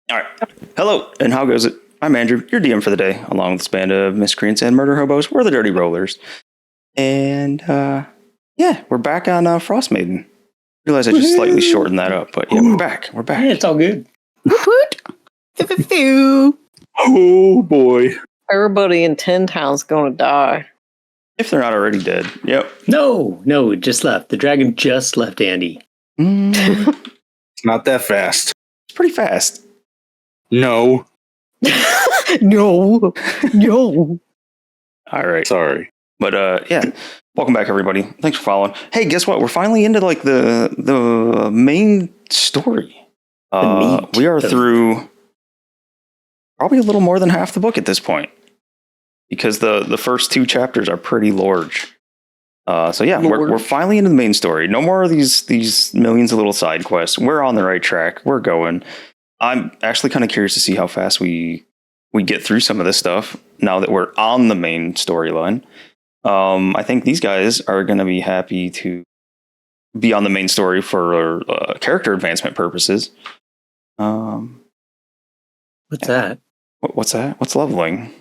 All right. Hello, and how goes it? I'm Andrew, your DM for the day, along with this band of miscreants and murder hobos. We're the Dirty Rollers. And, we're back on Frostmaiden. Realize I just slightly shortened that up, but yeah, we're back. We're back. Yeah, it's all good. Oh, boy. Everybody in Tin Town's gonna die. If they're not already dead. Yep. No, it just left. The dragon just left Andy. It's not that fast. It's pretty fast. No. No. All right. Sorry. But welcome back, everybody. Thanks for following. Hey, guess what? We're finally into like the main story. We are through probably a little more than half the book at this point, because the first two chapters are pretty large. We're finally into the main story. No more of these millions of little side quests. We're on the right track. We're going. I'm actually kind of curious to see how fast we get through some of this stuff now that we're on the main storyline. I think these guys are going to be happy to be on the main story for character advancement purposes. What's that? What's that? What's leveling?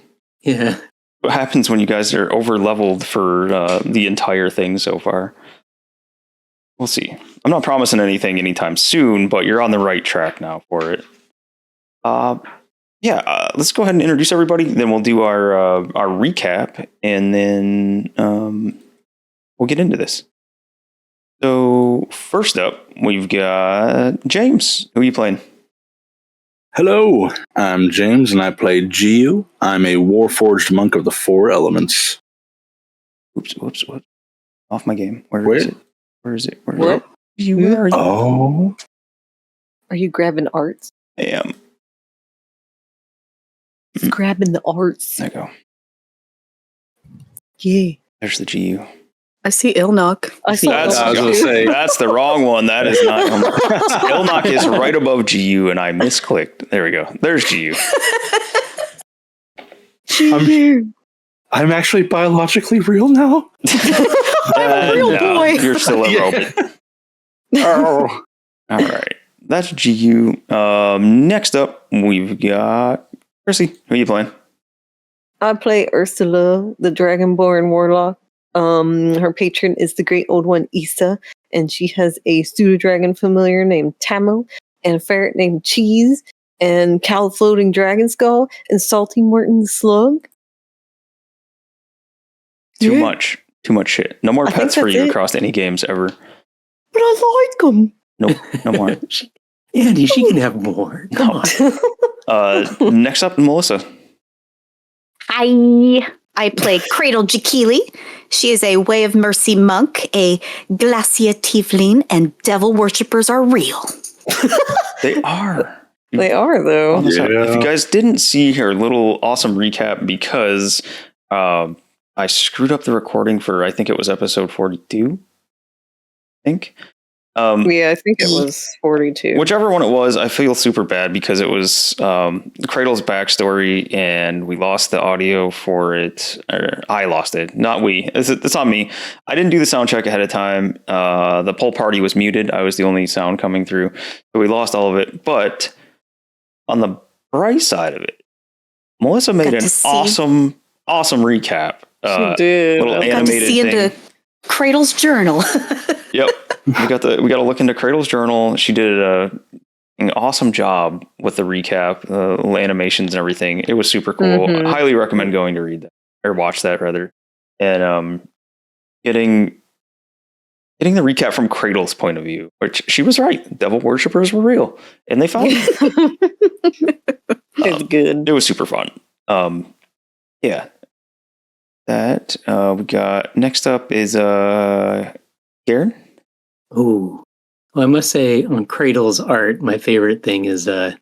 Yeah. What happens when you guys are over leveled for the entire thing so far? We'll see. I'm not promising anything anytime soon, but you're on the right track now for it. Let's go ahead and introduce everybody. Then we'll do our recap, and then we'll get into this. So first up, we've got James. Who are you playing? Hello, I'm James, and I play Jiu. I'm a Warforged monk of the Four Elements. Whoops. Off my game. Where Wait. is it? Where is it? What? Where are you? Oh. Are you grabbing arts? I am. Grabbing the arts. There you go. Yeah. There's the GU. I see Ilnock. I saw That's, I was gonna say. that's the wrong one. That is not Ilnock. Ilnock is right above GU, and I misclicked. There we go. There's GU. I'm actually biologically real now? I'm a real boy. You're still a robot. Oh. All right. That's GU. Next up, we've got Crissy. Who are you playing? I play Ursula, the Dragonborn Warlock. Her patron is the Great Old One Issa, and she has a pseudo-dragon familiar named Tamo, and a ferret named Cheese, and Cal Floating Dragon Skull, and Salty Morton Slug. Too Yeah. much. Too much shit. No more I think pets for that's you it. across any games ever. But I like them. Nope. No more. Andy, she can have more. Come on. Next up, Melissa. I play Cradle Jakili. She is a Way of Mercy monk, a Glacia Tiefling, and devil worshippers are real. They are. They are, though. Yeah. If you guys didn't see her little awesome recap, because I screwed up the recording for, I think it was episode 42. I think. Yeah, I think it was 42. Whichever one it was, I feel super bad because it was Cradle's backstory, and we lost the audio for it. Or I lost it, not we. It's on me. I didn't do the sound check ahead of time. The poll party was muted. I was the only sound coming through, so we lost all of it. But on the bright side of it, Melissa made an awesome recap. She did. Little Got to animated see thing. into Cradle's journal. Yep. We got to look into Cradle's journal. She did an awesome job with the recap, the animations and everything. It was super cool. Mhm. I highly recommend going to read that or watch that rather. And getting the recap from Cradle's point of view, which she was right. Devil worshippers were real, and they found it. It's good. It was super fun. That we got next up is Garen. Ooh. Well, I must say, on Cradle's art, my favorite thing is her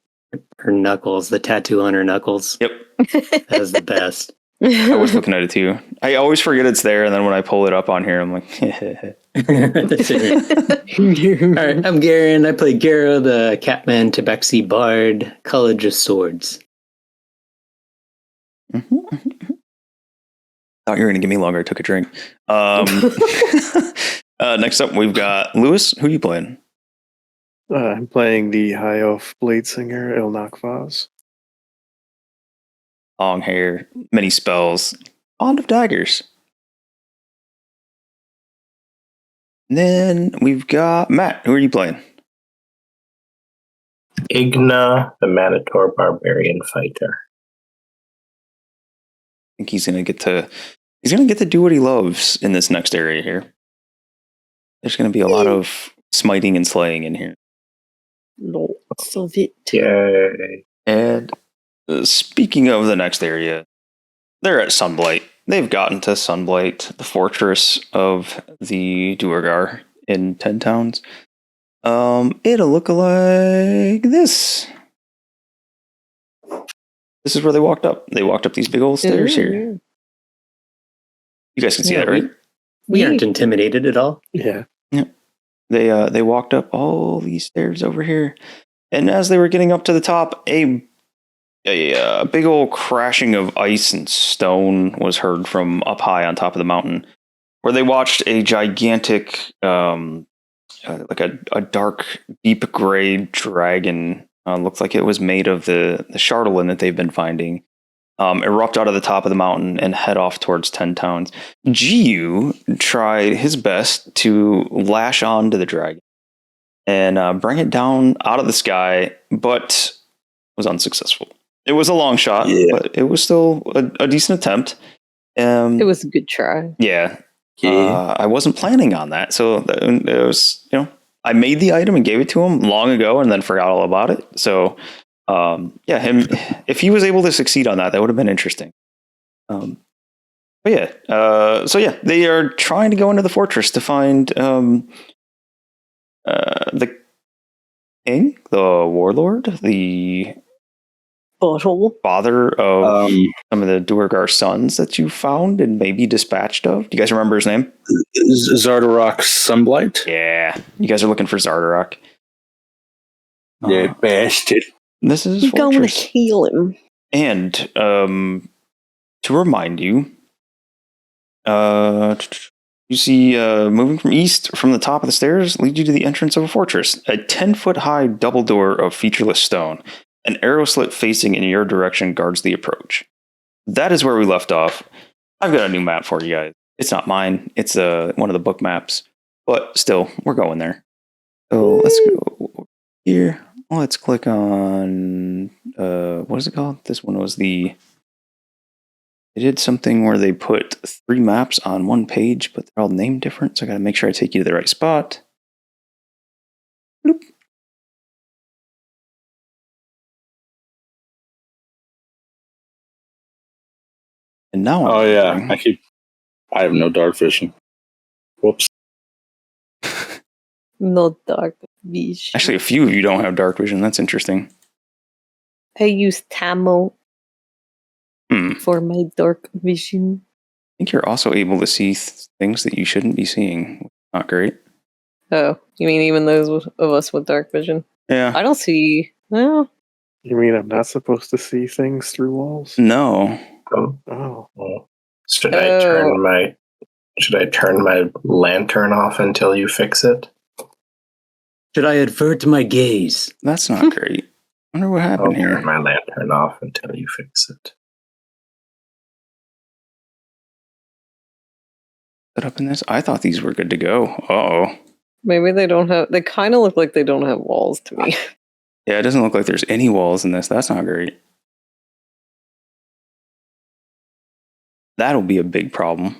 knuckles, the tattoo on her knuckles. Yep. That is the best. I was looking at it too. I always forget it's there, and then when I pull it up on here, I'm like, That's it. All right, I'm Garen. I play Garo, the Catman Tabaxi Bard, College of Swords. Thought you were going to give me longer. I took a drink. Next up, we've got Lewis. Who are you playing? I'm playing the High Elf Blade Singer, Ilnakvaz. Long hair, many spells, fond of daggers. And then we've got Matt. Who are you playing? Igna, the Manitor Barbarian Fighter. I think he's gonna get to do what he loves in this next area here. There's gonna be a lot of smiting and slaying in here. Lots of it. Yay. And speaking of the next area, they're at Sunblight. They've gotten to Sunblight, the fortress of the Duergar in 10 Towns. It'll look like this. This is where they walked up. They walked up these big old stairs here. You guys can see that, right? We aren't intimidated at all. Yeah. They walked up all these stairs over here, and as they were getting up to the top, a big old crashing of ice and stone was heard from up high on top of the mountain, where they watched a gigantic, like a dark, deep gray dragon. Looks like it was made of the Chardolin that they've been finding. Erupt out of the top of the mountain and head off towards 10 Towns. Jiu tried his best to lash on to the dragon and bring it down out of the sky, but was unsuccessful. It was a long shot, but it was still a decent attempt. It was a good try. Yeah. I wasn't planning on that, so it was, I made the item and gave it to him long ago and then forgot all about it. So, if he was able to succeed on that, that would have been interesting. They are trying to go into the fortress to find the king, the warlord, the father of some of the Duergar sons that you found and maybe dispatched of. Do you guys remember his name? Zardarok Sunblight? Yeah. You guys are looking for Zardarok. Yeah, bastard. This is We're going to kill him. And to remind you, you see moving from east from the top of the stairs leads you to the entrance of a fortress. A 10-foot high double door of featureless stone. An arrow slit facing in your direction guards the approach. That is where we left off. I've got a new map for you guys. It's not mine. It's one of the book maps. But still, we're going there. So let's go here. Let's click on... what is it called? This one was they did something where they put 3 maps on one page, but they're all named different. So I got to make sure I take you to the right spot. Bloop. And now I have no dark vision. Whoops. No dark vision. Actually, a few of you don't have dark vision. That's interesting. I use Tamo for my dark vision. I think you're also able to see things that you shouldn't be seeing. Not great. Oh, you mean even those of us with dark vision? Yeah. I don't see... Well... You mean I'm not supposed to see things through walls? No. Oh. Should I turn my lantern off until you fix it? Should I avert my gaze? That's not great. I wonder what happened I'll here. turn my lantern off until you fix it. Set up in this? I thought these were good to go. Uh-oh. Maybe they don't have... They kind of look like they don't have walls to me. Yeah, it doesn't look like there's any walls in this. That's not great. That'll be a big problem.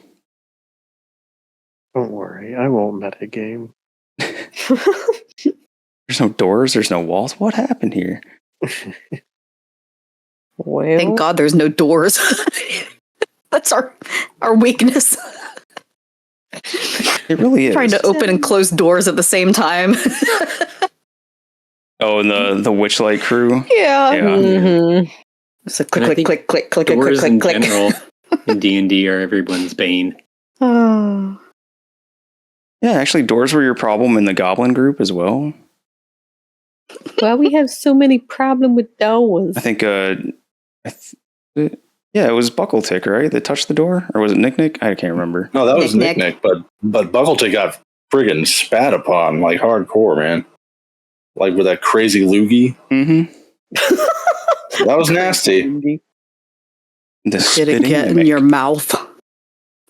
Don't worry, I won't metagame. There's no doors, there's no walls. What happened here? Well, Thank God there's no doors. That's our weakness. It really is. Trying to open and close doors at the same time. Oh, and the Witchlight crew? Yeah. Mm-hmm. It's a click. Doors in general in D&D are everyone's bane. Oh. Yeah, actually, doors were your problem in the Goblin group as well. Well, we have so many problems with doors. I think, it was Buckletick, right? That touched the door? Or was it Nick? I can't remember. No, that was Nick. Nick, but Buckletick got friggin' spat upon like hardcore, man. Like with that crazy loogie. Mm-hmm. That was nasty. The Did it spitting get in mimic. your mouth?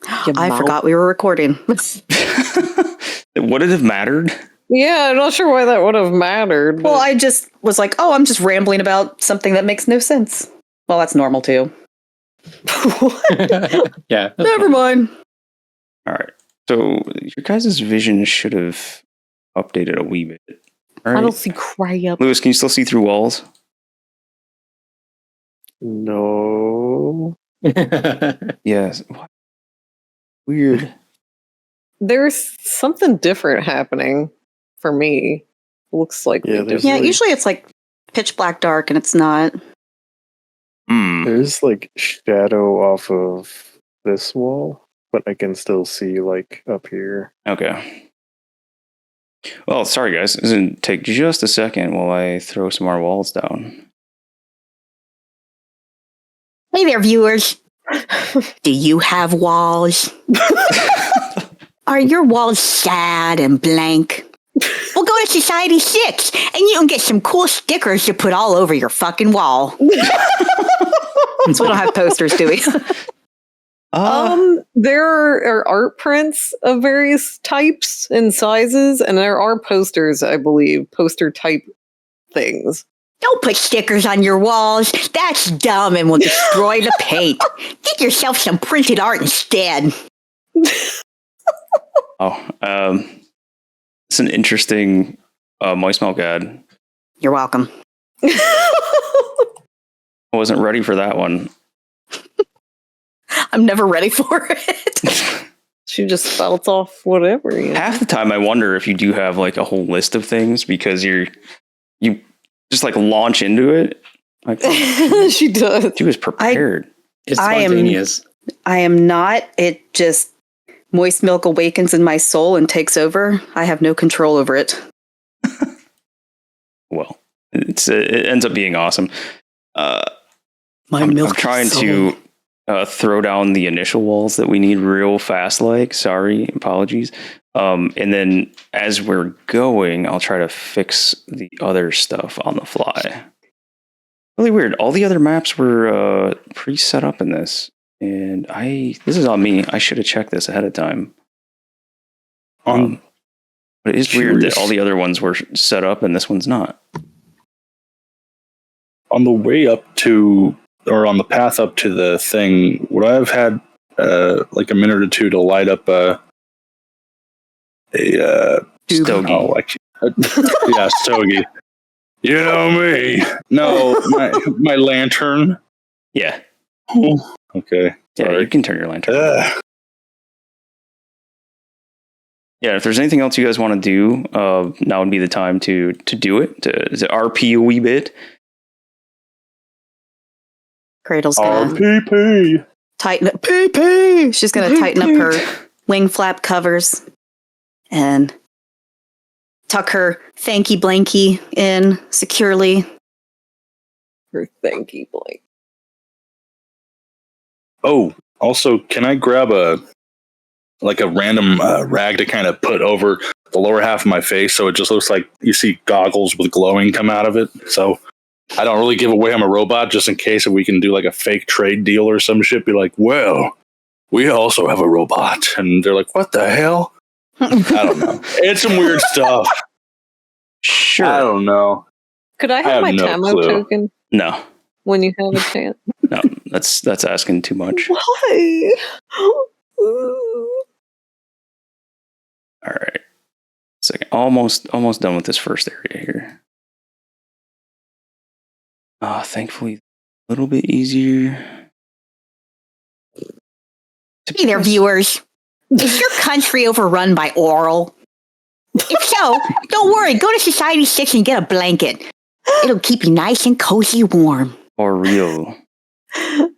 I mouth. forgot we were recording. Would it have mattered? Yeah, I'm not sure why that would have mattered. Well, but- I just was like, oh, I'm just rambling about something that makes no sense. Well, that's normal too. Yeah. that's Never fine. mind. All right. So your guys' vision should have updated a wee bit. All I right. don't see crap. Lewis, can you still see through walls? No. Yes. What? Weird. There's something different happening for me. Looks like Yeah, we there's do. Yeah, really- usually it's like pitch black dark and it's not. Hmm. There's like shadow off of this wall, but I can still see like up here. Okay. Well, sorry guys. It's gonna take just a second while I throw some more walls down. Hey there, viewers. Do you have walls? Are your walls sad and blank? Well, go to Society 6 and you can get some cool stickers to put all over your fucking wall. So we don't have posters, do we? There are art prints of various types and sizes, and there are posters, I believe, poster type things. Don't put stickers on your walls. That's dumb and will destroy the paint. Get yourself some printed art instead. It's an interesting moist milk ad. You're welcome. I wasn't ready for that one. I'm never ready for it. She just spouts off whatever. You know? Half the time I wonder if you do have like a whole list of things because you just like launch into it. Like She does. she was prepared. It's I am- spontaneous. I am not. It just moist milk awakens in my soul and takes over. I have no control over it. Well, it ends up being awesome. My I'm trying to throw down the initial walls that we need real fast. Like, sorry, apologies. And then as we're going, I'll try to fix the other stuff on the fly. Really weird. All the other maps were pre-set up in this, and this is on me. I should have checked this ahead of time. But it is weird that all the other ones were set up and this one's not. On the way up to, or on the path up to the thing, would I have had like a minute or two to light up a Stogie. oh, yeah, stogie. You know me. No, my lantern. Yeah. Okay. Yeah, Sorry. you can turn your lantern. Ugh. Yeah, if there's anything else you guys want to do, now would be the time to do it, to RP a wee bit. Cradle's gonna RPP. tighten up. PP. She's gonna tighten up her wing flap covers and tuck her thanky blanky in securely. Her thanky blank. Oh, also, can I grab a random rag to kind of put over the lower half of my face so it just looks like you see goggles with glowing come out of it? So I don't really give away I'm a robot, just in case if we can do like a fake trade deal or some shit. Be like, well, we also have a robot, and they're like, what the hell? I don't know. It's some weird stuff. Sure. I don't know. Could I I have have my no Tamo clue. token No, when you have a chance? no, that's asking too much. Why? All right. Second, almost done with this first area here. Thankfully, a little bit easier. Hey there, viewers. Is your country overrun by oral? If so, don't worry. Go to Society 6 and get a blanket. It'll keep you nice and cozy warm. Or real.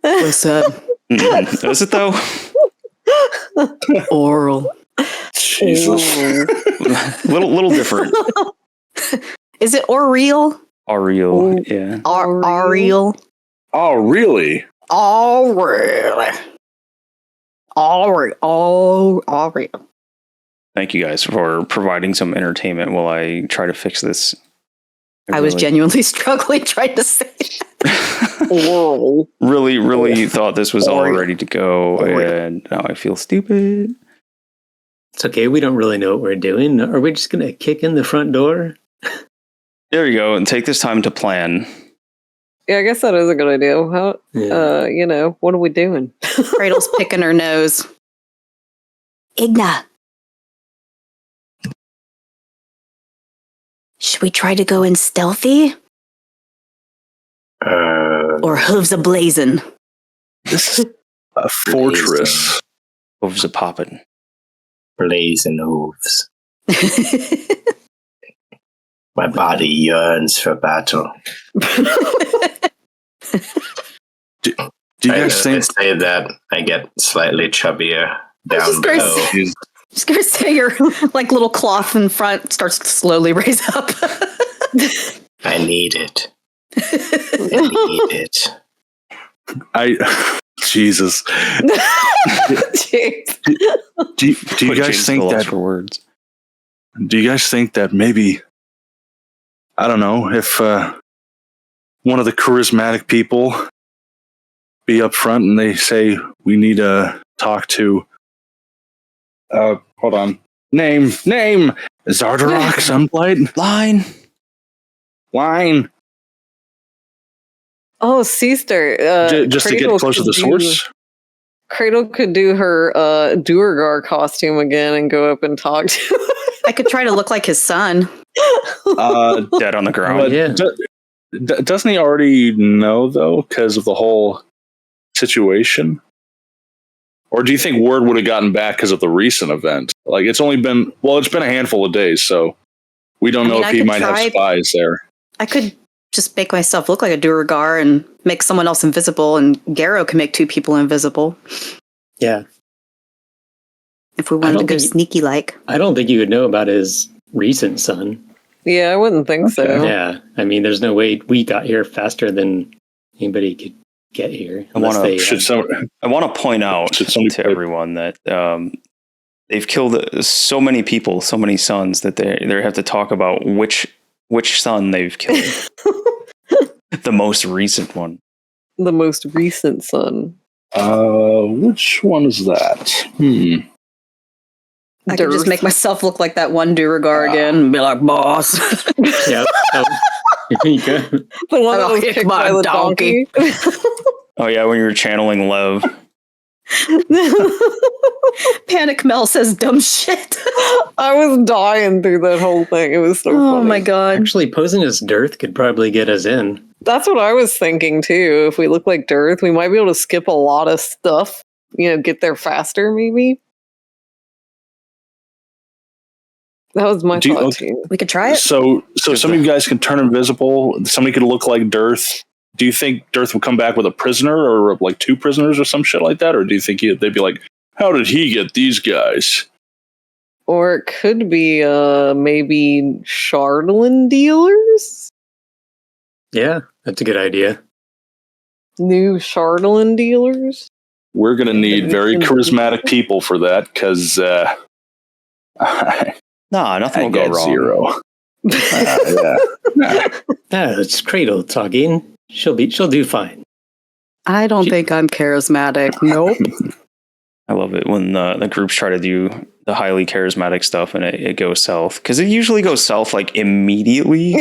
What's up? Is it though? Oral. Jesus. little different. Is it or real? Or real, yeah. Are real? Oh, really? All real. All real. All real. Thank you guys for providing some entertainment while I try to fix this I was genuinely struggling trying to say it. really thought this was all ready to go, and now I feel stupid. It's okay. We don't really know what we're doing. Are we just going to kick in the front door? There you go, and take this time to plan. Yeah, I guess that is a good idea. How, what are we doing? Cradle's picking her nose. Igna. Should we try to go in stealthy? Or hooves a-blazing? This is a fortress. Hooves a poppin'. Blazing hooves. My body yearns for battle. Do you guys think say that I get slightly chubbier down below? Just gonna say your like little cloth in front starts to slowly raise up. I need it. I need it. Jesus. Do you guys think that for words? Do you guys think that maybe, I don't know, if one of the charismatic people be up front and they say we need to talk to hold on. Name Zardarok Sunblight? Line. Oh, Seaster. Just to get close to the source? Cradle could do her Duergar costume again and go up and talk to I could try to look like his son. Dead on the ground. Yeah. Doesn't he already know, though, because of the whole situation? Or do you think word would have gotten back because of the recent event? Like, it's been a handful of days, so we don't know if he might have spies there. I could just make myself look like a Duergar and make someone else invisible, and Garrow can make two people invisible. Yeah. If we wanted to go sneaky like. I don't think you would know about his recent son. Yeah, I wouldn't think so. Yeah. I mean, there's no way we got here faster than anybody could get here. I want to point out to everyone that they've killed so many people, so many sons, that they have to talk about which son they've killed. The most recent one. The most recent son. Which one is that? I could just make myself look like that one Duergar again and be like, boss. Yeah. The one that was kicked by the donkey. Oh yeah, when you were channeling Lev. Panic Mel says dumb shit. I was dying through that whole thing. It was so funny. Oh my god. Actually, posing as Dearth could probably get us in. That's what I was thinking too. If we look like Dearth, we might be able to skip a lot of stuff. Get there faster maybe. That was my thought too. We could try it. So some of you guys can turn invisible. Somebody could look like Dearth. Do you think Dearth will come back with a prisoner or like two prisoners or some shit like that? Or do you think they'd be like, how did he get these guys? Or it could be maybe Shardlin dealers? Yeah, that's a good idea. New Shardlin dealers? We're going to need very charismatic people for that because nothing will go wrong. 0. It's Cradle talking. She'll do fine. I don't think I'm charismatic. Nope. I love it when the groups try to do the highly charismatic stuff and it goes south, because it usually goes south like immediately.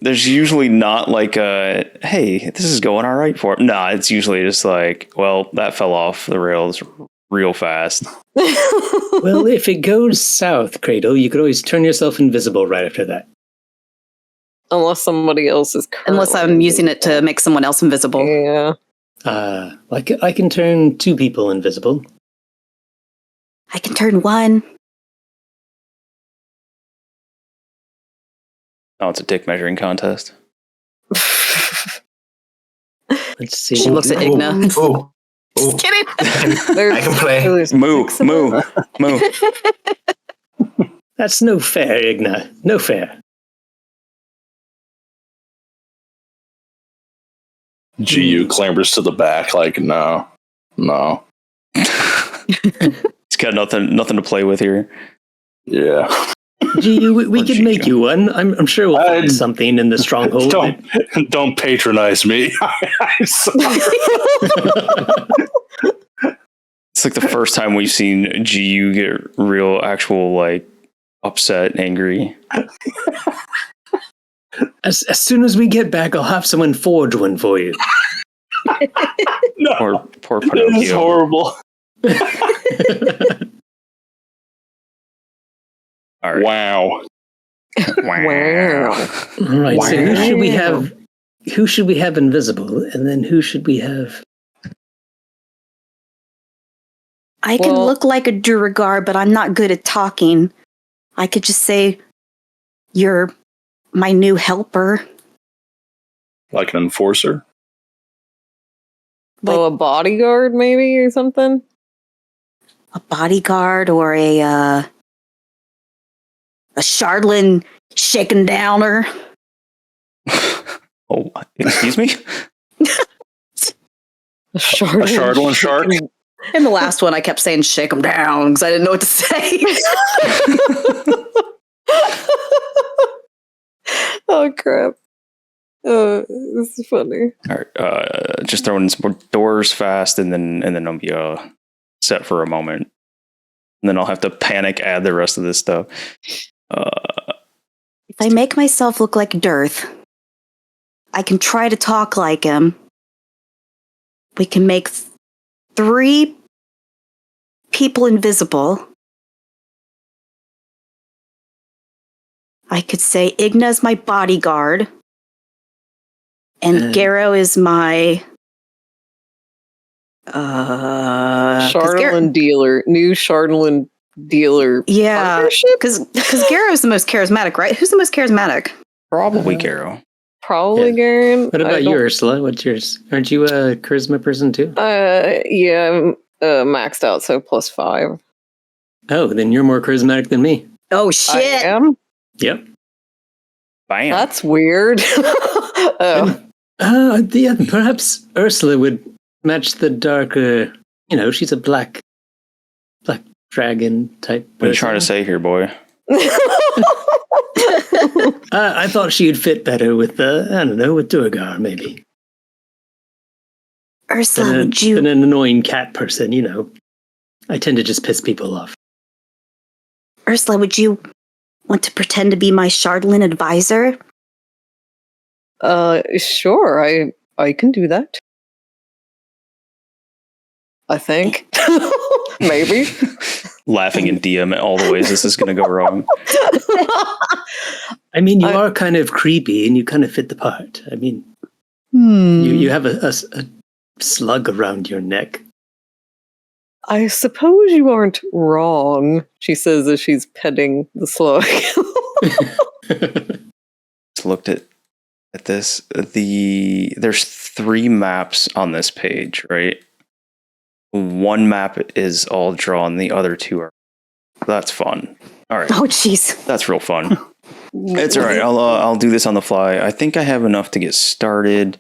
There's usually not like a, hey, this is going all right for him. Nah, it's usually just like, well, that fell off the rails real fast. Well, if it goes south, Cradle, you could always turn yourself invisible right after that. Unless somebody else is Unless I'm using it to make someone else invisible. Yeah. I can turn 2 people invisible. I can turn 1. Oh, it's a dick measuring contest. Let's see. She looks at Igna. Oh. Just kidding. I can play. Moo. That's no fair, Igna. No fair. GU clambers to the back like, no. It's got nothing to play with here. Yeah. Gee, we could make you one. I'm sure we'll find something in the stronghold. Don't patronize me. I'm sorry. It's like the first time we've seen GU get real, actual, like, upset and angry. As soon as we get back, I'll have someone forge one for you. No, Poor this is Pinocchio. horrible. All right. Wow. Wow. All right. So who should we have? Who should we have invisible, and then who should we have? I can look like a Duragar, but I'm not good at talking. I could just say, "You're my new helper." Like an enforcer? Like a bodyguard, maybe, or something? a bodyguard or a Shardlin shaken downer. Oh, excuse me? A A Shardlin shark? In the last one, I kept saying "shake 'em down" because I didn't know what to say. Oh, crap. This is funny. All right, just throwing in some more doors fast, and then I'll be set for a moment. And then I'll have to panic add the rest of this stuff. If I make myself look like Dearth, I can try to talk like him. We can make 3 people invisible. I could say Igna's my bodyguard. And Garrow is my... Shardlin dealer. New Shardlin dealer. Yeah, partnership? because Garrow's the most charismatic, right? Who's the most charismatic? Probably Garrow. Probably Yeah. Garen. What about you, Ursula? What's yours? Aren't you a charisma person too? Yeah, I'm maxed out, so +5. Oh, then you're more charismatic than me. Oh, I shit. am? Yep. Bam. That's weird. Oh. Yeah, perhaps Ursula would match the darker. You know, she's a black dragon type. What are you trying to say here, boy? I thought she'd fit better with with Durgar maybe. Ursula, would you... Than an annoying cat person, you know. I tend to just piss people off. Ursula, would you want to pretend to be my Shardlin advisor? Sure, I can do that. I think. Maybe. Laughing in DM all the ways this is going to go wrong. I mean, you are kind of creepy and you kind of fit the part. I mean, you have a slug around your neck. I suppose you aren't wrong, she says as she's petting the slug. Just looked at this. There's 3 maps on this page, right? One map is all drawn, the other 2 are. That's fun. All right. Oh, jeez. That's real fun. It's all right. I'll do this on the fly. I think I have enough to get started.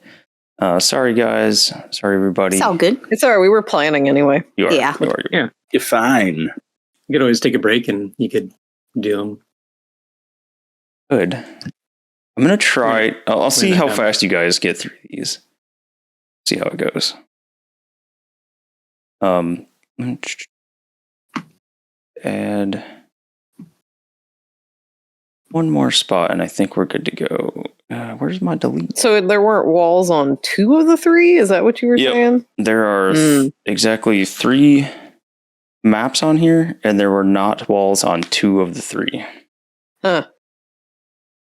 Sorry, guys. Sorry, everybody. It's all good. It's all right. We were planning anyway. You are. Yeah. You are. Yeah. You're fine. You could always take a break and you could do them. Good. I'm going to try. I'll see how fast you guys get through these. See how it goes. Add one more spot, and I think we're good to go. Where's my delete? So there weren't walls on 2 of the 3? Is that what you were saying? There are exactly 3 maps on here, and there were not walls on 2 of the 3. Huh.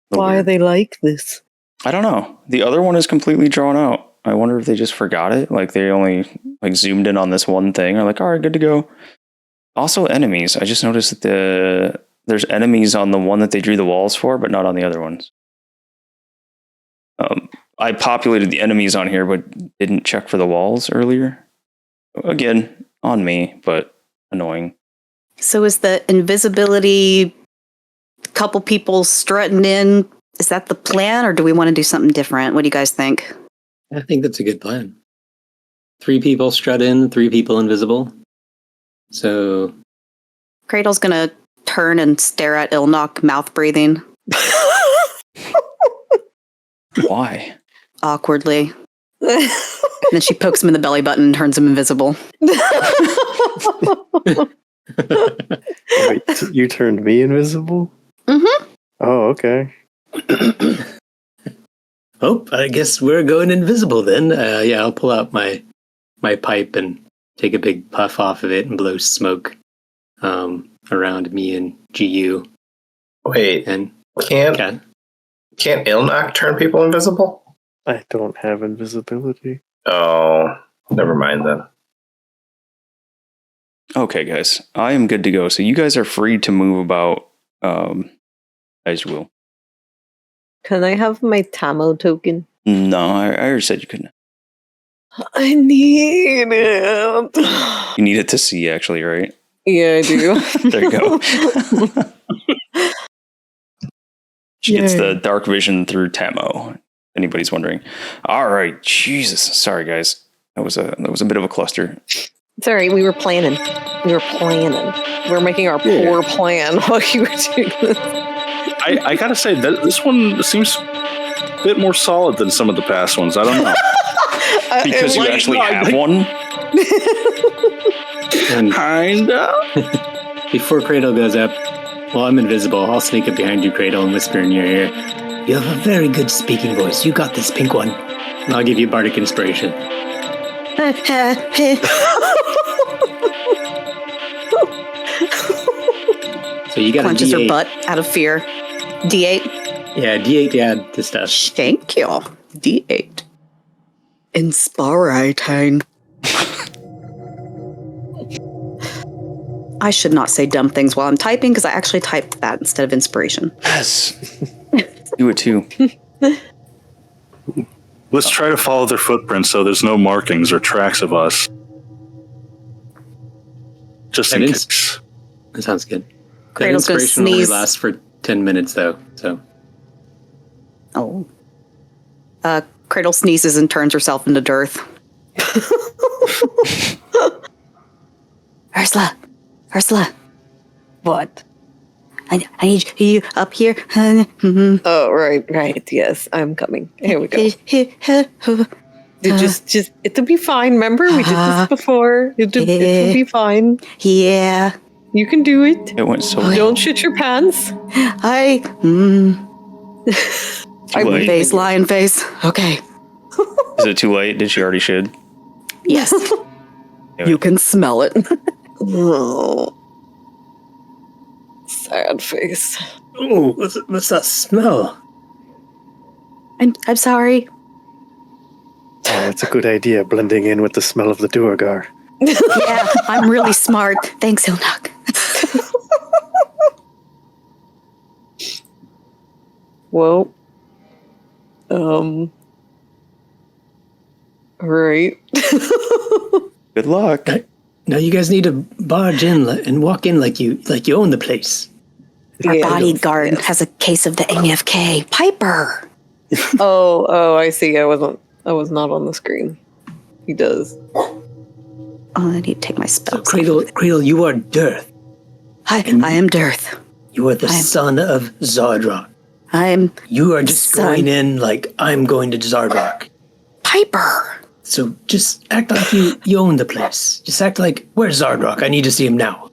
Why are they like this? I don't know. The other one is completely drawn out. I wonder if they just forgot it. Like they only zoomed in on this one thing. Are like, all right, good to go. Also, enemies. I just noticed that there's enemies on the one that they drew the walls for, but not on the other ones. I populated the enemies on here, but didn't check for the walls earlier. Again, on me, but annoying. So is the invisibility couple people strutting in, is that the plan, or do we want to do something different? What do you guys think? I think that's a good plan. 3 people strut in, 3 people invisible. So Cradle's going to turn and stare at Ilnock, mouth breathing Why? awkwardly. And then she pokes him in the belly button and turns him invisible. Wait, you turned me invisible? Mm-hmm. Oh, okay. Oh, I guess we're going invisible then. Yeah, I'll pull out my pipe and take a big puff off of it and blow smoke around me and GU. Wait, And can't Cat. Ilnock turn people invisible? I don't have invisibility. Oh, never mind then. Okay, guys, I am good to go. So you guys are free to move about as you will. Can I have my Tamo token? No, I already said you couldn't. I need it. You need it to see, actually, right? Yeah, I do. There you go. She gets the Yay. dark vision through Tamo. If anybody's wondering. All right, Jesus. Sorry, guys. That was a bit of a cluster. It's all right. We were planning. We were making our poor plan while you were doing this. I gotta say that this one seems a bit more solid than some of the past ones. I don't know. Because you actually have one. And Kinda. before Cradle goes up, well, I'm invisible. I'll sneak up behind you, Cradle, and whisper in your ear. You have a very good speaking voice. You got this, pink one. And I'll give you bardic inspiration. So you got Clenches a her D8. butt out of fear. D8. Yeah, D8 to add to stuff. Thank you. D8. Inspirating. I should not say dumb things while I'm typing because I actually typed that instead of inspiration. Yes. Do it too. Let's try to follow their footprints so there's no markings or tracks of us. Just in That is- case. That sounds good. That Cradle's gonna inspiration only sneeze. lasts for 10 minutes, though. So Oh. Cradle sneezes and turns herself into Dearth. Ursula. What? I need you up here. Mhm. Oh, right. Yes, I'm coming. Here we go. It'll be fine. Remember, we did this before. It'll be fine. Yeah. You can do it. It went so well. Don't shit your pants. Too late. Face, lion face. Okay. Is it too late? Did she already shed? Yes. You can smell it. Oh. Sad face. oh, what's that smell? I'm sorry. Oh, it's a good idea, blending in with the smell of the Duergar. Yeah, I'm really smart. Thanks, Ilnock. Well, right. Good luck. Now you guys need to barge in and walk in like you own the place. Our Yeah, bodyguard yes. has a case of the AFK. Piper. Oh, I see. I was not on the screen. He does. Oh, I need to take my So spells. Cradle, you are Dearth. Hi, I am Dearth. You are the I am- son of Zardrock. I'm You are just Son. going in like I'm going to Zardrock. Piper. So just act like you own the place. Just act like, where's Zardrock? I need to see him now.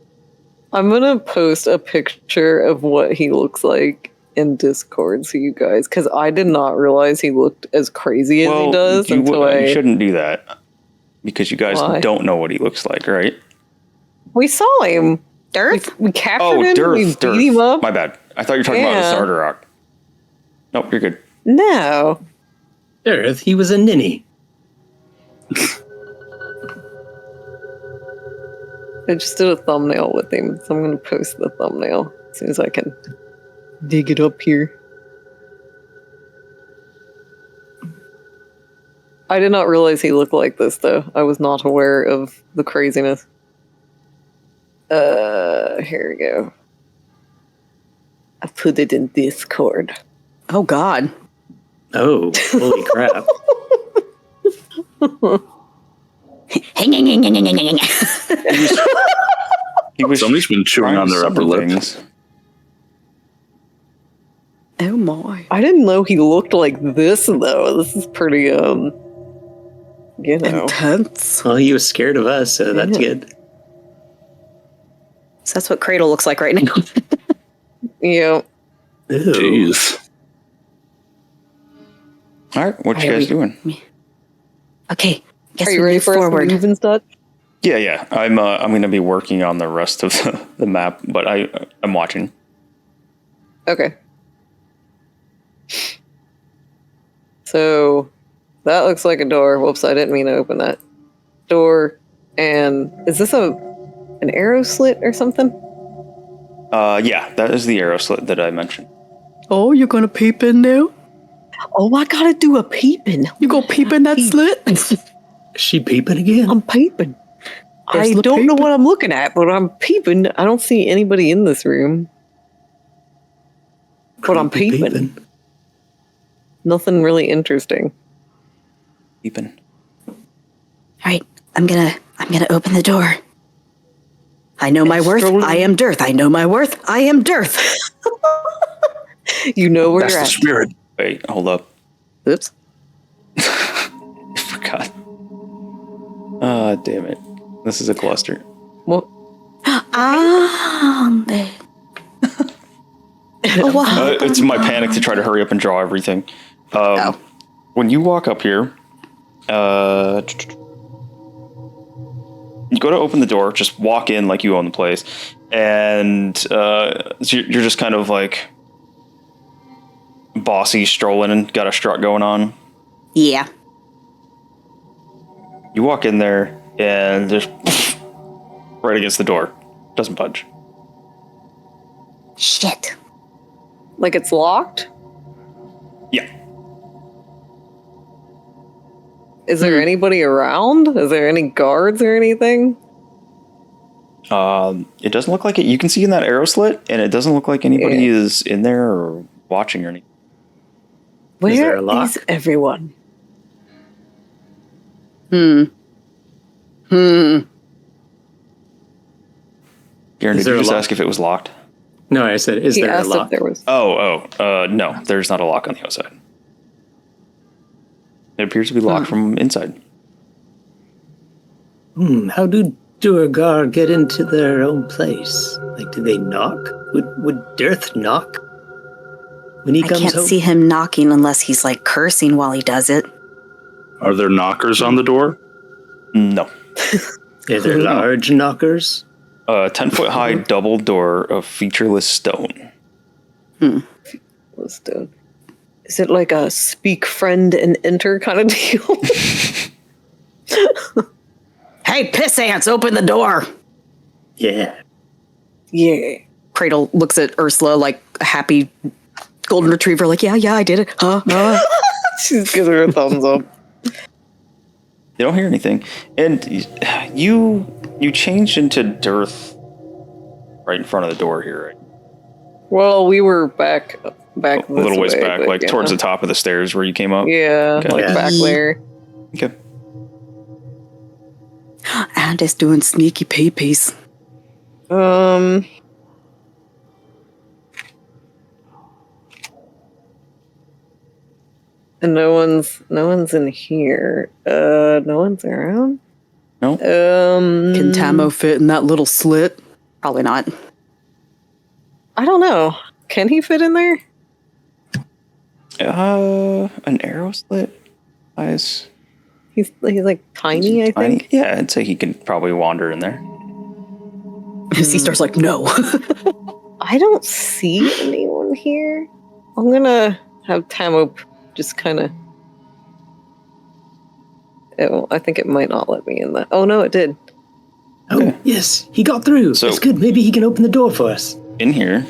I'm gonna post a picture of what he looks like in Discord so you guys, because I did not realize he looked as crazy as he does you until you shouldn't do that because you guys Why? don't know what he looks like, right? we saw him. Dearth? We captured Oh, him. We Dearth. beat him up. My bad. I thought you were talking about Yeah. Zardarok. Nope, you're good. No. Dearth, he was a ninny. I just did a thumbnail with him, so I'm gonna post the thumbnail as soon as I can dig it up here. I did not realize he looked like this, though. I was not aware of the craziness. Here we go. I put it in Discord. Oh, God. Oh, holy crap. He was Somebody's been chewing trying on to their upper summon lip. things. Oh my. I didn't know he looked like this though. This is pretty you know. Intense. Well, he was scared of us, so that's Yeah. good. So that's what Cradle looks like right now. Yeah. Ooh. Jeez. All right, what you Alright, guys doing? Okay. Guess Are we you ready move for us to forward. move and stuff? Yeah. I'm going to be working on the rest of the map, but I'm watching. Okay. So that looks like a door. Whoops, I didn't mean to open that door. And is this an arrow slit or something? Yeah, that is the arrow slit that I mentioned. Oh, you're gonna peep in there? Oh, I gotta do a peeping. You gonna peep in that Peep. slit? Is she peeping again? I'm peeping. I There's the don't know peeping. what I'm looking at, but I'm peeping. I don't see anybody in this room. But I'm Creepy peeping. Nothing really interesting. Peeping. All right, I'm gonna open the door. I know my worth. Strolling. I am Dearth. I know my worth. I am Dearth. You know where That's you're the at. spirit. Wait, hold up. Oops. I forgot. Damn it. This is a cluster. What? Oh, wow. It's my panic to try to hurry up and draw everything. When you walk up here, you go to open the door, just walk in like you own the place, and so you're just kind of like bossy strolling and got a strut going on. Yeah. You walk in there, and there's right against the door. Doesn't budge. Shit. Like it's locked? Yeah. Is there anybody around? Is there any guards or anything? It doesn't look like it. You can see in that arrow slit, and it doesn't look like anybody is in there or watching or anything. Is there Where a lock? is everyone? Garen, did Is there you a just lock? ask if it was locked? No, I said, is He there a asked lock? if there was. No, there's not a lock on the outside. It appears to be locked from inside. How do Duergar get into their own place? Like, do they knock? Would Dearth knock when he I comes can't home? see him knocking unless he's like cursing while he does it. Are there knockers on the door? No. Are there large knockers? 10-foot high double door of featureless stone. Stone. Is it like a speak friend and enter kind of deal? Hey, piss ants, open the door. Yeah. Yeah. Cradle looks at Ursula like a happy golden retriever, like, yeah, I did it. Huh? She's giving her a thumbs up. They don't hear anything. And you changed into Dearth right in front of the door here, right? Well, we were back A this little ways way, back, but like yeah. towards the top of the stairs where you came up. Yeah, Okay. like Yeah. back there. Okay. And it's doing sneaky pee-pees. And no one's in here. No one's around. No. Can Tamo fit in that little slit? Probably not. I don't know. Can he fit in there? An arrow slit? Eyes. He's like tiny, I think. Yeah, I'd say he can probably wander in there. Sea-Star's like, no. I don't see anyone here. I'm gonna have Tamo just kind of. I think it might not let me in that. Oh no, it did. Oh, yes, he got through. So- That's good. Maybe he can open the door for us. In here,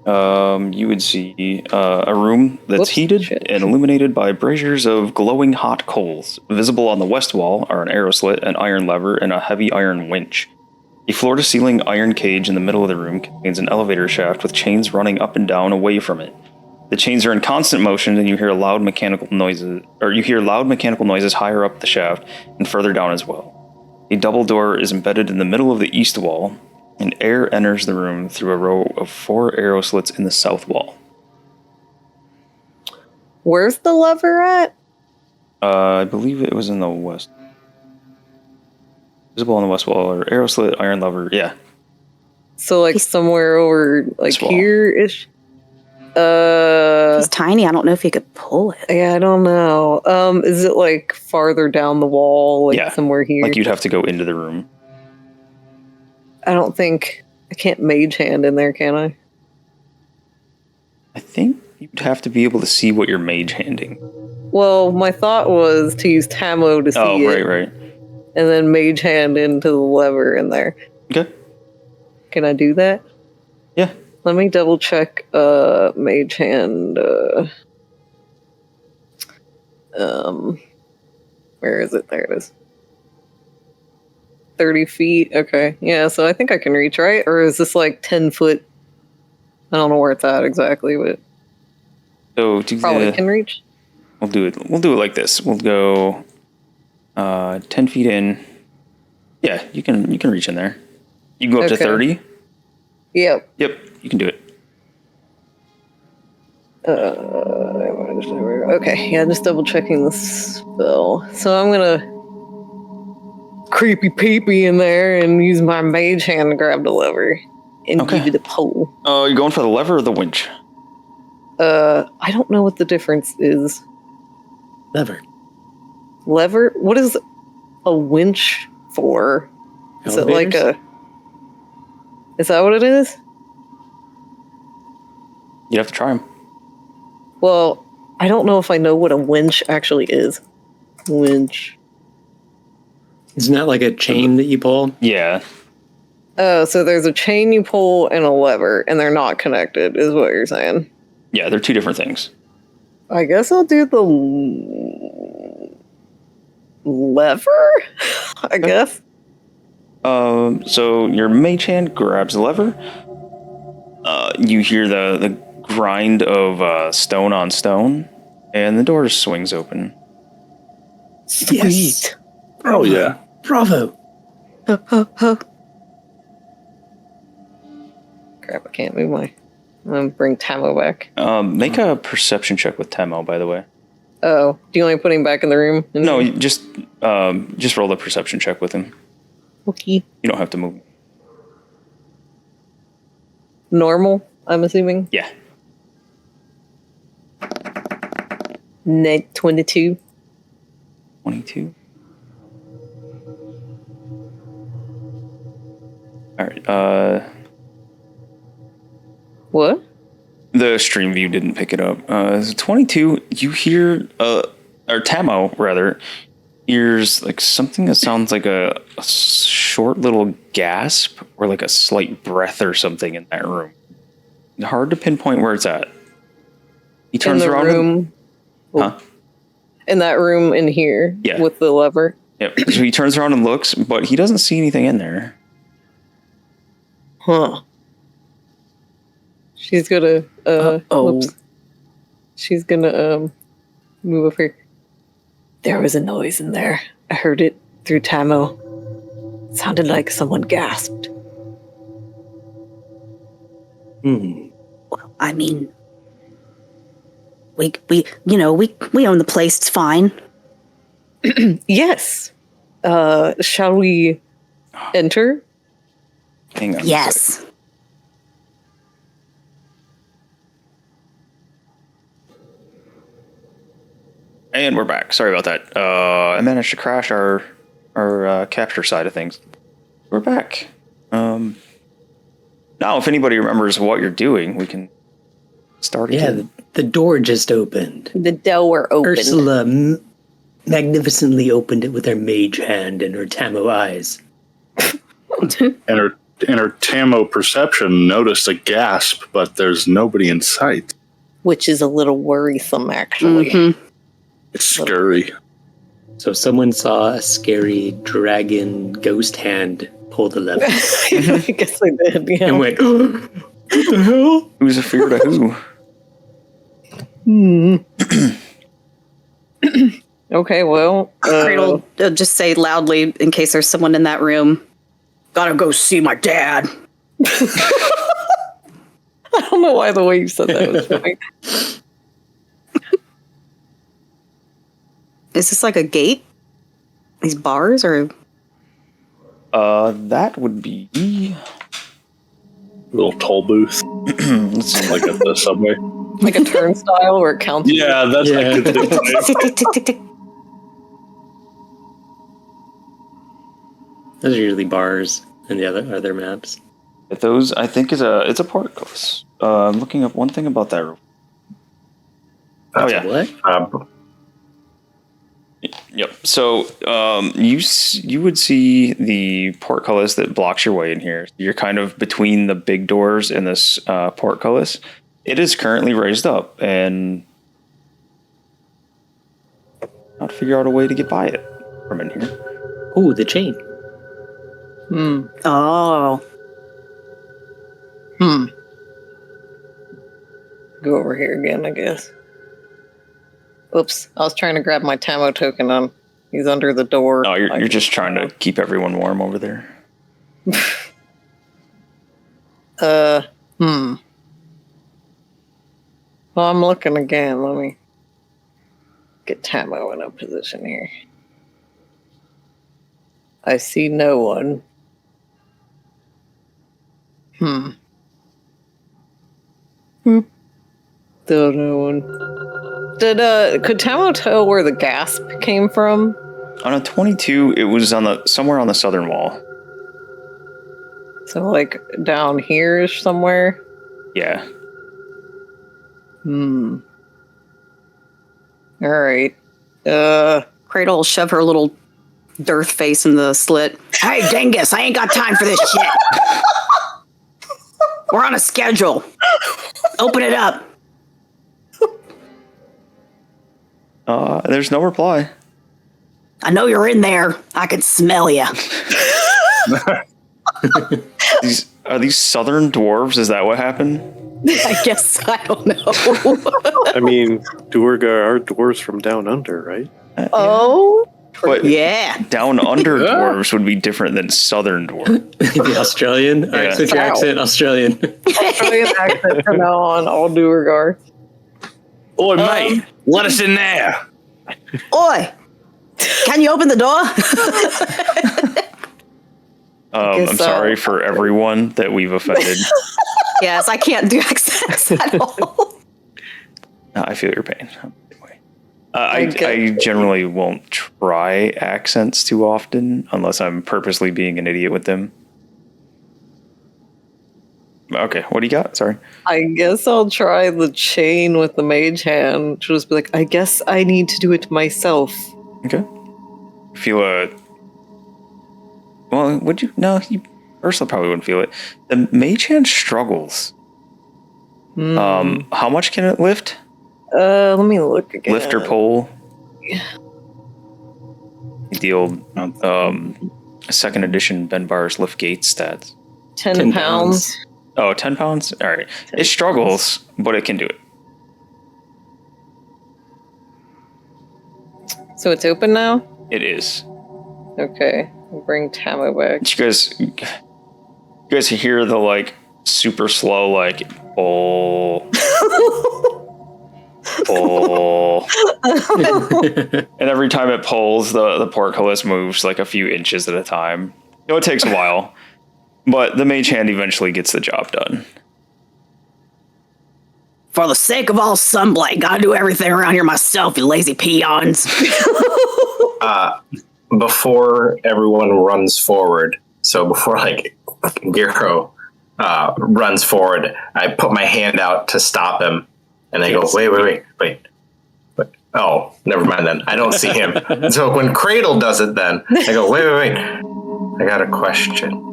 you would see a room that's Whoops, heated shit. and illuminated by braziers of glowing hot coals. Visible on the west wall are an arrow slit, an iron lever, and a heavy iron winch. A floor-to-ceiling iron cage in the middle of the room contains an elevator shaft with chains running up and down away from it. The chains are in constant motion, and you hear loud mechanical noises higher up the shaft and further down as well. A double door is embedded in the middle of the east wall, and air enters the room through a row of 4 arrow slits in the south wall. Where's the lever at? I believe it was in the west. Visible on the west wall, or arrow slit, iron lever. Yeah. So like somewhere over like here-ish? It's tiny. I don't know if you could pull it. Yeah, I don't know. Is it like farther down the wall, like somewhere here? Like you'd have to go into the room. I don't think I can't mage hand in there, can I? I think you'd have to be able to see what you're mage handing. Well, my thought was to use Tamo to see it. Right. And then mage hand into the lever in there. Okay. Can I do that? Yeah. Let me double check mage hand. Where is it? There it is. 30 feet. Okay. Yeah, so I think I can reach, right? Or is this like 10 foot? I don't know where it's at exactly, but so probably can reach. We'll do it like this. We'll go 10 feet in. Yeah, you can reach in there. You can go up to 30. Yep, you can do it. Okay, yeah, just double checking the spell. So I'm gonna creepy peepee in there and use my mage hand to grab the lever and give it a pull. Oh, you're going for the lever or the winch? I don't know what the difference is. Lever. What is a winch for? Is it like is that what it is? You'd have to try them. Well, I don't know if I know what a winch actually is. Winch. Isn't that like a chain that you pull? Yeah. Oh, so there's a chain you pull and a lever, and they're not connected, is what you're saying. Yeah, they're two different things. I guess I'll do the lever, I guess. So your mage hand grabs the lever. You hear the grind of stone on stone, and the door swings open. Sweet. Oh, yeah. Bravo. Crap, I can't move my... I'm going to bring Tamo back. Make a perception check with Tamo, by the way. Oh, do you want me to put him back in the room? No, you just roll the perception check with him. Okay. You don't have to move. Normal, I'm assuming? Yeah. Net 22. 22. All right. What? The stream view didn't pick it up. 22. You hear, or Tamo rather, hears like something that sounds like a short little gasp or like a slight breath or something in that room. Hard to pinpoint where it's at. He turns in the around. Room. Huh? In that room in here. Yeah. With the lever. Yep. So he turns around and looks, but he doesn't see anything in there. Huh. She's gonna whoops. She's gonna move up here. There was a noise in there. I heard it through Tamo. It sounded like someone gasped. Well, I mean, we own the place. It's fine. Yes. Shall we enter? Hang on. Yes. And we're back. Sorry about that. I managed to crash our capture side of things. We're back. Now, if anybody remembers what you're doing, we can start again. Yeah, the door just opened. The door opened. Ursula magnificently opened it with her mage hand and her Tamo eyes. And her Tamo perception noticed a gasp, but there's nobody in sight. Which is a little worrisome, actually. Mm-hmm. It's scary. So someone saw a scary dragon ghost hand pull the lever. I guess I did, yeah. And went, what the hell? Who's afraid of who? Okay, well... Cradle, just say loudly, in case there's someone in that room, gotta go see my dad. I don't know why the way you said that was funny. Is this like a gate? These bars or? That would be Little toll booth, let's see. like at the subway. Like a turnstile where it counts. Yeah, that's Yeah. like the Tick, tick, tick, tick, tick. Those are usually bars in the other maps. Those I think it's a portcullis. I'm looking up one thing about that. Oh yeah. What? Yep. So you would see the portcullis that blocks your way in here. You're kind of between the big doors and this portcullis. It is currently raised up, and I'll figure out a way to get by it from in here. Ooh, the chain. Oh. Go over here again, I guess. Oops, I was trying to grab my Tamo token on. He's under the door. No, you're just trying to keep everyone warm over there. Well, I'm looking again. Let me get Tamo in a position here. I see no one. Still no one. Could Tamo tell where the gasp came from? On a 22, it was somewhere on the southern wall. So, like, down here-ish somewhere? Yeah. Alright. Cradle will shove her little dearth face in the slit. Hey, Dingus, I ain't got time for this shit. We're on a schedule. Open it up. There's no reply. I know you're in there. I can smell you. Are these southern dwarves? Is that what happened? I guess I don't know. I mean, Duergar are dwarves from down under, right? Oh? But Yeah. down under dwarves would be different than southern dwarves. The Australian? Alright, Yeah. switch your accent, Australian. Australian accent from now on, all due regard. Oi, mate, let us in there. Oi, can you open the door? I'm sorry for everyone that we've offended. Yes, I can't do accents at all. I feel your pain. I generally won't try accents too often unless I'm purposely being an idiot with them. Okay, what do you got? Sorry. I guess I'll try the chain with the mage hand. She'll just be like, I guess I need to do it myself. Okay. Feel a... Well, would you... No, Ursula probably wouldn't feel it. The mage hand struggles. How much can it lift? Let me look again. Lift or pull? The old second edition Ben Bar's lift gate stats. 10 pounds. Oh, 10 pounds? All right. It struggles, but it can do it. So it's open now? It is. Okay. I'll bring Tamo back. You guys hear the, like, super slow, like, pull. Pull. And every time it pulls, the portcullis moves, like, a few inches at a time. It takes a while. But the mage hand eventually gets the job done. For the sake of all sunblight, gotta do everything around here myself, you lazy peons. Before everyone runs forward, so before like Giro runs forward, I put my hand out to stop him, and I go, wait. Oh, never mind then. I don't see him. So when Cradle does it then, I go, wait. I got a question.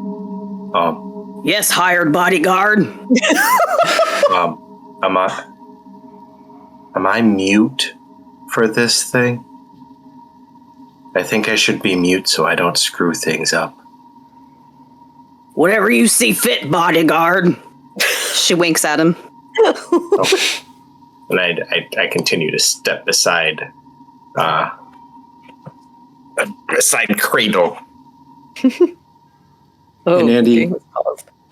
Yes, hired bodyguard. Am I mute for this thing? I think I should be mute so I don't screw things up. Whatever you see fit, bodyguard. She winks at him. Okay. And I continue to step beside Cradle. Oh, And Andy-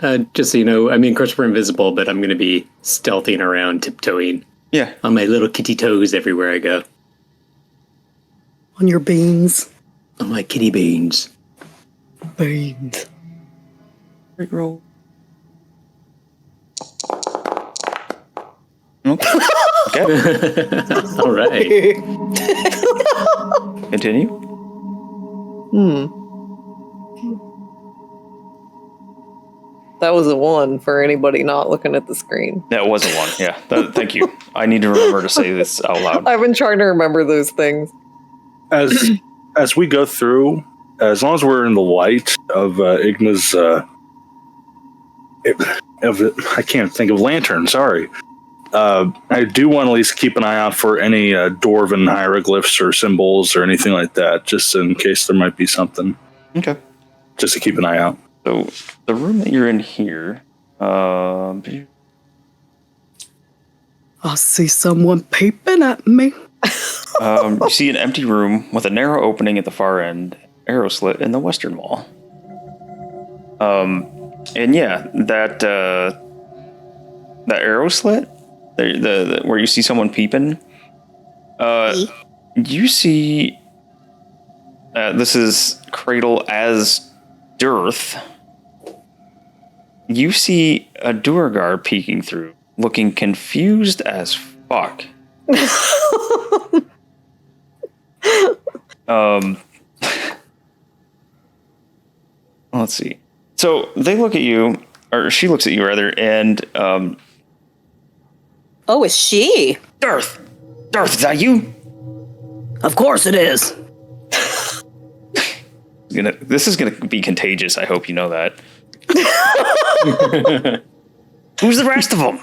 okay. Just so you know, I mean, of course we're invisible, but I'm going to be stealthing around, tiptoeing Yeah. on my little kitty toes everywhere I go. On your beans. On my kitty beans. Beans. Roll. Okay. All right. Continue. That was a 1 for anybody not looking at the screen. That was a 1. Yeah. Thank you. I need to remember to say this out loud. I've been trying to remember those things. As we go through, as long as we're in the light of Igna's, I can't think of lantern. Sorry. I do want to at least keep an eye out for any dwarven hieroglyphs or symbols or anything like that, just in case there might be something. Okay. Just to keep an eye out. So the room that you're in here, I see someone peeping at me. you see an empty room with a narrow opening at the far end, arrow slit in the western wall. And yeah, that arrow slit, the where you see someone peeping, you see. This is Cradle as Dearth. You see a Duergar peeking through, looking confused as fuck. Let's see. So they look at you, or she looks at you rather, and Oh, it's she. Dearth, is that you? Of course it is. This is gonna be contagious. I hope you know that. Who's the rest of them?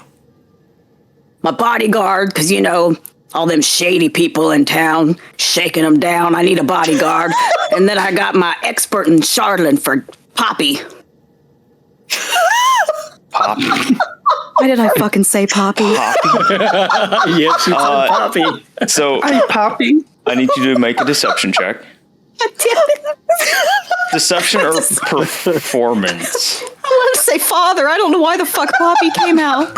My bodyguard, because, you know, all them shady people in town, shaking them down. I need a bodyguard. And then I got my expert in Charlatan for Poppy. Poppy. Why did I fucking say Poppy? Yeah, she said Poppy. So Poppy. I need you to make a deception check. Deception or performance? I want to say father. I don't know why the fuck Poppy came out.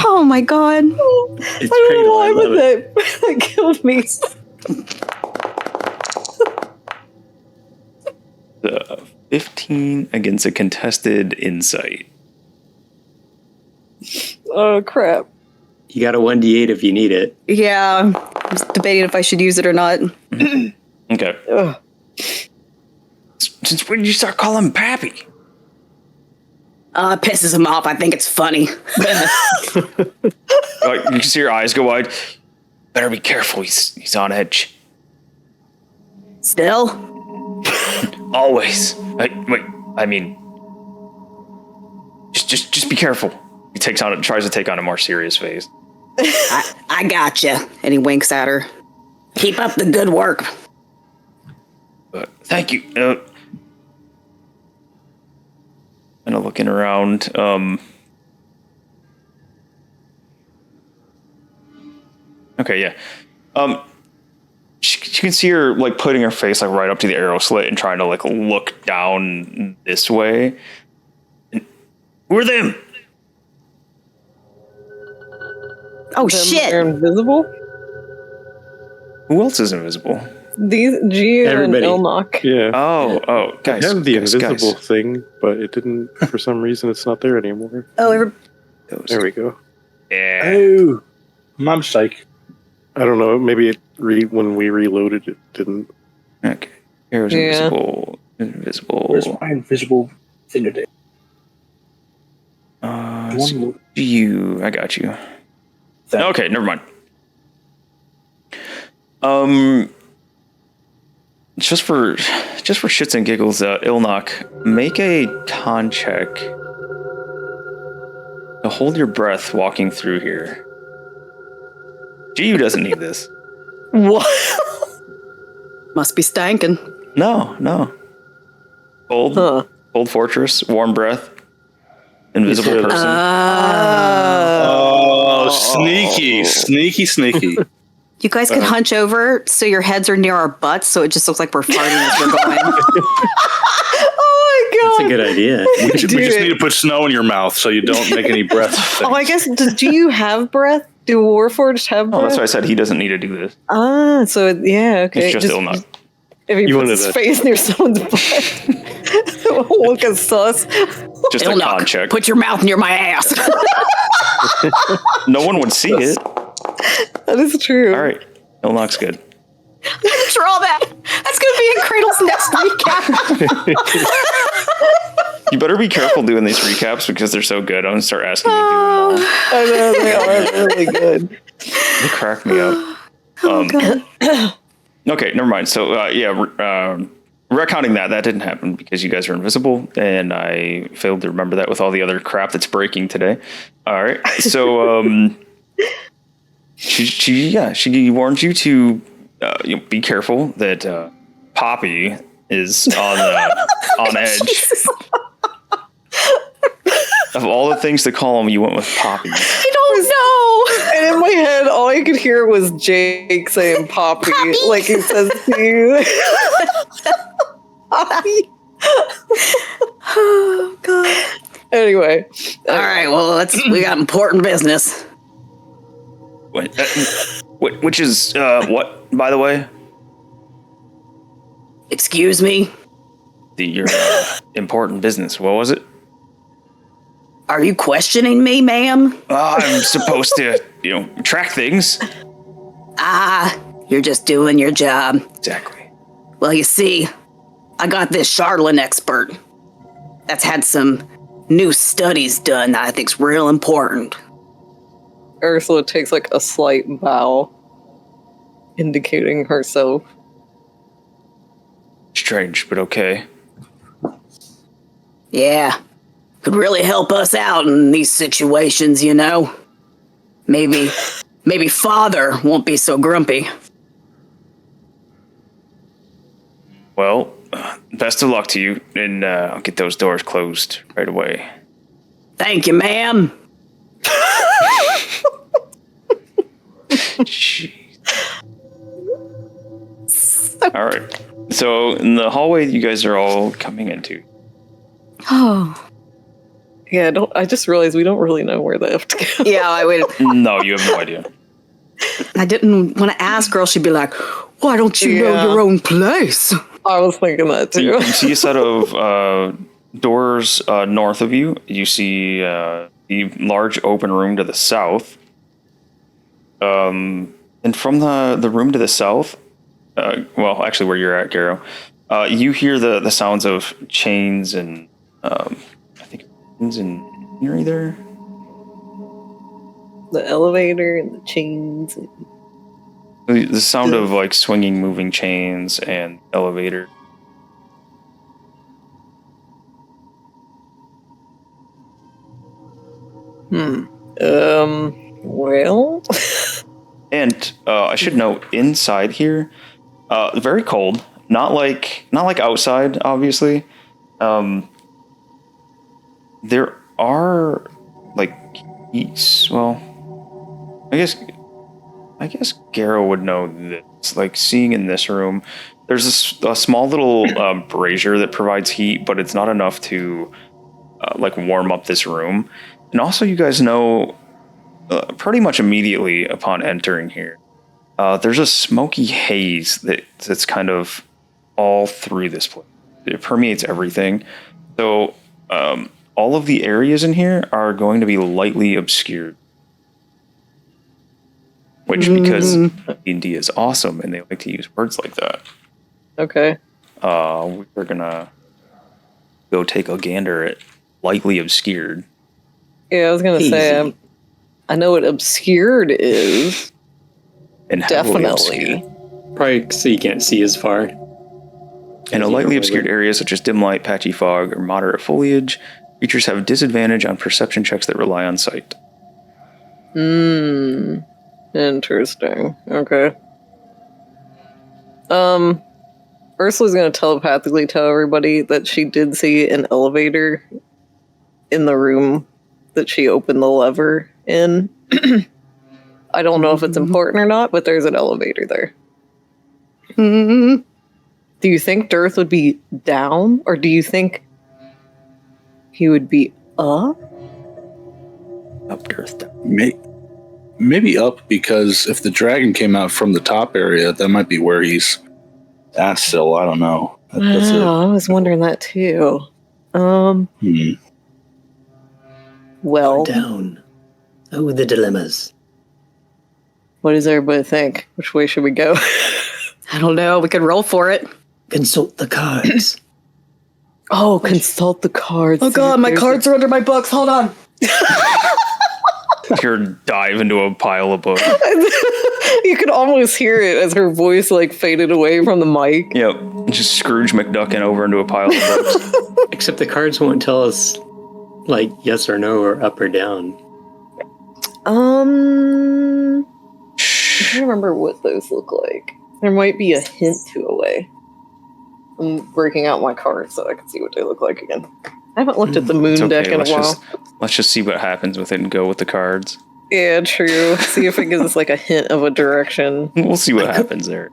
Oh my god. It's I don't know why, Cradle, I love but that killed me. 15 against a contested insight. Oh, crap. You got a 1d8 if you need it. Yeah. I was debating if I should use it or not. Okay. Ugh. Since when did you start calling him Pappy? It pisses him off. I think it's funny. You can see your eyes go wide. Better be careful. He's on edge. Still? Always. I mean, just be careful. He tries to take on a more serious phase. I gotcha. And he winks at her. Keep up the good work. Thank you. Kind of looking around. Okay, yeah. She can see her like putting her face like right up to the arrow slit and trying to like look down this way. And, who are them? Oh, They're shit. invisible? Who else is invisible? These Gia and Everybody. Ilnock. Yeah. Oh, guys. I have the guys, invisible guys. thing, but it didn't. For some reason, it's not there anymore. Oh, There we go. Yeah. Oh, my mistake. I don't know. Maybe it when we reloaded, it didn't. Okay. Here's Yeah. invisible. Where's my invisible thing today? So I got you. Okay, never mind. Just for shits and giggles, Ilnock, make a con check to hold your breath walking through here. Giu doesn't need this. what? Must be stankin'. No. Cold, cold fortress, warm breath, invisible person. Oh, sneaky. You guys could hunch over so your heads are near our butts, so it just looks like we're farting as we're going. Oh my god. That's a good idea. We just need to put snow in your mouth so you don't make any breath. Oh, I guess, do you have breath? Do Warforged have breath? Oh, that's why I said he doesn't need to do this. Ah, so yeah, okay. It's just Ilnock. If he You puts wanted his to- face near someone's butt, it won't look as sus. Just a con check. Put your mouth near my ass. No one would see it. That is true. All right. Ilnock's good. Draw that. That's going to be in Cradle's next recap. You better be careful doing these recaps because they're so good. I'm going to start asking you to do them all. I know, they are really good. They crack me up. Okay, never mind. So, retconning that didn't happen because you guys are invisible, and I failed to remember that with all the other crap that's breaking today. All right. So, she warned you to be careful that Poppy is on edge. Of all the things to call him, you went with Poppy. I don't know. And in my head, all I could hear was Jake saying Poppy, like he says to you. Poppy. Oh, God. Anyway. All right, well, we got important business. Which is what, by the way? Excuse me? Your important business. What was it? Are you questioning me, ma'am? I'm supposed to, track things. You're just doing your job. Exactly. Well, you see, I got this Charlatan expert that's had some new studies done that I think's real important. Ursula takes like a slight bow, indicating herself. Strange, but okay. Yeah. Could really help us out in these situations, Maybe Father won't be so grumpy. Well, best of luck to you, and I'll get those doors closed right away. Thank you, ma'am. All right. So in the hallway you guys are all coming into. Oh. Yeah, I just realized we don't really know where they have to go. Yeah, I would. No, you have no idea. I didn't want to ask girl. She'd be like, why don't you know your own place? I was thinking that too. You see a set of doors north of you. You see the large open room to the south. And from the room to the south, well, actually where you're at, Garrow, you hear the sounds of chains and I think chains and machinery there. The elevator and the chains. The sound of like swinging, moving chains and elevator. Well. And I should note, inside here, very cold. Not like outside, obviously. There are like heats. Well, I guess Garrow would know this. Like seeing in this room, there's a small little brazier that provides heat, but it's not enough to like warm up this room. And also, you guys know pretty much immediately upon entering here, there's a smoky haze that's kind of all through this place. It permeates everything. So all of the areas in here are going to be lightly obscured. Which, because D&D is awesome and they like to use words like that. Okay. We're gonna go take a gander at lightly obscured. Yeah, I was gonna say, I know what obscured is. And definitely. Probably so you can't see as far. In a lightly obscured area such as dim light, patchy fog, or moderate foliage, creatures have disadvantage on perception checks that rely on sight. Interesting. Okay. Ursula's gonna telepathically tell everybody that she did see an elevator in the room that she opened the lever in. I don't know if it's important or not, but there's an elevator there. Do you think Dirth would be down, or do you think he would be up? Up, Dirth, down. maybe up, because if the dragon came out from the top area, that might be where he's at still. I don't know. That's I was wondering that too. Hmm. Well, Or down. Oh, the dilemmas. what does everybody think? Which way should we go? I don't know. We could roll for it. Consult the cards. Oh, consult the cards. Oh god, my cards are under my books. Hold on. Here, dive into a pile of books. You could almost hear it as her voice like faded away from the mic. Yep, just Scrooge McDucking over into a pile of books. Except the cards won't tell us, like, yes or no or up or down. I'm trying to remember what those look like. There might be a hint to a way. I'm breaking out my cards so I can see what they look like again. I haven't looked at the moon It's deck in a while. Let's just see what happens with it and go with the cards. Yeah, true. See if it gives us like a hint of a direction. We'll see what happens there.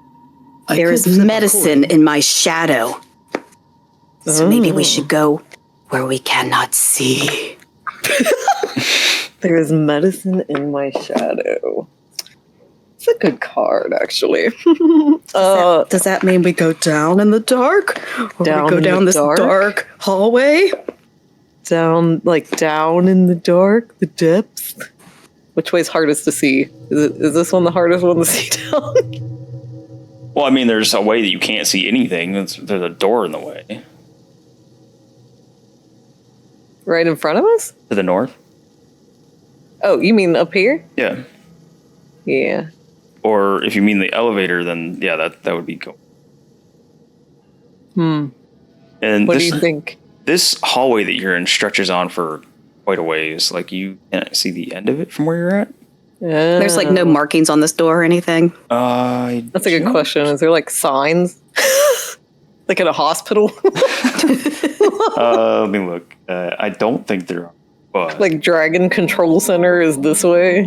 There is medicine in my shadow. So maybe we should go where we cannot see. There is medicine in my shadow. It's a good card, actually. Does that mean we go down in the dark? Or Down we go in down the this dark hallway? down in the dark, the depths. Which way's hardest to see? Is this one the hardest one to see down? Well, I mean, there's a way that you can't see anything. There's a door in the way. Right in front of us? To the north? Oh, you mean up here? Yeah. Yeah. Or if you mean the elevator, then yeah, that would be cool. And What this, do you think? This hallway that you're in stretches on for quite a ways. Like, you can't see the end of it from where you're at. There's like no markings on this door or anything. That's a good question. Is there like signs? Like at a hospital? Let me look. I don't think there are. But Like Dragon Control Center is this way?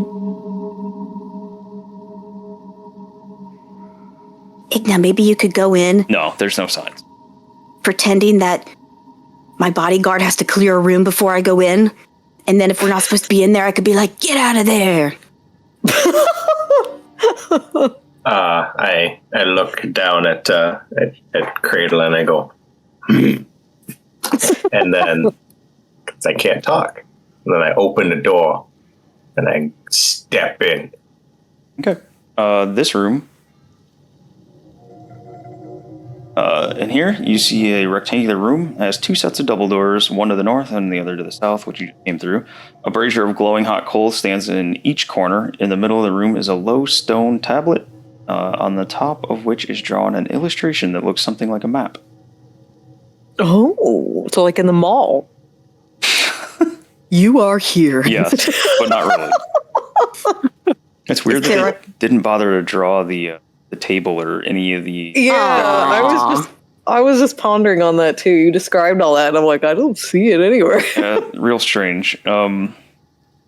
Igna, maybe you could go in no, there's no signs. pretending that my bodyguard has to clear a room before I go in. And then if we're not supposed to be in there, I could be like, get out of there. I look down at Cradle and I go, and then, because I can't talk, and then I open the door and I step in. Okay. This room. In here, you see a rectangular room. It has two sets of double doors, one to the north and the other to the south, which you just came through. A brazier of glowing hot coals stands in each corner. In the middle of the room is a low stone tablet, on the top of which is drawn an illustration that looks something like a map. Oh, so like in the mall. You are here. Yes, but not really. It's weird that they didn't bother to draw the table or any of the... Yeah, I was just pondering on that too. You described all that and I'm like, I don't see it anywhere. real strange. I'm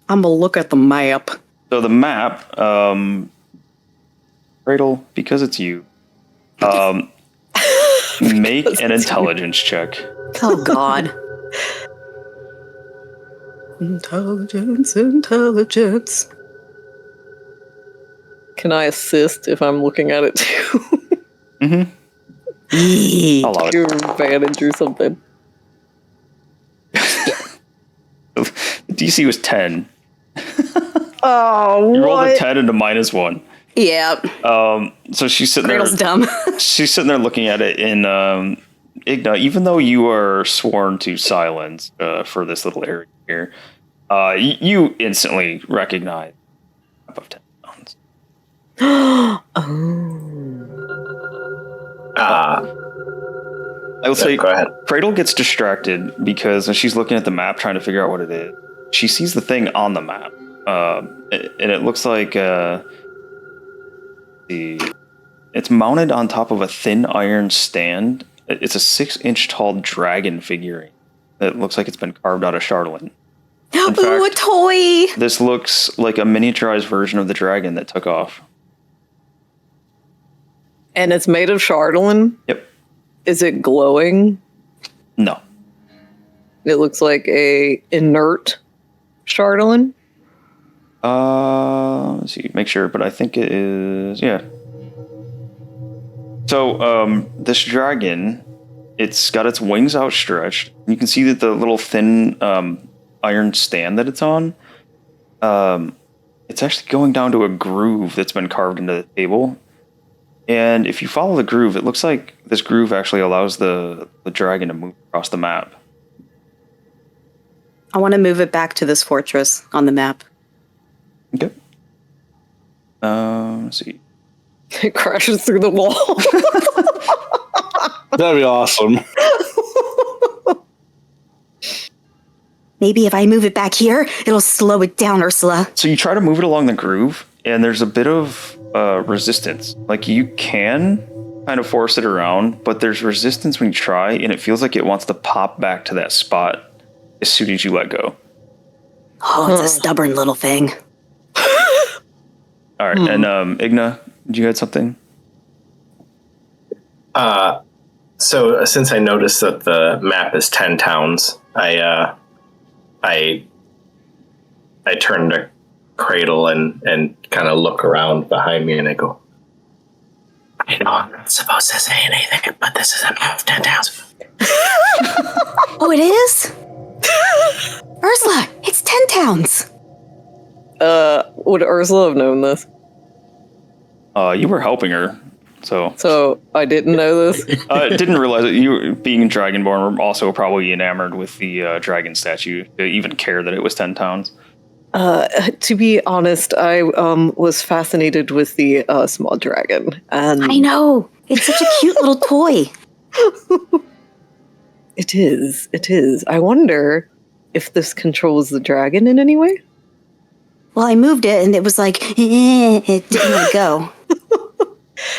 gonna look at the map. So the map, Cradle, because it's you, make an intelligence check. Oh God. Intelligence. Can I assist if I'm looking at it too? Mm-hmm. I'll allow Your it. advantage or something. The DC was 10. Oh, You rolled a what? 10 and a -1. Yeah. So she's sitting Cradle's there. dumb. She's sitting there looking at it in Igna. Even though you are sworn to silence for this little area here, you instantly recognize map of 10 pounds. I will say, Go ahead. Cradle gets distracted because when she's looking at the map, trying to figure out what it is, she sees the thing on the map, and it looks like it's mounted on top of a thin iron stand. It's a 6-inch tall dragon figurine that looks like it's been carved out of Charlatan. Ooh, fact- a toy. This looks like a miniaturized version of the dragon that took off. And it's made of Charlatan? Yep. Is it glowing? No. It looks like a inert Charlatan? Let's see, make sure, but I think it is, yeah. So, this dragon, it's got its wings outstretched. You can see that the little thin iron stand that it's on, it's actually going down to a groove that's been carved into the table. And if you follow the groove, it looks like this groove actually allows the dragon to move across the map. I want to move it back to this fortress on the map. Okay. Let's see. It crashes through the wall. That'd be awesome. Maybe if I move it back here, it'll slow it down, Ursula. So you try to move it along the groove, and there's a bit of resistance. Like, you can kind of force it around, but there's resistance when you try, and it feels like it wants to pop back to that spot as soon as you let go. Oh, it's a stubborn little thing. All right, and Igna, did you add something? So since I noticed that the map is 10 towns, I turn to Cradle and kind of look around behind me, and I go, I know I'm not supposed to say anything, but this is a map of 10 towns. Oh, it is? Ursula, it's 10 towns. Would Ursula have known this? You were helping her, so I didn't know this. didn't realize that you, being Dragonborn, were also probably enamored with the dragon statue to even care that it was 10 towns. To be honest, I was fascinated with the small dragon, and I know. It's such a cute little toy. It is. I wonder if this controls the dragon in any way. Well, I moved it, and it was like, it didn't let go.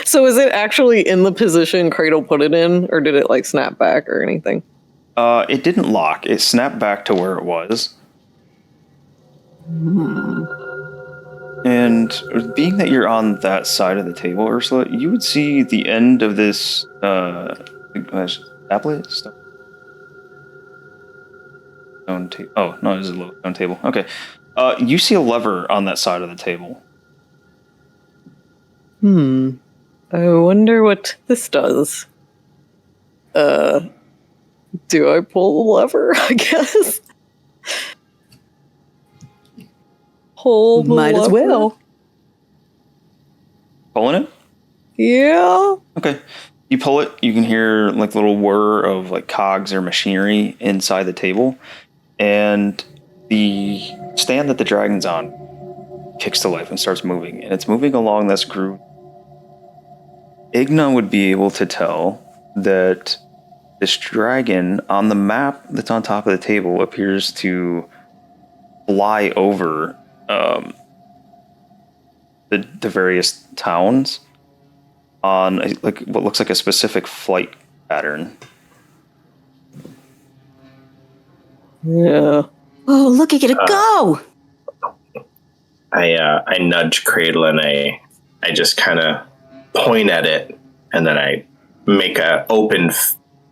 So is it actually in the position Cradle put it in, or did it like snap back or anything? It didn't lock. It snapped back to where it was. And being that you're on that side of the table, Ursula, you would see the end of this tablet stone table. Oh no, this is a low stone table. Okay, you see a lever on that side of the table. I wonder what this does. Do I pull the lever? I guess. Pull the Might as lever? well. Pulling it? Yeah. Okay. You pull it, you can hear like little whir of like cogs or machinery inside the table, and the stand that the dragon's on kicks to life and starts moving, and it's moving along this groove. Igna would be able to tell that this dragon on the map that's on top of the table appears to fly over the various towns on like what looks like a specific flight pattern. Yeah. Oh, look at it go! I nudge Cradle and I just kind of point at it, and then I make a open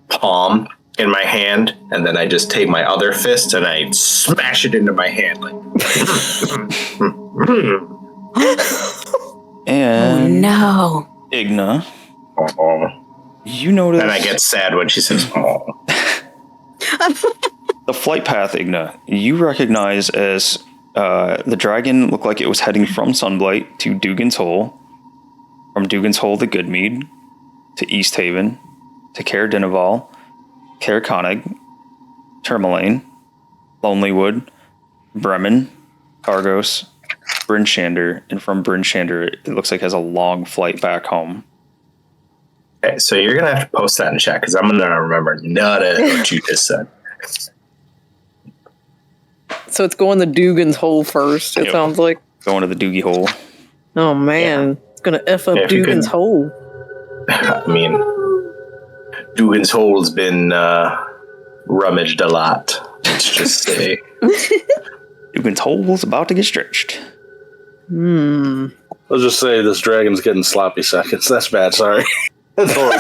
palm in my hand, and then I just take my other fist and I smash it into my hand like. And Oh no. Igna, Oh. you notice, And I get sad when she says, "Oh." the flight path, Igna, you recognize as the dragon looked like it was heading from Sunblight to Dugan's Hole, from Dugan's Hole to Goodmead, to East Haven, to Caer Dineval, Caer Konig, Tourmaline, Lonelywood, Bremen, Cargos, Bryn Shander, and from Bryn Shander, it looks like it has a long flight back home. Okay, so you're gonna have to post that in chat because I'm gonna remember none of what you just said. So it's going to Dugan's Hole first, it Yep. sounds like. Going to the Doogie Hole. Oh man, it's gonna F up Yeah, if you Dugan's could- Hole. I mean, Dugan's Hole's been rummaged a lot. Let's just say. Dugan's Hole is about to get stretched. Let's just say this dragon's getting sloppy seconds. That's bad. Sorry. That's horrible.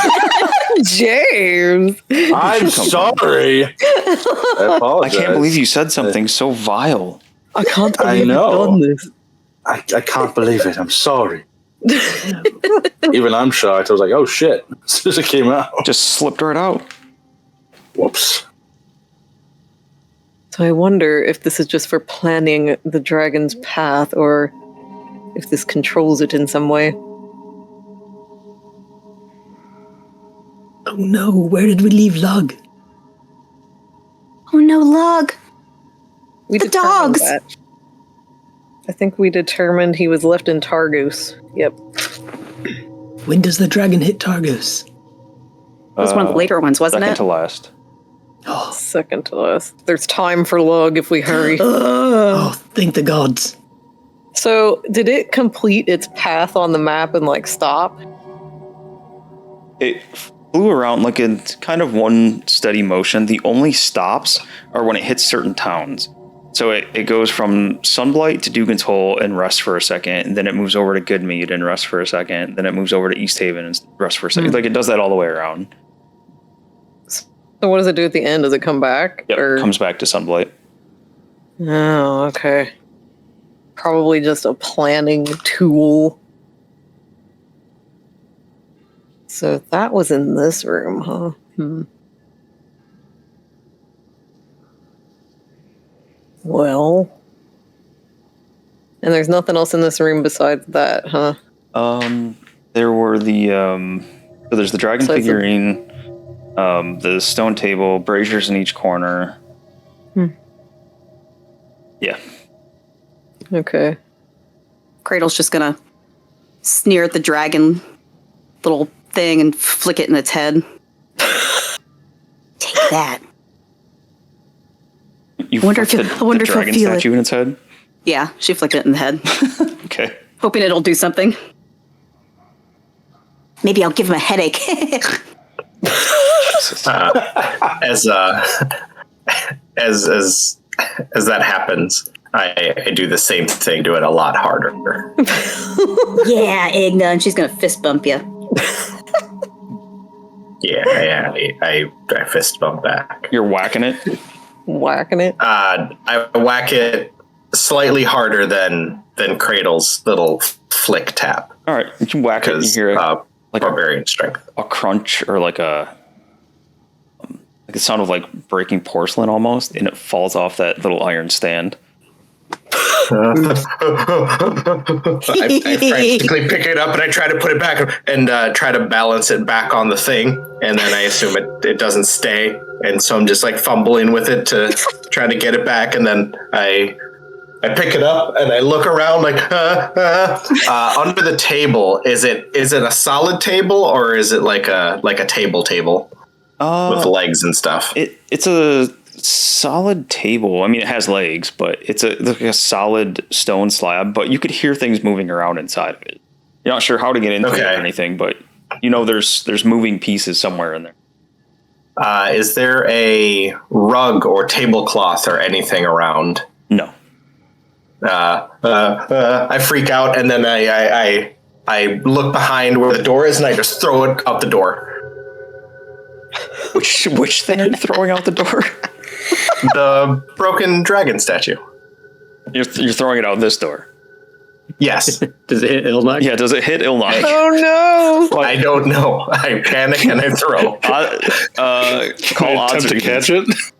James! I'm sorry. I I apologize. can't believe you said something so vile. I can't I believe know. you've done this. I can't believe it. I'm sorry. Even I'm shocked. I was like, oh shit. As soon as it came out. Just slipped right out. Whoops. So I wonder if this is just for planning the dragon's path, or if this controls it in some way. Oh no, where did we leave Lug? Oh no, Lug. We The determined dogs. that. I think we determined he was left in Targus. Yep. When does the dragon hit Targus? That was one of the later ones, wasn't Second it? to last. Oh, Second to last. There's time for Lug if we hurry. oh, thank the gods. So, did it complete its path on the map and like stop? It flew around like in kind of one steady motion. The only stops are when it hits certain towns. So it goes from Sunblight to Dugan's Hole and rests for a second, and then it moves over to Goodmead and rests for a second, then it moves over to East Haven and rests for a second. Like, it does that all the way around. So what does it do at the end? Does it come back? Yep, it comes back to Sunblight. Oh, okay. Probably just a planning tool. So that was in this room, huh? Well. And there's nothing else in this room besides that, huh? There were the so there's the dragon So it's figurine, the stone table, braziers in each corner. Yeah. Okay. Cradle's just gonna sneer at the dragon little thing and flick it in its head. Take that. You I wonder if flipped you'll- the, I wonder the if you'll dragon feel it. statue in its head. Yeah, she flicked it in the head, Okay. hoping it'll do something. Maybe I'll give him a headache. As that happens, I do the same thing, do it a lot harder. Yeah, Igna, and she's gonna fist bump you. Yeah, I fist bump back. You're whacking it. Whacking it. I whack it slightly harder than Cradle's little flick tap. All right, you whack it. You Because hear like barbarian strength. a crunch or like a the sound of like breaking porcelain almost, and it falls off that little iron stand. I frantically pick it up and I try to put it back and try to balance it back on the thing, and then I assume it doesn't stay, and so I'm just like fumbling with it to try to get it back, and then I pick it up and I look around like under the table. Is it a solid table or is it like a table with legs and stuff? It's a solid table. I mean, it has legs, but it's like a solid stone slab. But you could hear things moving around inside of it. You're not sure how to get into it or anything, but you know there's moving pieces somewhere in there. Is there a rug or tablecloth or anything around? No. I freak out and then I look behind where the door is and I just throw it out the door. Which thing are you throwing out the door? The broken dragon statue. You're throwing it out this door. Yes. Does it hit Ilnok? Yeah, does it hit Ilnok? Oh no! I don't know. I panic and I throw. Call odds Attempt or to catch evens.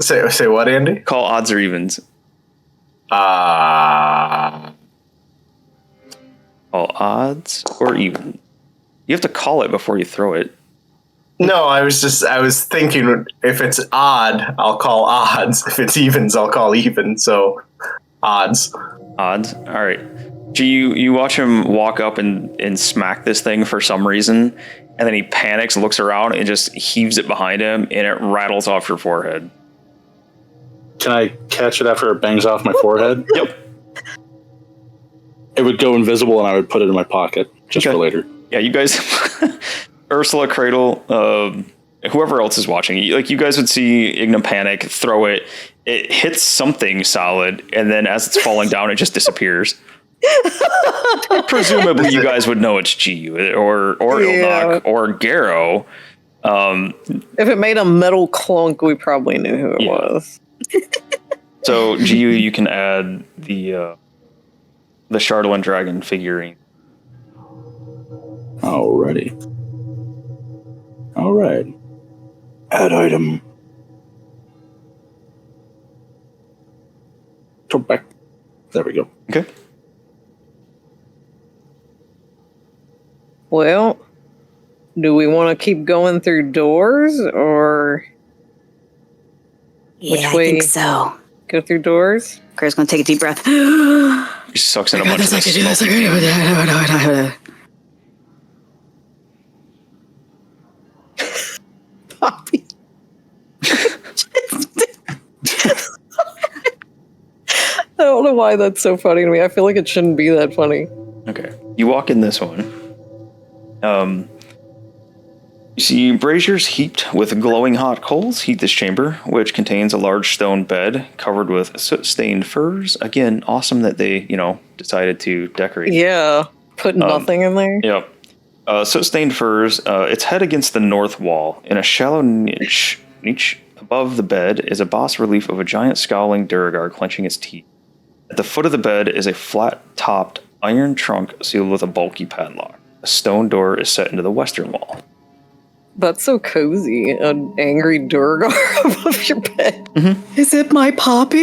it. Say what, Andy? Call odds or evens. Uh, Call odds or even. You have to call it before you throw it. no, I was thinking if it's odd, I'll call odds. If it's evens, I'll call even. So odds. Odds. All right. You watch him walk up and smack this thing for some reason, and then he panics, looks around, and just heaves it behind him, and it rattles off your forehead. Can I catch it after it bangs off my forehead? Yep. It would go invisible and I would put it in my pocket just for later. Yeah, you guys, Ursula, Cradle, whoever else is watching, you guys would see Igna panic, throw it, it hits something solid, and then as it's falling down, it just disappears. Presumably, you guys would know it's G or Ilnok or Garrow. If it made a metal clunk, we probably knew who it was. So, GU, you can add the the Shardolin dragon figurine. Alrighty. All right. Add item. Go back. There we go. Okay. Well, do we want to keep going through doors or Yeah, Which I way? think so. go through doors? Claire's gonna take a deep breath. He sucks in a bunch of the smoke. Poppy. I don't know why that's so funny to me. I feel like it shouldn't be that funny. Okay. You walk in this one. You see braziers heaped with glowing hot coals heat this chamber, which contains a large stone bed covered with soot-stained furs. Again, awesome that they, decided to decorate. Yeah, put nothing in there. Yep. Soot-stained furs. Its head against the north wall. In a shallow niche above the bed is a bas relief of a giant scowling Duragar clenching its teeth. At the foot of the bed is a flat-topped iron trunk sealed with a bulky padlock. A stone door is set into the western wall. That's so cozy. An angry Durgar above your bed. Mm-hmm. Is it my Poppy?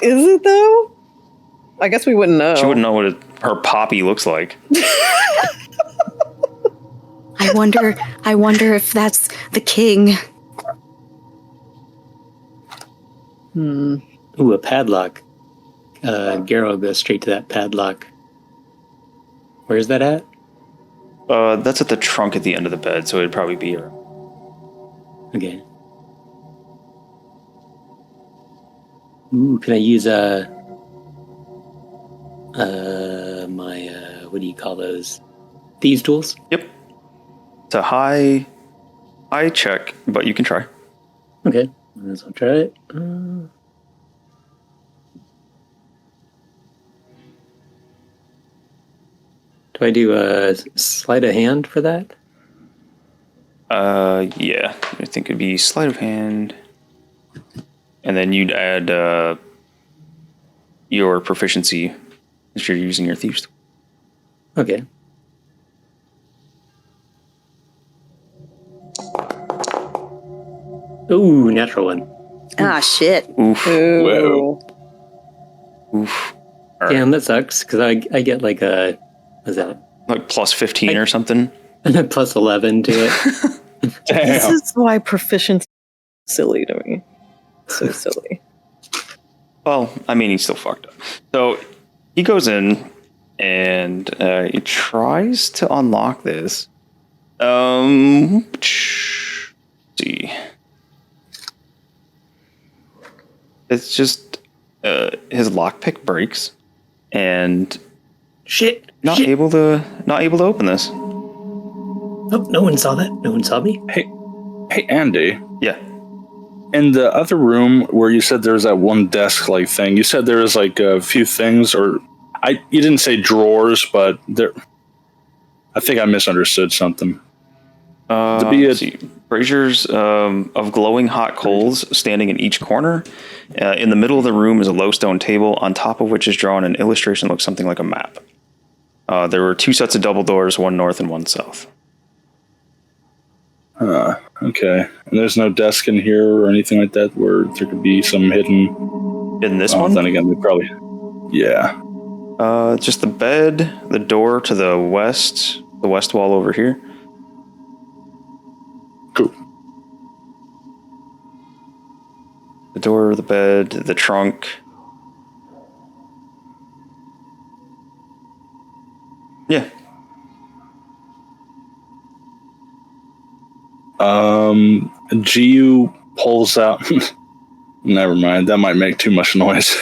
Is it though? I guess we wouldn't know. She wouldn't know what her Poppy looks like. I wonder if that's the king. Ooh, a padlock. Garrow goes straight to that padlock. Where's that at? That's at the trunk at the end of the bed, so it'd probably be her. Okay. Ooh, can I use my what do you call those? Thieves tools? Yep. It's a high check, but you can try. Okay, let's try it. Do I do a sleight of hand for that? Yeah. I think it'd be sleight of hand. And then you'd add your proficiency if you're using your thieves tool. Okay. Ooh, natural one. Ah, shit. Oof. Ooh. Oof. All right. Damn, that sucks, because I get like a, what's that? Like plus 15 or something. Plus 11 to it. This Damn. is why proficiency is silly to me. So silly. Well, I mean, he's still fucked up. So he goes in and he tries to unlock this. Let's see. It's just his lockpick breaks and Shit. not shit. able to open this. Oh, no one saw that. No one saw me. Hey, Andy. Yeah. In the other room where you said there was that one desk-like thing, you said there was like a few things, or you didn't say drawers, but there. I think I misunderstood something. Let's see. Braziers of glowing hot coals standing in each corner. In the middle of the room is a low stone table, on top of which is drawn an illustration that looks something like a map. There were 2 sets of double doors, one north and one south. Okay. And there's no desk in here or anything like that where there could be some hidden. In this Oh, one? then again, they probably. Yeah. Just the bed, the door to the west wall over here. Cool. The door, the bed, the trunk. Yeah. Giu pulls out. Never mind. That might make too much noise.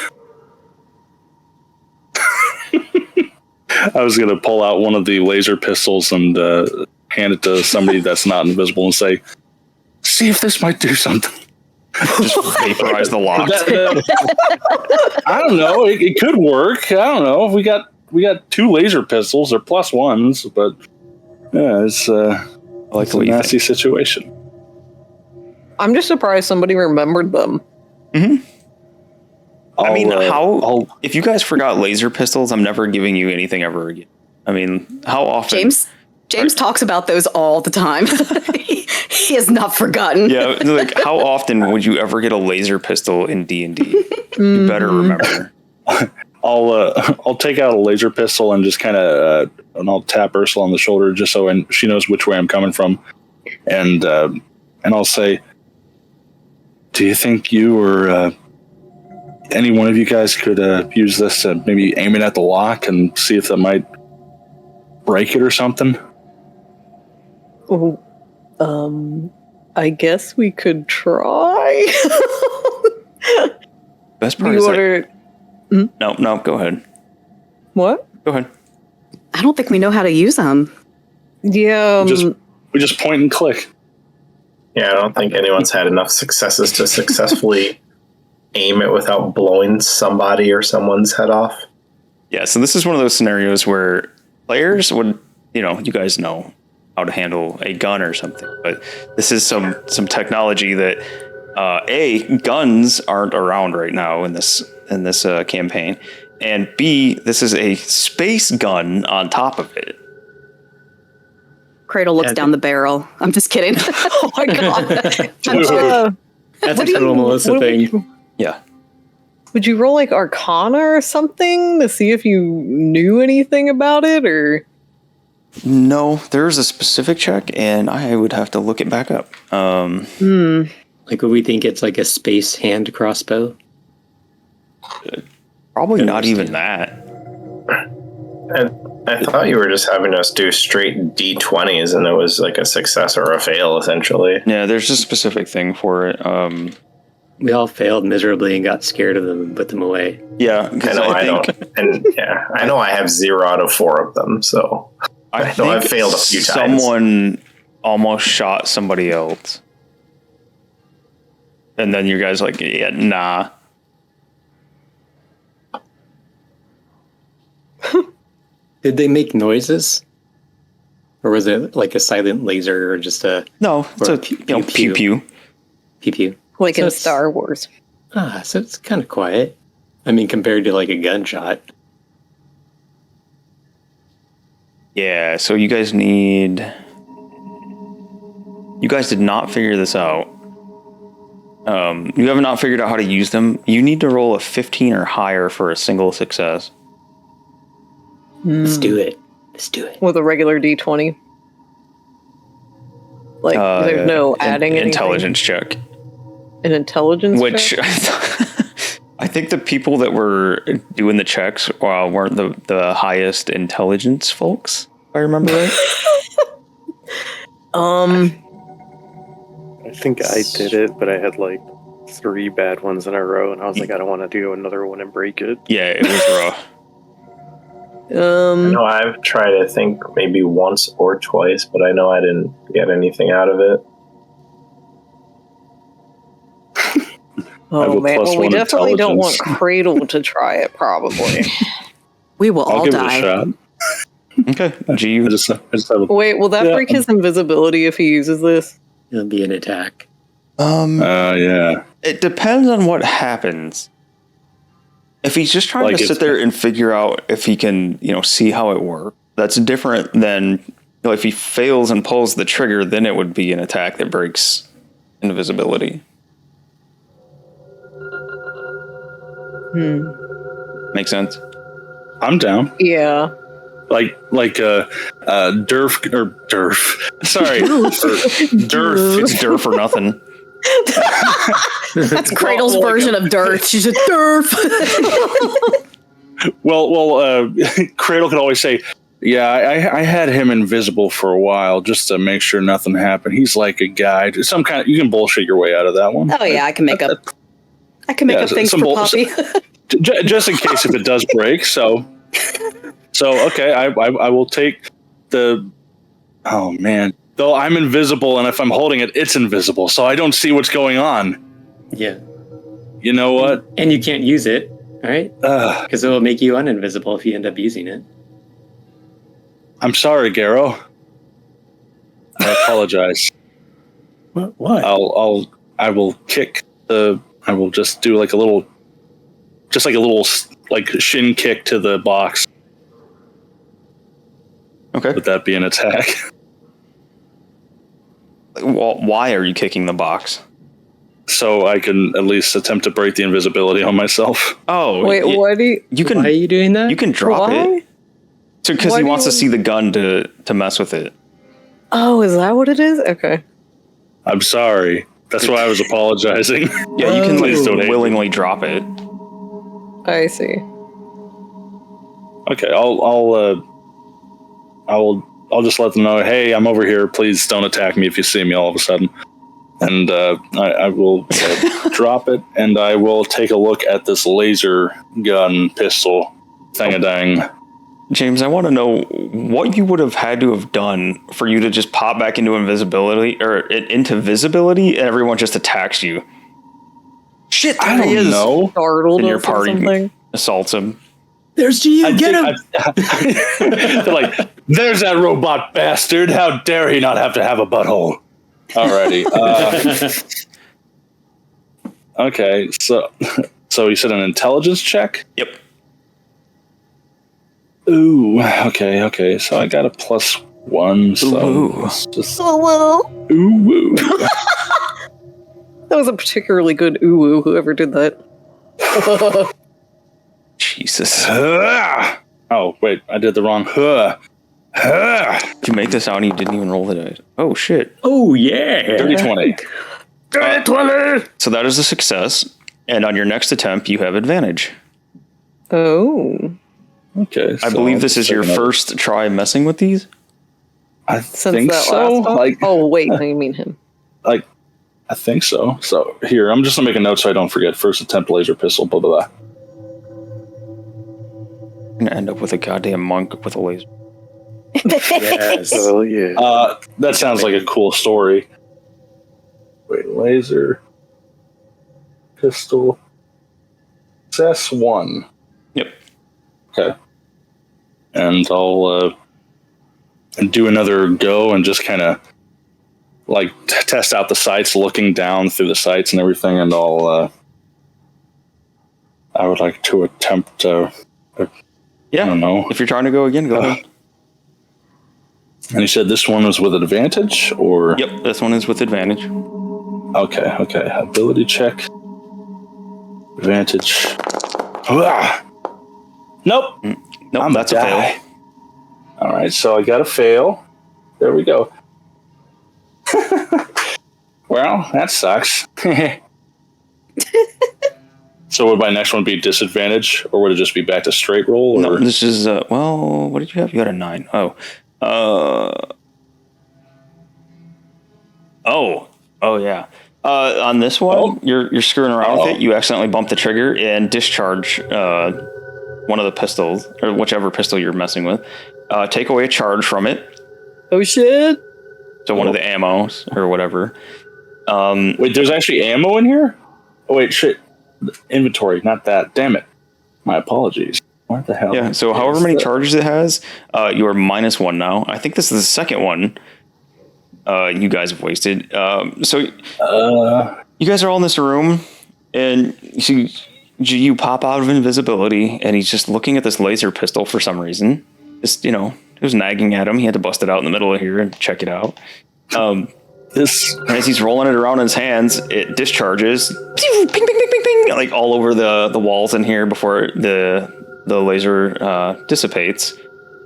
I was going to pull out one of the laser pistols and hand it to somebody that's not invisible and say, "See if this might do something." Just vaporize the lock. I don't know. It could work. I don't know. We got 2 laser pistols. They're +1s, but yeah, it's I like a the way you nasty think. situation. I'm just surprised somebody remembered them. Mm-hmm. I mean, I'll if you guys forgot laser pistols, I'm never giving you anything ever again. I mean, how often? James talks about those all the time. He has not forgotten. Yeah, like how often would you ever get a laser pistol in D&D? You better remember. I'll take out a laser pistol and just kind of and I'll tap Ursula on the shoulder just so she knows which way I'm coming from, and I'll say, "Do you think you or any one of you guys could use this and maybe aim it at the lock and see if that might break it or something?" Oh, I guess we could try. Best part is no, go ahead. What? Go ahead. I don't think we know how to use them. Yeah. We just point and click. Yeah, I don't think anyone's had enough successes to successfully aim it without blowing somebody or someone's head off. Yeah, so this is one of those scenarios where players would, you guys know how to handle a gun or something, but this is some technology that guns aren't around right now in this campaign, and B, this is a space gun on top of it. Cradle looks down the barrel. I'm just kidding. Oh my god. That's a total Melissa thing. Yeah. Would you roll like Arcana or something to see if you knew anything about it, or? No, there's a specific check, and I would have to look it back up. Like, would we think it's like a space hand crossbow? Probably not even that. I thought you were just having us do straight D20s, and it was like a success or a fail, essentially. Yeah, there's a specific thing for it. We all failed miserably and got scared of them and put them away. Yeah, I know I don't. And yeah, I know I have 0 out of 4 of them, so I know I've failed a few times. Someone almost shot somebody else. And then you guys like, yeah, nah. Did they make noises? Or was it like a silent laser or just a... No, it's a pew-pew. Pew-pew. Like So in it's- Star Wars. So it's kind of quiet. I mean, compared to like a gunshot. Yeah, so you guys did not figure this out. You have not figured out how to use them. You need to roll a 15 or higher for a single success. Let's do it. With a regular D20. Like, there's no adding anything. Intelligence check. An intelligence Which check? I think the people that were doing the checks weren't the highest intelligence folks, if I remember right. I think I did it, but I had like 3 bad ones in a row, and I was like, I don't want to do another one and break it. Yeah, it was rough. I know I've tried, I think, maybe once or twice, but I know I didn't get anything out of it. Oh man, well, we +1 definitely don't want intelligence. Cradle to try it, probably. We will I'll all give die. it a shot. Okay, I G. just have a, Wait, will that Yeah. break his invisibility if he uses this? It'll be an attack. yeah. It depends on what happens. If he's just trying Like to sit there and figure out if he can, see how it works, that's different than if he fails and pulls the trigger, then it would be an attack that breaks invisibility. Make sense? I'm down. Yeah. Like Durf. Sorry, Durf. It's Durf or nothing. That's Cradle's version of dirt. She's a derf. Well, Cradle could always say, "Yeah, I had him invisible for a while just to make sure nothing happened. He's like a guide. Some kind of you can bullshit your way out of that one. Oh yeah, I can make up. I can make up things for Poppy. Just in case if it does break. So okay, I will take the. Oh man. Though I'm invisible, and if I'm holding it, it's invisible, so I don't see what's going on. Yeah. You know what? And you can't use it, right? Because it will make you uninvisible if you end up using it. I'm sorry, Garrow. I apologize. What? I will kick the I will just do like a little like shin kick to the box. Okay. Would that be an attack? Well, why are you kicking the box? So I can at least attempt to break the invisibility on myself. Oh, Wait, what do you? can. Why are you doing that? You can drop Why? it. So because Why he do wants you- to see the gun to mess with it. Oh, is that what it is? Okay. I'm sorry. That's why I was apologizing. Yeah, you can Please don't hate me. willingly drop it. I see. Okay, I'll just let them know. Hey, I'm over here. Please don't attack me if you see me all of a sudden. And I will drop it, and I will take a look at this laser gun pistol thing-a-dang. James, I want to know what you would have had to have done for you to just pop back into invisibility or into visibility, and everyone just attacks you. Shit, there I he don't is. know. Startled And your us or party something. assaults him. There's GU. Get him. They're like, there's that robot bastard. How dare he not have to have a butthole? Alrighty. Okay, so you said an intelligence check? Yep. Ooh, okay. So I got a +1. So Ooh. it's just Woo. ooh. That was a particularly good ooh whoever did that. Jesus. Oh wait, I did the wrong. Did you make this out and you didn't even roll the dice? Oh, shit. Oh yeah. 30-20. So that is a success. And on your next attempt, you have advantage. Oh. Okay. I believe this is your first try messing with these. I Since think that so. last time? Like, Oh, wait, no, you mean him. I think so. So here, I'm just gonna make a note so I don't forget. First attempt laser pistol. Blah blah blah. You're going to end up with a goddamn monk with a laser. Yes. Oh yeah. That sounds like a cool story. Wait, laser pistol. Success 1. Yep. Okay. And I'll do another go and just kind of like test out the sights, looking down through the sights and everything. And I would like to attempt. Yeah. I don't know. If you're trying to go again, go ahead. And you said this one was with advantage, or Yep, this one is with advantage. Okay. Ability check. Advantage. Nope. Nope, that's a fail. All right, so I got a fail. There we go. Well, that sucks. So would my next one be disadvantage, or would it just be back to straight roll? Or? No, this is, well, what did you have? You had a 9. Oh, yeah. On this one, you're screwing around with it. You accidentally bump the trigger and discharge one of the pistols, or whichever pistol you're messing with. Take away a charge from it. Oh, shit. So one of the ammos, or whatever. Wait, there's actually ammo in here? Oh, wait, shit. Inventory, not that. Damn it. My apologies. What the hell? Yeah, so however many charges it has, you are -1 now. I think this is the second one you guys have wasted. So you guys are all in this room, and you see GU pop out of invisibility, and he's just looking at this laser pistol for some reason. Just, it was nagging at him. He had to bust it out in the middle of here and check it out. This And as he's rolling it around in his hands, it discharges, ping, ping, ping, ping, ping, like all over the walls in here before the laser dissipates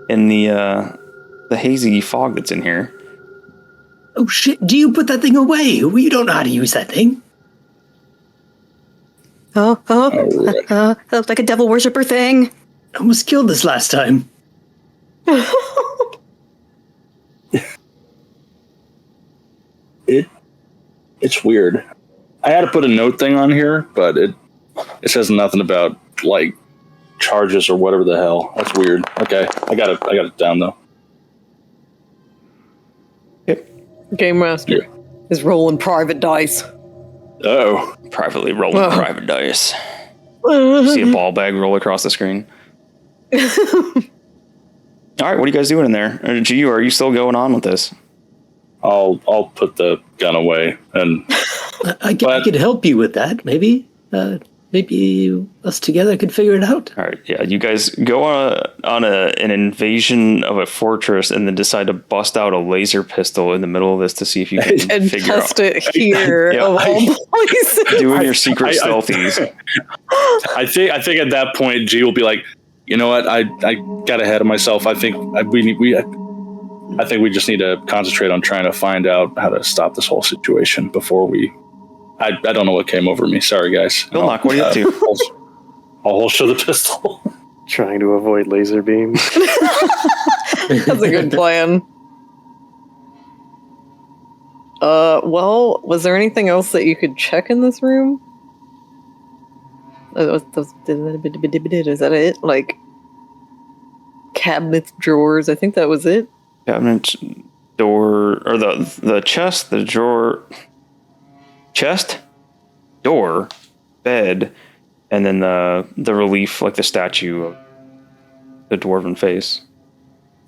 in the hazy fog that's in here. Oh shit! Do you put that thing away? You don't know how to use that thing. That looked like a devil worshiper thing. I almost killed this last time. it's weird. I had to put a note thing on here, but it says nothing about like charges or whatever the hell. That's weird. Okay, I got it down though. Game Master is rolling private dice. Oh, Privately rolling private dice. You see a ball bag roll across the screen. All right, what are you guys doing in there? GU, are you still going on with this? I'll put the gun away and I could help you with that. Maybe us together could figure it out. All right, yeah, you guys go on an invasion of a fortress and then decide to bust out a laser pistol in the middle of this to see if you can And figure out. test it here Yeah, of all places. Doing your secret stealthies. I think at that point, G will be like, you know what? I got ahead of myself. I think we just need to concentrate on trying to find out how to stop this whole situation before we. I don't know what came over me. Sorry, guys. Bill Knock, what are you up to? I'll holster the pistol. Trying to avoid laser beams. That's a good plan. Well, was there anything else that you could check in this room? Is that it? Like cabinets, drawers? I think that was it. Cabinet, door, or the chest, the drawer, chest, door, bed, and then the relief, like the statue of the dwarven face.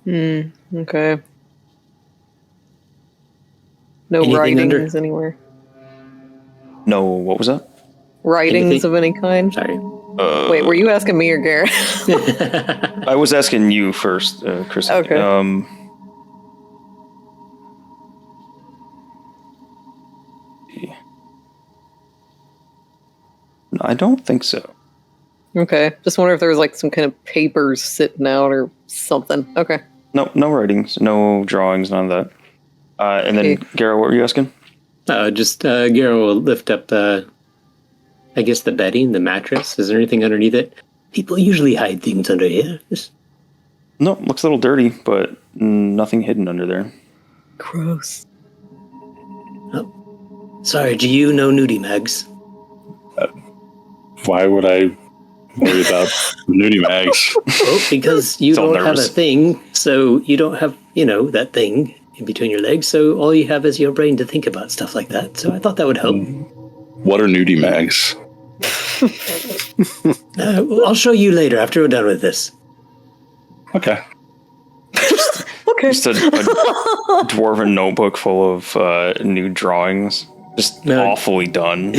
Okay. No Anything writings anywhere. No, what was that? Writings Anything? of any kind? Sorry. Wait, were you asking me or Garrett? I was asking you first, Chris. Okay. I don't think so. Okay. Just wonder if there was like some kind of papers sitting out or something. Okay. No writings, no drawings, none of that. And then, Garrett, what were you asking? Garo will lift up I guess the bedding, the mattress. Is there anything underneath it? People usually hide things under here. No, looks a little dirty, but nothing hidden under there. Gross. Oh. Sorry, do you know nudie mags? Why would I worry about nudie mags? Well, because you It's all don't have a nervous. thing, so you don't have, that thing in between your legs, so all you have is your brain to think about stuff like that. So I thought that would help. What are nudie mags? I'll show you later after we're done with this. Okay. Okay. Just a dwarven notebook full of new drawings. Just No. awfully done.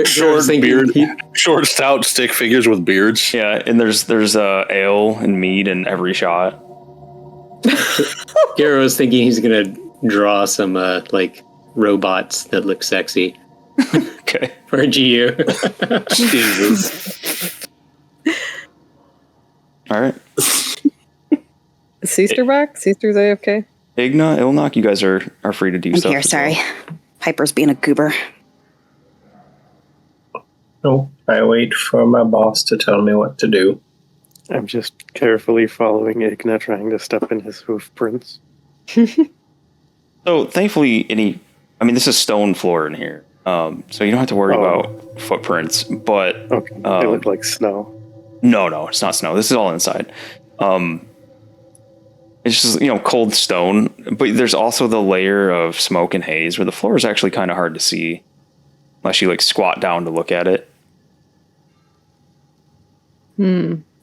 Short beard, short, stout stick figures with beards. Yeah, and there's ale and mead in every shot. Garo was thinking he's gonna draw some robots that look sexy Okay. for GU. Jesus. All right. Is Sister back? Sister's AFK? Igna, Ilnock, you guys are free to do I'm stuff. here, as sorry. well. Piper's being a goober. No, I wait for my boss to tell me what to do. I'm just carefully following Igna, trying to step in his hoof prints. So thankfully, this is stone floor in here, so you don't have to worry about footprints. But Okay, they look like snow. no, it's not snow. This is all inside. It's just cold stone, but there's also the layer of smoke and haze where the floor is actually kind of hard to see unless you squat down to look at it.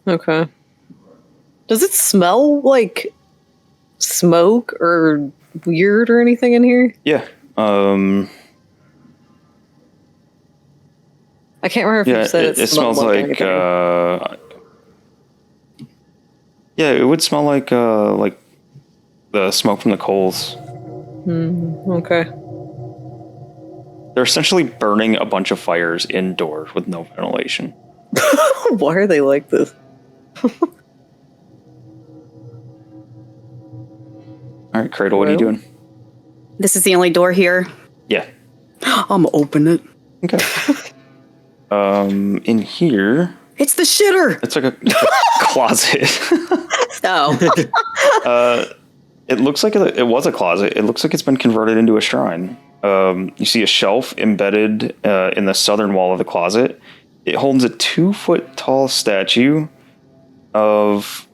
Okay. Does it smell like smoke or weird or anything in here? Yeah. I can't remember if you said it smells like anything. it would smell like the smoke from the coals. Okay. They're essentially burning a bunch of fires indoors with no ventilation. Why are they like this? All right, Cradle, what are you doing? This is the only door here. Yeah. I'm gonna open it. Okay. In here, It's the shitter. it's like a closet. Oh. It looks like it was a closet. It looks like it's been converted into a shrine. You see a shelf embedded in the southern wall of the closet. It holds a 2-foot tall statue of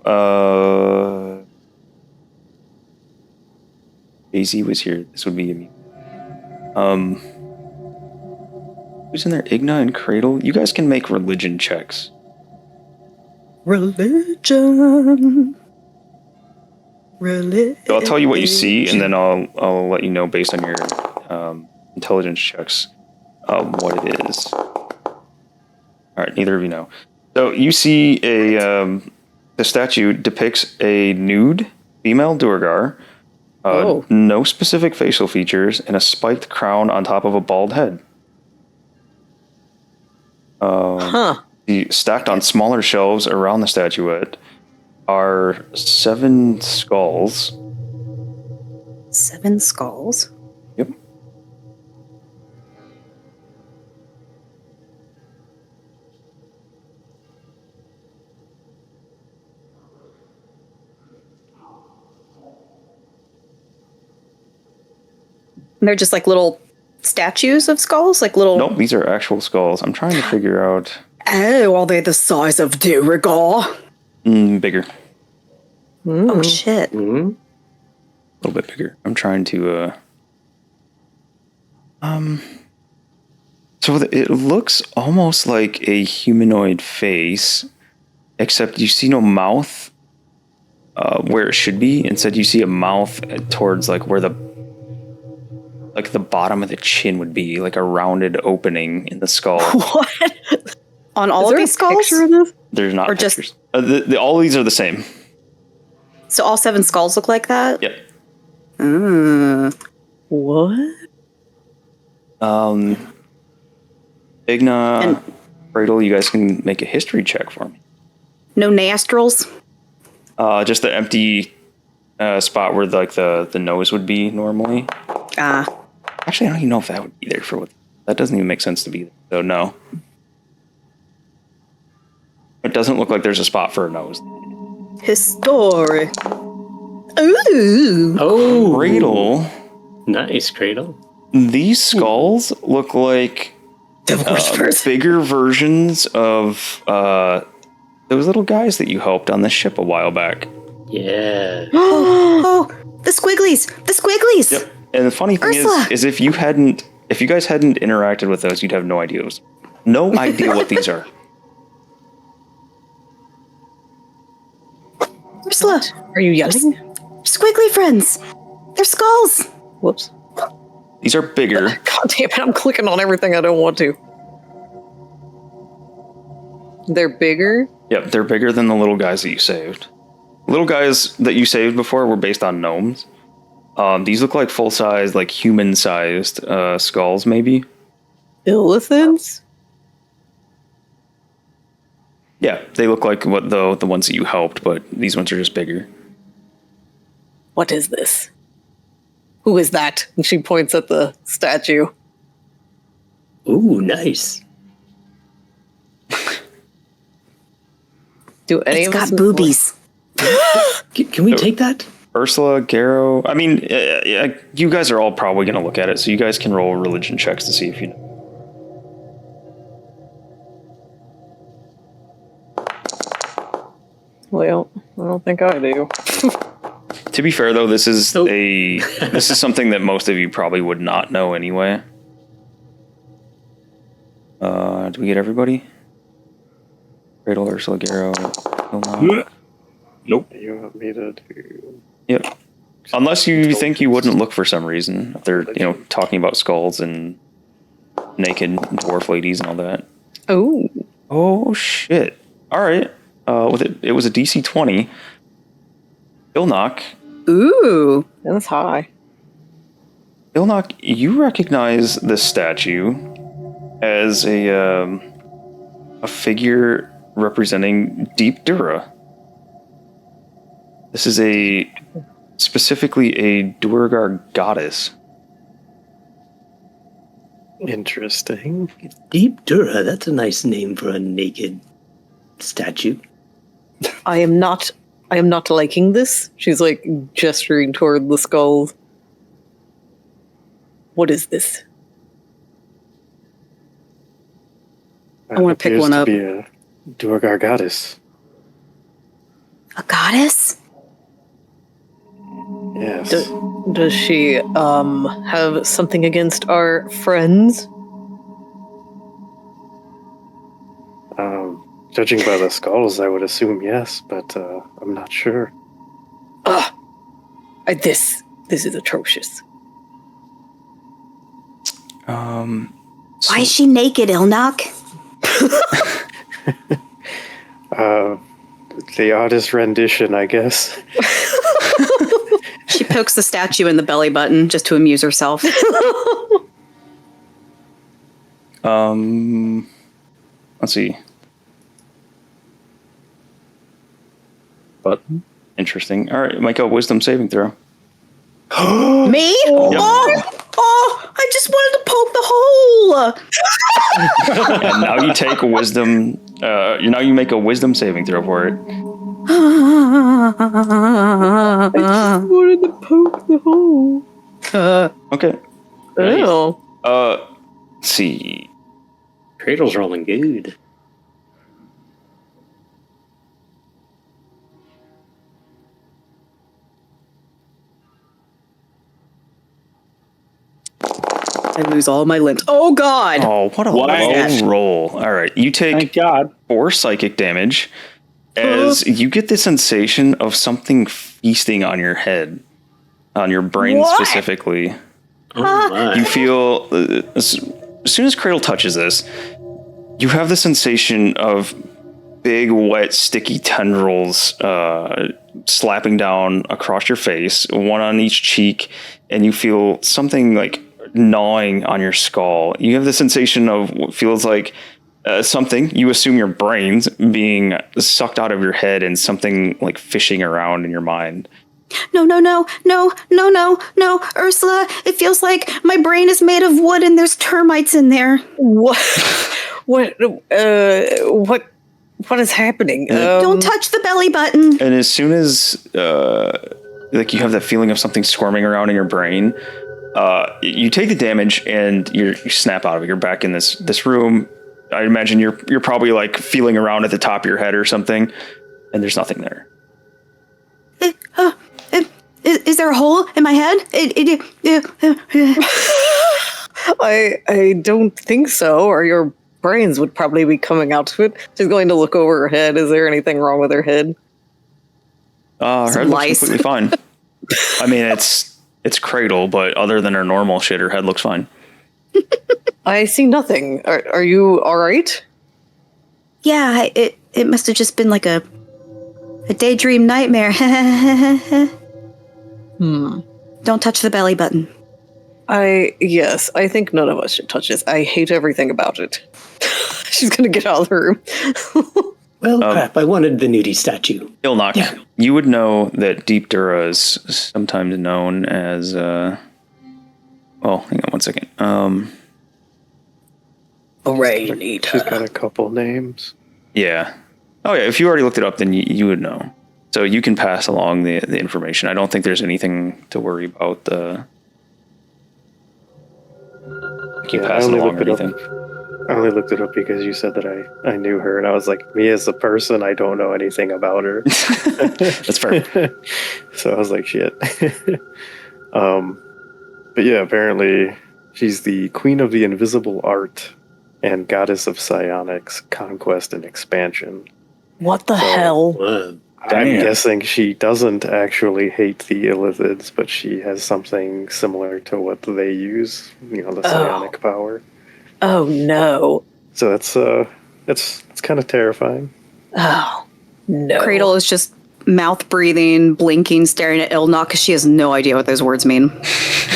Daisy was here. This would be me. Who's in there? Igna and Cradle. You guys can make religion checks. Religion. So I'll tell you what you see, and then I'll let you know based on your intelligence checks what it is. All right, neither of you know. So you see the statue depicts a nude female Duergar, no specific facial features, and a spiked crown on top of a bald head. Stacked on smaller shelves around the statuette are 7 skulls. 7 skulls? Yep. And they're just like little statues of skulls? Like little... Nope, these are actual skulls. I'm trying to figure out... Oh, are they the size of Duergar? Bigger. Oh, shit. A little bit bigger. I'm trying to... So it looks almost like a humanoid face, except you see no mouth where it should be. Instead, you see a mouth towards like where the bottom of the chin would be, like a rounded opening in the skull. What? On all of these skulls? Picture of this? There's not or pictures. All these are the same. So all 7 skulls look like that? Yep. What? Igna, Cradle, you guys can make a history check for me. No nostrils? Just the empty spot where like the nose would be normally. Actually, I don't even know if that would be there for what. That doesn't even make sense to be there. So no. It doesn't look like there's a spot for a nose. Historic. Ooh. Oh, Cradle. Nice, Cradle. These skulls look like bigger versions of those little guys that you helped on the ship a while back. Yeah. Oh, the squigglies. The squigglies. Yep. And the funny thing is if you guys hadn't interacted with those, you'd have no idea. No idea what these are. Ursula. Are you yelling? Squiggly friends. They're skulls. Whoops. These are bigger. God damn it, I'm clicking on everything I don't want to. They're bigger? Yep, they're bigger than the little guys that you saved. Little guys that you saved before were based on gnomes. These look like full-size, like human-sized skulls, maybe. Illithids? Yeah, they look like what the ones that you helped, but these ones are just bigger. What is this? Who is that? And she points at the statue. Ooh, nice. Do any It's of got us boobies. Can we take that? Ursula, Garrow. I mean, you guys are all probably going to look at it, so you guys can roll religion checks to see if you know. Well, I don't think I do. To be fair, though, this is something that most of you probably would not know anyway. Do we get everybody? Cradle, Ursula, Garrow. Nope. You want me to do? Yep. Unless you think you wouldn't look for some reason. If they're, talking about skulls and naked dwarf ladies and all that. Oh. Oh, shit. All right. It was a DC 20. Ilnock. Ooh. That's high. Ilnock, you recognize this statue as a figure representing Deep Dura. This is specifically a Duergar goddess. Interesting. Deep Dura, that's a nice name for a naked statue. I am not liking this. She's like gesturing toward the skulls. What is this? I want to pick one up. To be a Duergar goddess. A goddess? Yes. Does she have something against our friends? Judging by the skulls, I would assume yes, but I'm not sure. This is atrocious. Why is she naked, Ilnock? The oddest rendition, I guess. She pokes the statue in the belly button just to amuse herself. Let's see. Button. Interesting. All right, make a wisdom saving throw. Me? Oh, I just wanted to poke the hole. And now you take a wisdom. Now you make a wisdom saving throw for it. Wanted to poke the hole. Okay. Oh. Let's see. Cradle's rolling good. I lose all my limbs. Oh, God. Oh, what a low roll. All right. You take Thank God. 4 psychic damage as you get the sensation of something feasting on your head, on your brain specifically. Oh my. You feel, as soon as Cradle touches this, you have the sensation of big, wet, sticky tendrils slapping down across your face, one on each cheek, and you feel something like gnawing on your skull. You have the sensation of what feels like something, you assume your brains, being sucked out of your head and something like fishing around in your mind. No, Ursula, it feels like my brain is made of wood and there's termites in there. What? What is happening? Don't touch the belly button. And as soon as like you have that feeling of something squirming around in your brain, you take the damage and you snap out of it. You're back in this room. I imagine you're probably like feeling around at the top of your head or something, and there's nothing there. Is there a hole in my head? I don't think so, or your brains would probably be coming out to it. She's going to look over her head. Is there anything wrong with her head? Her head looks completely fine. I mean, it's Cradle, but other than her normal shit, her head looks fine. I see nothing. Are you all right? Yeah, it must have just been like a daydream nightmare. Don't touch the belly button. Yes, I think none of us should touch this. I hate everything about it. She's gonna get out of the room. Well, crap, I wanted the nudie statue. Ilnock, you would know that Deep Dura is sometimes known as, hang on one second. She's got a couple names. Yeah. Oh yeah, if you already looked it up, then you would know. So you can pass along the information. I don't think there's anything to worry about. You pass it along or anything. I only looked it up because you said that I knew her, and I was like, me as a person, I don't know anything about her. That's fair. So I was like, shit. But yeah, apparently she's the queen of the invisible art and goddess of psionics, conquest, and expansion. What the hell? Wow. I'm guessing she doesn't actually hate the Illithids, but she has something similar to what they use, the psionic power. Oh no. So it's kind of terrifying. Oh no. Cradle is just mouth breathing, blinking, staring at Ilnock because she has no idea what those words mean.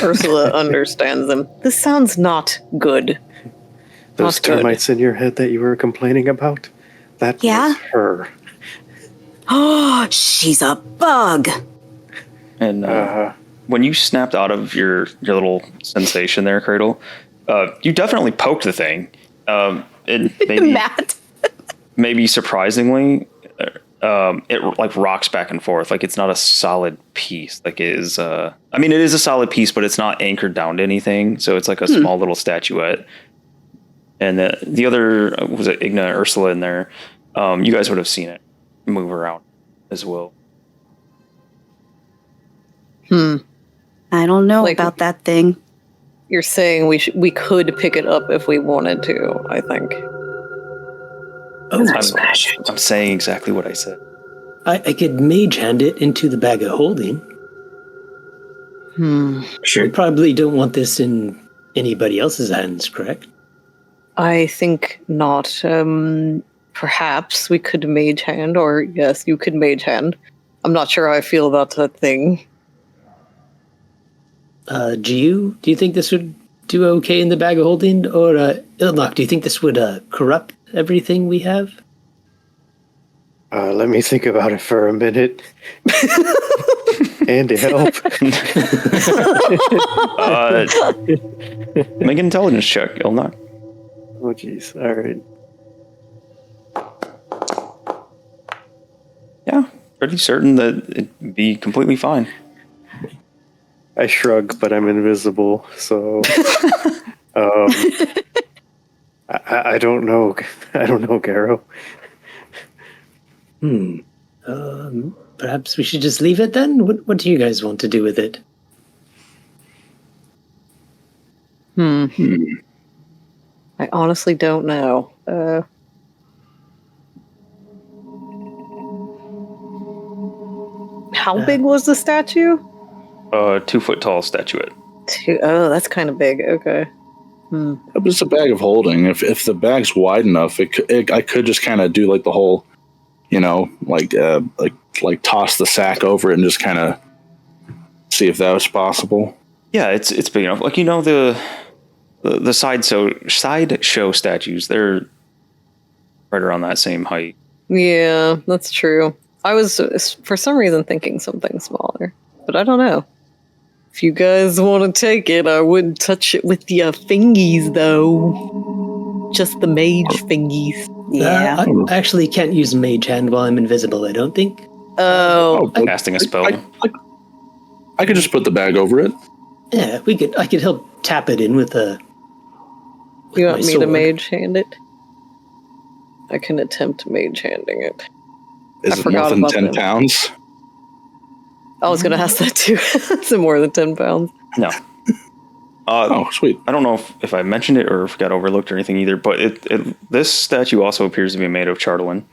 Ursula understands them. This sounds not good. Those termites in your head that you were complaining about? That was her. Oh, she's a bug. And when you snapped out of your little sensation there, Cradle, you definitely poked the thing. Matt. Maybe surprisingly, it like rocks back and forth. Like it's not a solid piece. Like it is. I mean, it is a solid piece, but it's not anchored down to anything. So it's like a small little statuette. And the other was it Igna and Ursula in there. You guys would have seen it move around as well. I don't know about that thing. You're saying we could pick it up if we wanted to, I think. I'm saying exactly what I said. I could mage hand it into the bag of holding. Sure. You probably don't want this in anybody else's hands, correct? I think not. Perhaps we could mage hand, or yes, you could mage hand. I'm not sure how I feel about that thing. Do you think this would do okay in the bag of holding? Or, Ilnock, do you think this would corrupt everything we have? Let me think about it for a minute. And to help. Make an intelligence check, Ilnock. Oh, jeez. All right. Yeah, pretty certain that it'd be completely fine. I shrug, but I'm invisible, so I don't know. I don't know, Garo. Perhaps we should just leave it then? What do you guys want to do with it? I honestly don't know. How big was the statue? 2 foot tall statuette. Oh, that's kind of big. Okay. But it's a bag of holding. If the bag's wide enough, I could just kind of do like the whole, like toss the sack over it and just kind of see if that was possible. Yeah, it's big enough. Like, the sideshow statues, they're right around that same height. Yeah, that's true. I was, for some reason, thinking something smaller, but I don't know. If you guys want to take it, I wouldn't touch it with your fingies, though. Just the mage fingies. Yeah. I actually can't use mage hand while I'm invisible, I don't think. Oh. Casting a spell. I could just put the bag over it. Yeah, I could help tap it in with a... You want my me to sword. mage hand it? I can attempt mage handing it. Is it more than 10 pounds? I was going to ask that too. Is it more than 10 pounds? No. Oh, sweet. I don't know if I mentioned it or if it got overlooked or anything either, but this statue also appears to be made of Charlatan.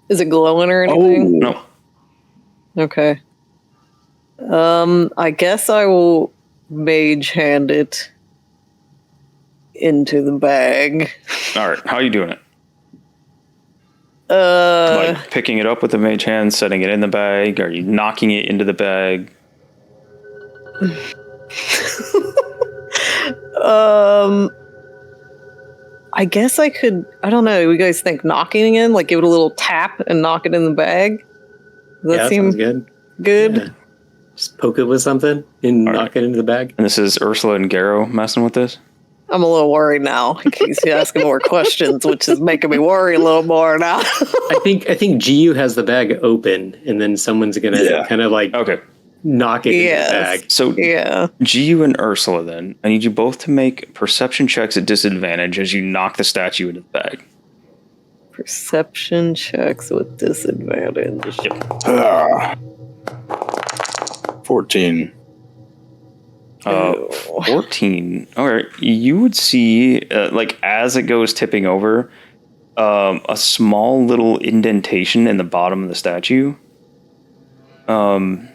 Is it glowing or anything? No. Okay. I guess I will mage hand it into the bag. All right. How are you doing it? Uh, Like picking it up with the mage hand, setting it in the bag? Are you knocking it into the bag? I guess I could. I don't know. You guys think knocking in, like give it a little tap and knock it in the bag? Does that seem sounds good. good? Yeah. Just poke it with something and knock it into the bag. And this is Ursula and Garrow messing with this? I'm a little worried now. He's asking more questions, which is making me worry a little more now. I think GU has the bag open, and then someone's gonna kind of like knock it into the bag. So GU and Ursula, then I need you both to make perception checks at disadvantage as you knock the statue into the bag. Perception checks with disadvantage. 14. 14. All right. You would see, like, as it goes tipping over, a small little indentation in the bottom of the statue. And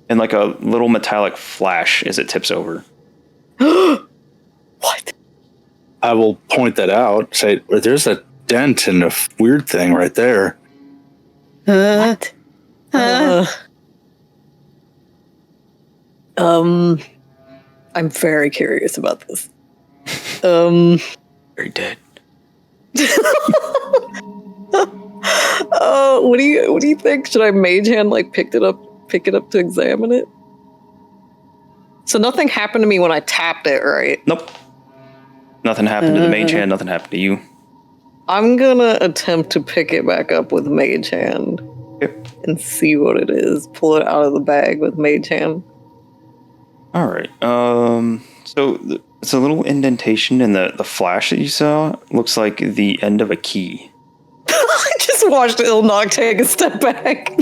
like a little metallic flash as it tips over. What? I will point that out. Say, there's a dent and a weird thing right there. What? I'm very curious about this. Very dead. What do you think? Should I mage hand pick it up to examine it? So nothing happened to me when I tapped it, right? Nope. Nothing happened to the mage hand, nothing happened to you. I'm gonna attempt to pick it back up with mage hand and see what it is. Pull it out of the bag with mage hand. All right. So it's a little indentation in the flash that you saw. Looks like the end of a key. I just watched Ilnock take a step back.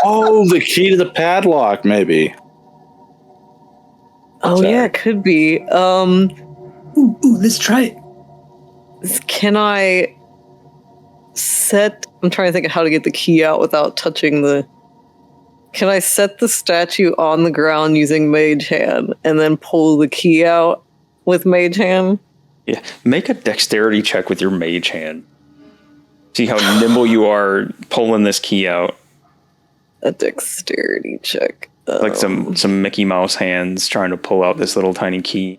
Oh, the key to the padlock, maybe. Oh yeah, it could be. Ooh, let's try it. Can I set? I'm trying to think of how to get the key out without touching the Can I set the statue on the ground using Mage Hand and then pull the key out with Mage Hand? Yeah. Make a dexterity check with your Mage Hand. See how nimble you are pulling this key out. A dexterity check. Like some Mickey Mouse hands trying to pull out this little tiny key.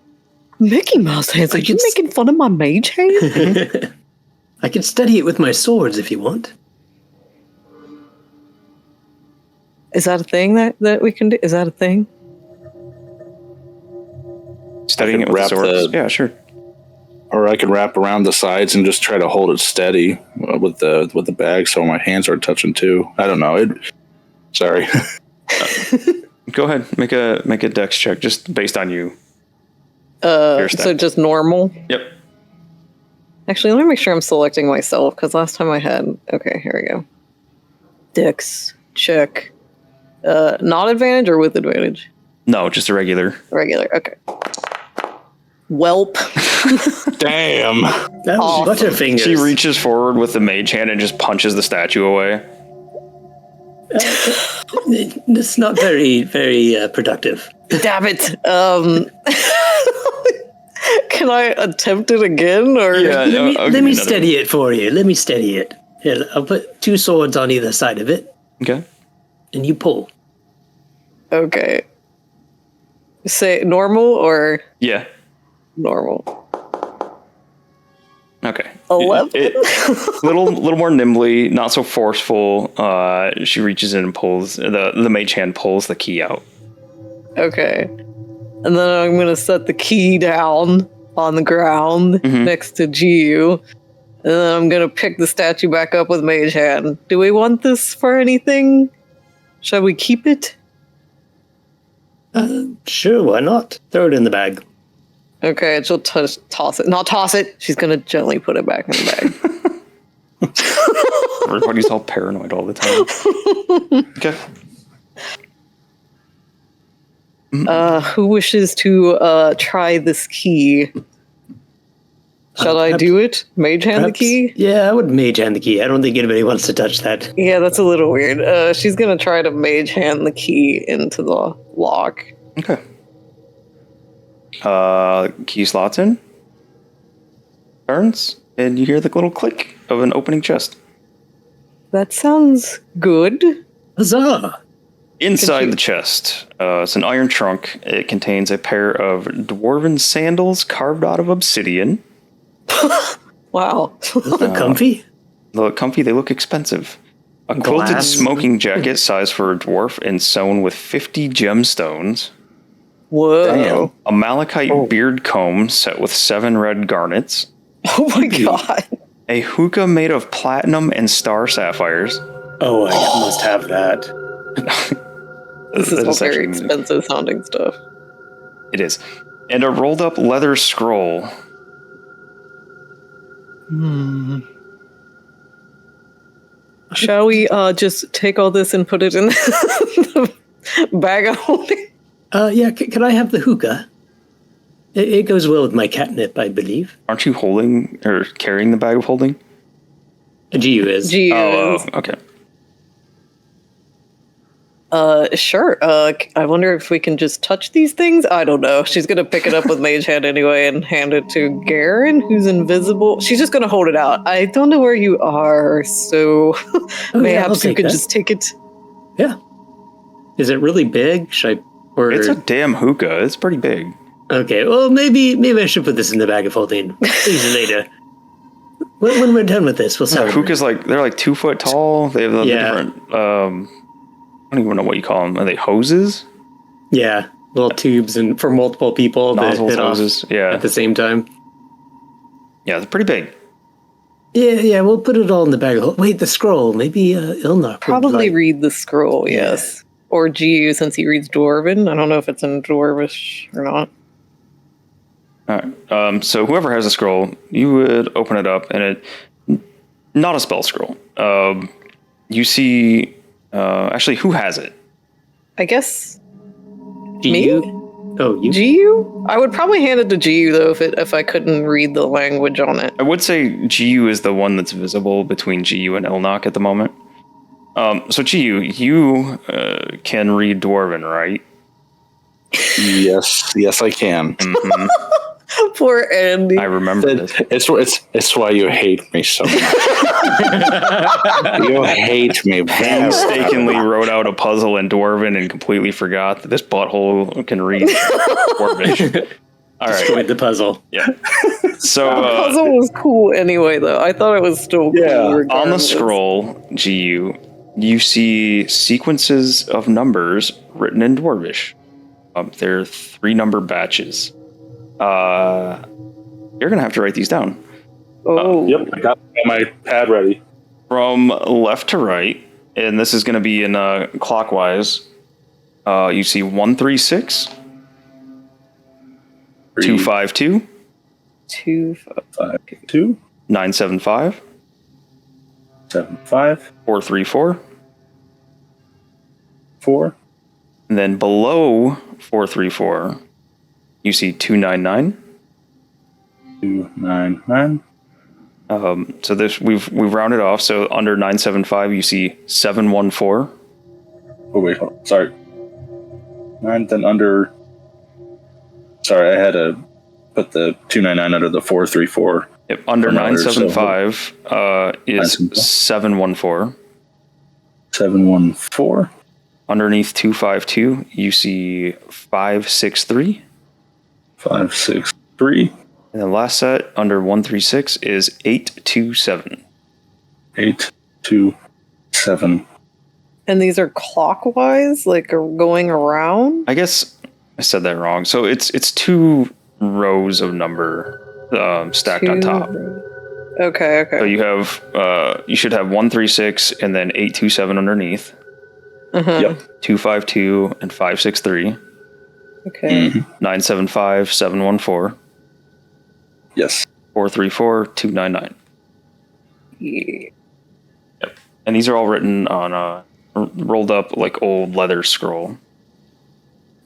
Mickey Mouse hands? Are you making fun of my Mage Hand? I can study it with my swords if you want. Is that a thing that we can do? Is that a thing? Studying it with the swords? Yeah, sure. Or I could wrap around the sides and just try to hold it steady with the bag so my hands are touching too. I don't know. Sorry. Go ahead. Make a dex check just based on you. So just normal? Yep. Actually, let me make sure I'm selecting myself, because last time I had... Okay, here we go. Dex check. Not advantage or with advantage? No, just a regular. Regular, okay. Welp. Damn. That was Butterfingers. She reaches forward with the Mage Hand and just punches the statue away. It's not very, very productive. Damn it. Can I attempt it again? Or Let me steady it for you. Let me steady it. Here, I'll put 2 swords on either side of it. Okay. And you pull. Okay. Say normal or? Yeah. Normal. Okay. 11. Little more nimbly, not so forceful. She reaches in and pulls the Mage Hand pulls the key out. Okay. And then I'm going to set the key down on the ground next to Jiu. And then I'm going to pick the statue back up with Mage Hand. Do we want this for anything? Shall we keep it? Sure, why not? Throw it in the bag. Okay, she'll toss it. Not toss it. She's going to gently put it back in the bag. Everybody's all paranoid all the time. Okay. Who wishes to try this key? Shall I do it? Mage hand Perhaps, the key? Yeah, I would mage hand the key. I don't think anybody wants to touch that. Yeah, that's a little weird. She's gonna try to mage hand the key into the lock. Okay. Key slots in. Turns, and you hear the little click of an opening chest. That sounds good. Huzzah! Inside the chest, it's an iron trunk. It contains a pair of dwarven sandals carved out of obsidian. Wow. Look comfy. They look comfy. They look expensive. A quilted Glass. smoking jacket sized for a dwarf and sewn with 50 gemstones. Whoa. A malachite beard comb set with 7 red garnets. Oh my god. A hookah made of platinum and star sapphires. Oh, I must have that. This is all very expensive sounding stuff. It is. And a rolled up leather scroll. Shall we just take all this and put it in the bag of holding? Yeah, can I have the hookah? It goes well with my catnip, I believe. Aren't you holding or carrying the bag of holding? Giu is. Oh, okay. Sure. I wonder if we can just touch these things? I don't know. She's gonna pick it up with Mage Hand anyway and hand it to Garen, who's invisible. She's just gonna hold it out. I don't know where you are, so mayhaps you could just take it. Yeah. Is it really big? Should I... Or... It's a damn hookah. It's pretty big. Okay, well, maybe I should put this in the bag of holding. Please later. When we're done with this, we'll celebrate. Hookahs, they're like 2 foot tall. They have the different... I don't even know what you call them. Are they hoses? Yeah, little tubes and for multiple people. Nozzles, hit hoses, yeah. At the same time. Yeah, they're pretty big. Yeah, we'll put it all in the bag. Wait, the scroll. Maybe Ilnar. Probably read the scroll, yes. Or Giu, since he reads Dwarven. I don't know if it's in Dwarvish or not. All right. So whoever has a scroll, you would open it up, and it... Not a spell scroll. You see... actually, who has it? I guess Giu? me? Oh, you? Giu? I would probably hand it to Giu, though, if I couldn't read the language on it. I would say Giu is the one that's visible between Giu and Elnok at the moment. So Chiyu, you can read Dwarven, right? Yes, I can. Mm-hmm. Poor Andy. I remember this. It's why you hate me so much. You hate me. Painstakingly wrote out a puzzle in Dwarven and completely forgot that this butthole can read Dwarvish. All right. Destroyed the puzzle. Yeah. So The puzzle was cool anyway, though. I thought it was still cool. Yeah. on the regardless. scroll, GU, you see sequences of numbers written in Dwarvish. There are 3 number batches. You're gonna have to write these down. Oh. Yep, I got my pad ready. From left to right, and this is going to be in clockwise. You see 136, 252, 2, 5, 2, 975, 7, 5, 434, 4, and then below 434, you see 299. 2, 9, 9. So this we've rounded off. So under 975, you see 714. Oh wait, hold on. Sorry. 9. Then under. Sorry, I had to put the 299 under the 434. Yep, under From others, 975 is 974. 714. 714. Underneath 252, you see 563. 5, 6, 3. And the last set under 136 is 827. 8, 2, 7. And these are clockwise, like going around? I guess I said that wrong. So it's 2 rows of number stacked on top. Okay. So you have you should have 136 and then 827 underneath. Uh-huh. Yep. 252 and 563. Okay. 975 714. Yes. 434 299. Yeah. Yep. And these are all written on a rolled up like old leather scroll.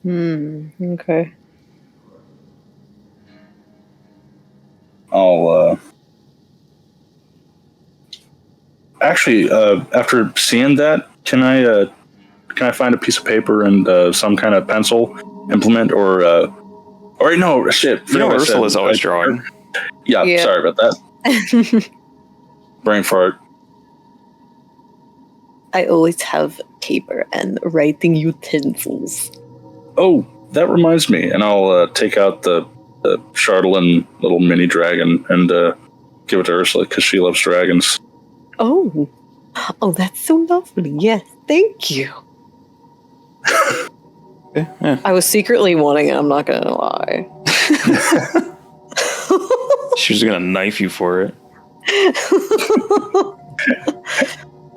Okay. I'll actually after seeing that, can I find a piece of paper and some kind of pencil implement or no shit. You know forget what I said. Ursula's always drawing. Yeah, Yeah. sorry about that. Brain fart. I always have paper and writing utensils. Oh, that reminds me, and I'll take out the Chardolin little mini dragon and give it to Ursula because she loves dragons. Oh, that's so lovely. Yes, thank you. Yeah. I was secretly wanting it, I'm not going to lie. She was gonna knife you for it.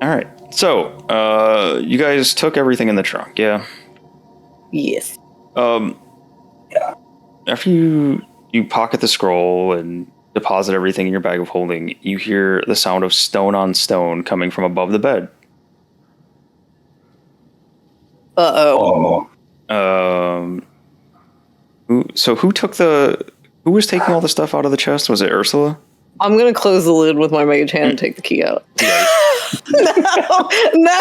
All right. So, you guys took everything in the trunk, yeah? Yes. Yeah. After you pocket the scroll and deposit everything in your bag of holding, you hear the sound of stone on stone coming from above the bed. Uh-oh. Oh. Who was taking all the stuff out of the chest? Was it Ursula? I'm going to close the lid with my mage hand and take the key out. Yeah. No!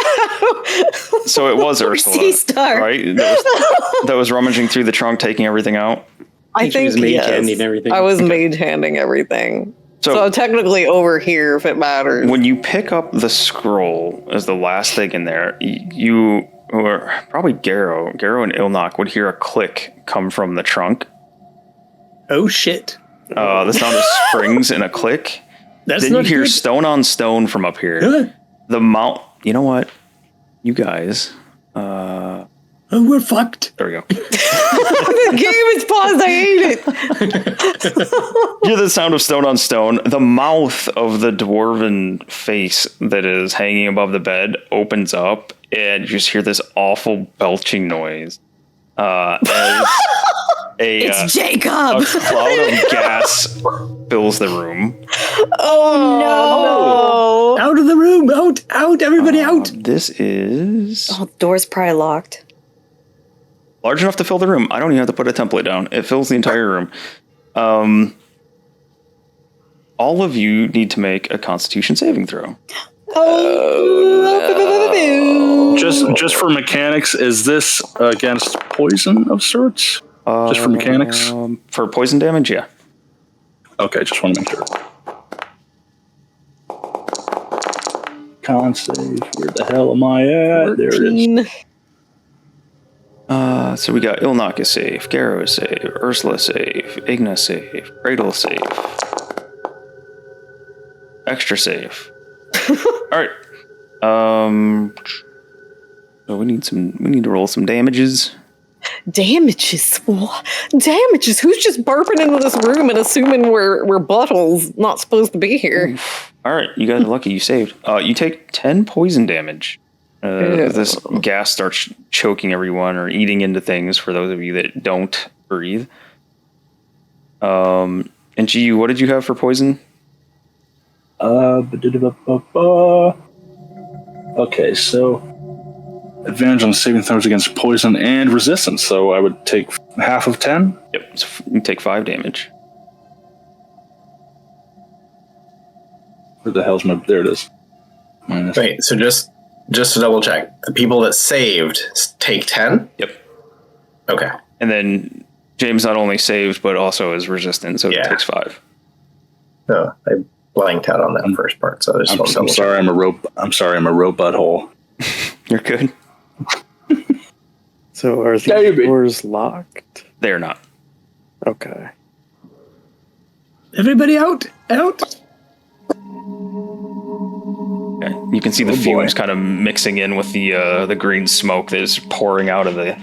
So it was Ursula, C-star. right? That was rummaging through the trunk, taking everything out. I She think was mage yes. handing everything. I was mage handing everything. So So I'm technically over here if it matters. when you pick up the scroll as the last thing in there, you or probably Garrow and Ilnock would hear a click come from the trunk. Oh shit! The sound of springs and a click. That's Then you not hear good. stone on stone from up here. Huh? The mount. You know what? You guys. Oh, we're fucked. There we go. The game is paused. I hate it. You hear the sound of stone on stone. The mouth of the dwarven face that is hanging above the bed opens up, and you just hear this awful belching noise. As It's a Jacob. cloud of gas fills the room. Oh, Out of the room! Out! Everybody out! This is Oh, door's probably locked. large enough to fill the room. I don't even have to put a template down. It fills the entire room. All of you need to make a Constitution saving throw. Just for mechanics, is this against poison of sorts? Just for mechanics? For poison damage, yeah. Okay, just want to make sure. Con save. Where the hell am I at? 13. There it is. So we got Ilnock is safe, Garrow is safe, Ursula safe, Igna safe, Cradle safe, extra safe. All right. So we need to roll some damages. Damages? Damages? Who's just burping into this room and assuming we're buttholes not supposed to be here? All right, you guys are lucky you saved. You take 10 poison damage. This gas starts choking everyone or eating into things for those of you that don't breathe. And GU, what did you have for poison? Okay, so advantage on saving throws against poison and resistance. So I would take half of 10. Yep, so you take 5 damage. Where the hell's my? There it is. Minus. Wait, so just to double check, the people that saved take 10? Yep. Okay. And then James not only saved, but also is resistant, so Yeah. it takes 5. No, I blanked out on that first part, so I just want to I'm double sorry, check. I'm sorry, I'm a robot hole. You're good. So are the doors locked? They're not. Okay. Everybody out! Out! Okay. You can see the fumes kind of mixing in with the green smoke that is pouring out of the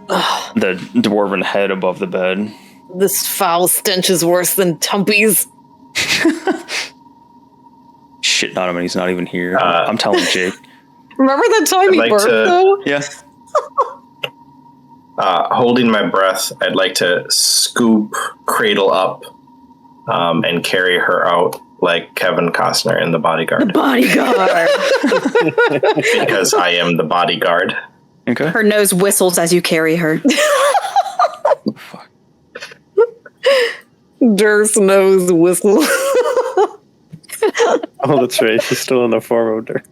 dwarven head above the bed. This foul stench is worse than Tumpy's. Shit on him, and he's not even here. I'm telling Jake. Remember that time I'd he like burped, to- though? Yeah. Holding my breath, I'd like to scoop Cradle up and carry her out like Kevin Costner in The Bodyguard. Bodyguard. Because I am the bodyguard. Okay. Her nose whistles as you carry her. Fuck. Durst nose whistle. Oh, that's right. She's still in the form of dirt.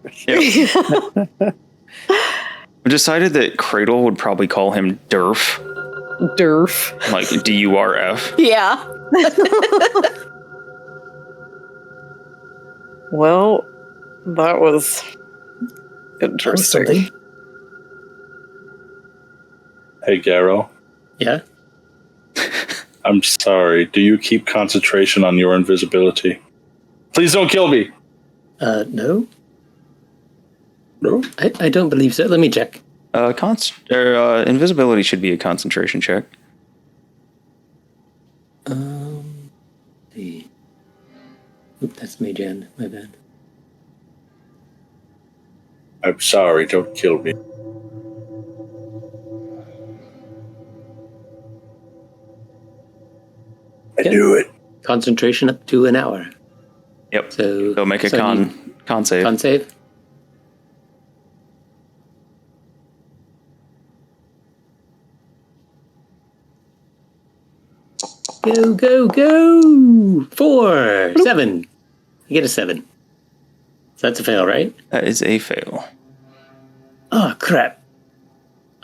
We decided that Cradle would probably call him Durf, Durf. like DURF. Yeah. Well, that was interesting. Something. Hey, Garrow. Yeah? I'm sorry. Do you keep concentration on your invisibility? Please don't kill me. No? No? I don't believe so. Let me check. Invisibility should be a concentration check. See. Oop, that's Mage Hand. My bad. I'm sorry. Don't kill me. I do it. Concentration up to an hour. Yep. So Go make a so con save. Con save. Go, go, go! 4, 7. You get a 7. So that's a fail, right? That is a fail. Oh, crap.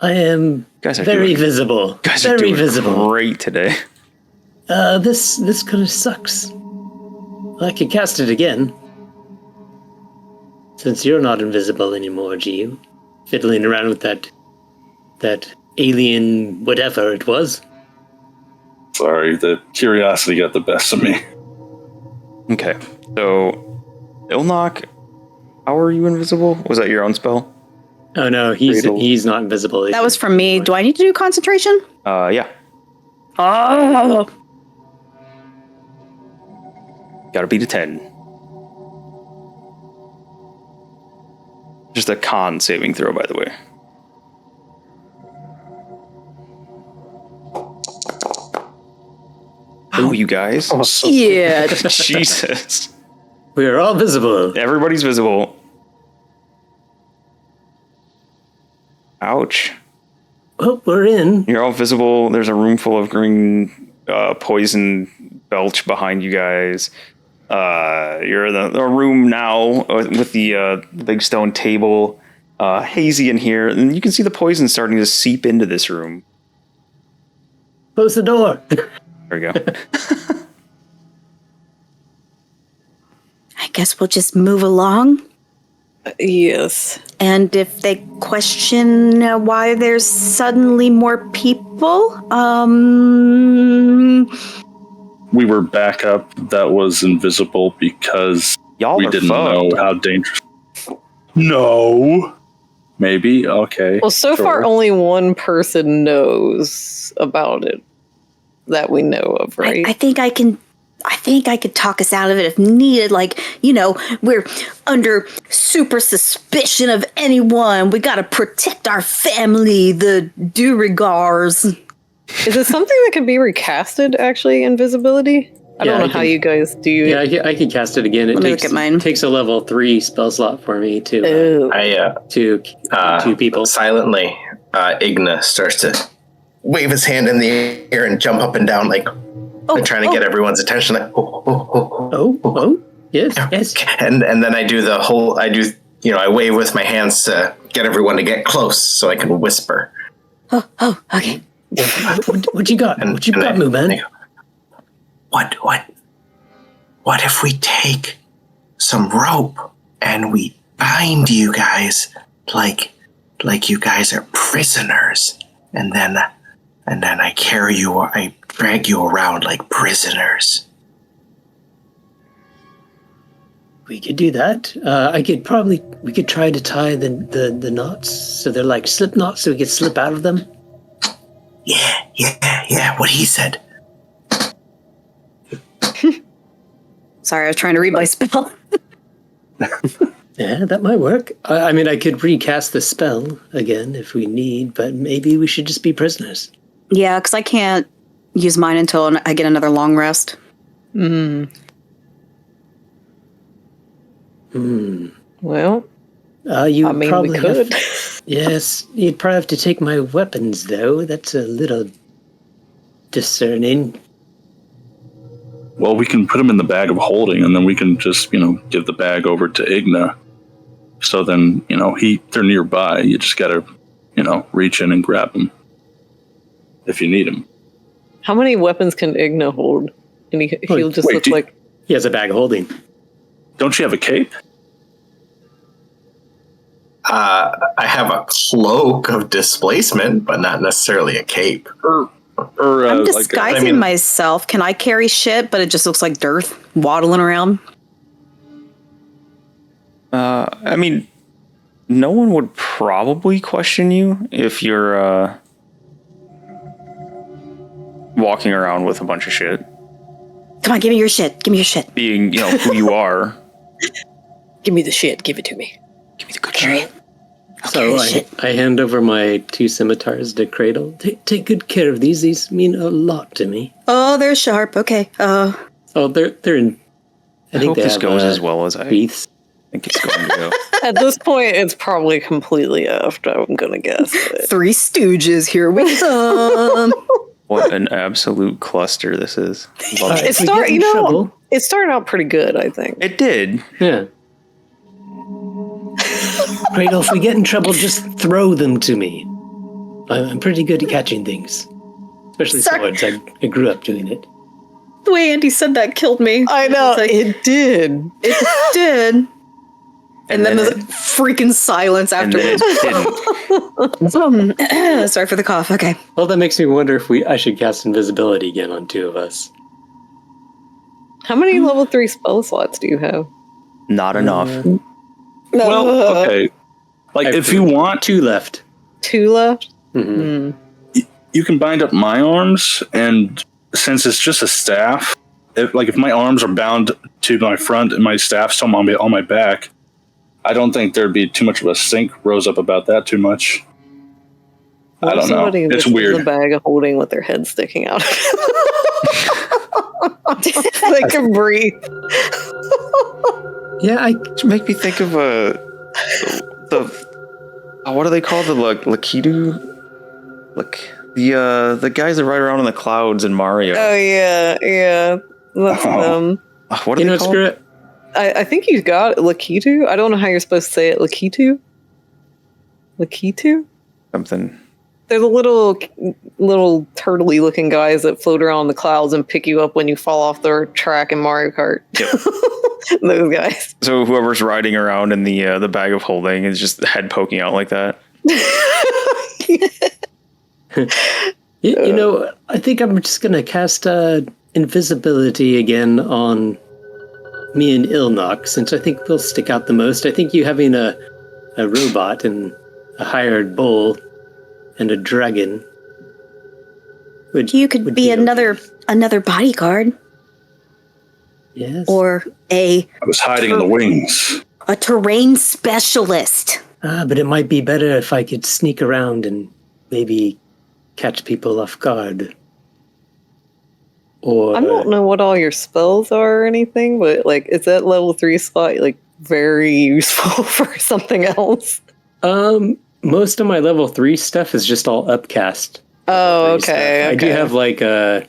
I am Guys are very doing- visible. Guys are very doing visible. great today. This kind of sucks. I could cast it again. Since you're not invisible anymore, Gio. Fiddling around with that alien whatever it was. Sorry, the curiosity got the best of me. Okay. So, Ilnock, how are you invisible? Was that your own spell? Oh no, he's not invisible. That was from me. Do I need to do concentration? Yeah. Oh. Gotta beat a 10. Just a con saving throw, by the way. Oh, you guys. Yeah. Jesus. We are all visible. Everybody's visible. Ouch. Well, we're in. You're all visible. There's a room full of green poison belch behind you guys. You're in the room now with the big stone table, hazy in here, and you can see the poison starting to seep into this room. Close the door. There we go. I guess we'll just move along. Yes. And if they question why there's suddenly more people, We were backup that was invisible because Y'all we are didn't fucked. know how dangerous. No. Maybe. Okay. Well, so far, sure. only one person knows about it that we know of, right? I think I could talk us out of it if needed. Like, we're under super suspicion of anyone. We gotta protect our family, the Durigars. Is it something that can be recasted, actually, invisibility? I don't know how you guys do it. Yeah, I can cast it again. It Let me look at mine. takes a level 3 spell slot for me to Oh. two people. Silently, Igna starts to wave his hand in the air and jump up and down, like trying to get everyone's attention. Like, Oh, yes. and then I do I wave with my hands to get everyone to get close so I can whisper. Oh, okay. What you got? What you got, man? What if we take some rope and we bind you guys like you guys are prisoners, and then I drag you around like prisoners. We could do that. We could try to tie the knots so they're like slip knots so we could slip out of them. Yeah, what he said. Sorry, I was trying to read my spell. Yeah, that might work. I mean, I could recast the spell again if we need, but maybe we should just be prisoners. Yeah, because I can't use mine until I get another long rest. Well, We could. Yes, you'd probably have to take my weapons, though. That's a little discerning. Well, we can put them in the bag of holding, and then we can just, give the bag over to Igna. So then, they're nearby. You just gotta, reach in and grab them if you need them. How many weapons can Igna hold? And he'll just look like... He has a bag of holding. Don't you have a cape? I have a cloak of displacement, but not necessarily a cape. I'm disguising myself. Can I carry shit, but it just looks like dirt waddling around? I mean, no one would probably question you if you're walking around with a bunch of shit. Come on, give me your shit. Give me your shit. Being, who you are. Give me the shit. Give it to me. Give me the good shit. So I hand over my 2 scimitars to Cradle. Take good care of these. These mean a lot to me. Oh, they're sharp. Okay. Oh, they're in. I hope this goes as well as I wreaths. think it's going to go. At this point, it's probably completely effed, I'm going to guess. Three Stooges, here we come. What an absolute cluster this is. Love it. It started out pretty good, I think. It did. Yeah. Cradle, if we get in trouble, just throw them to me. I'm pretty good at catching things. Especially swords. I grew up doing it. The way Andy said that killed me. I know, it did. It did. And then the freaking silence afterwards. Sorry for the cough. Okay. Well, that makes me wonder if I should cast invisibility again on 2 of us. How many level 3 spell slots do you have? Not enough. Well, okay. Like, if you want... 2 left. 2 left? Mm-hmm. You can bind up my arms, and since it's just a staff, if my arms are bound to my front and my staff's on my back, I don't think there'd be too much of a stink rose up about that too much. I don't know. It's weird. A bag of holding with their head sticking out. They can breathe. Yeah, make me think of what do they call the Lakitu? The guys that ride around in the clouds in Mario. Oh yeah. That's them. What are they called? Screw it. I think you got it. Lakitu? I don't know how you're supposed to say it. Lakitu? Lakitu? Something. They're the little turtley looking guys that float around the clouds and pick you up when you fall off their track in Mario Kart. Yep. Those guys. So whoever's riding around in the bag of holding is just head poking out like that. You know, I think I'm just gonna cast invisibility again on me and Ilnock, since I think we'll stick out the most. I think you having a robot and a hired bull and a dragon. You could be another bodyguard. Yes. Or I was hiding in the wings. a terrain specialist. But it might be better if I could sneak around and maybe catch people off guard. Or I don't know what all your spells are or anything, but like, is that level 3 slot like very useful for something else? Most of my level 3 stuff is just all upcast. Oh, okay. I do have like I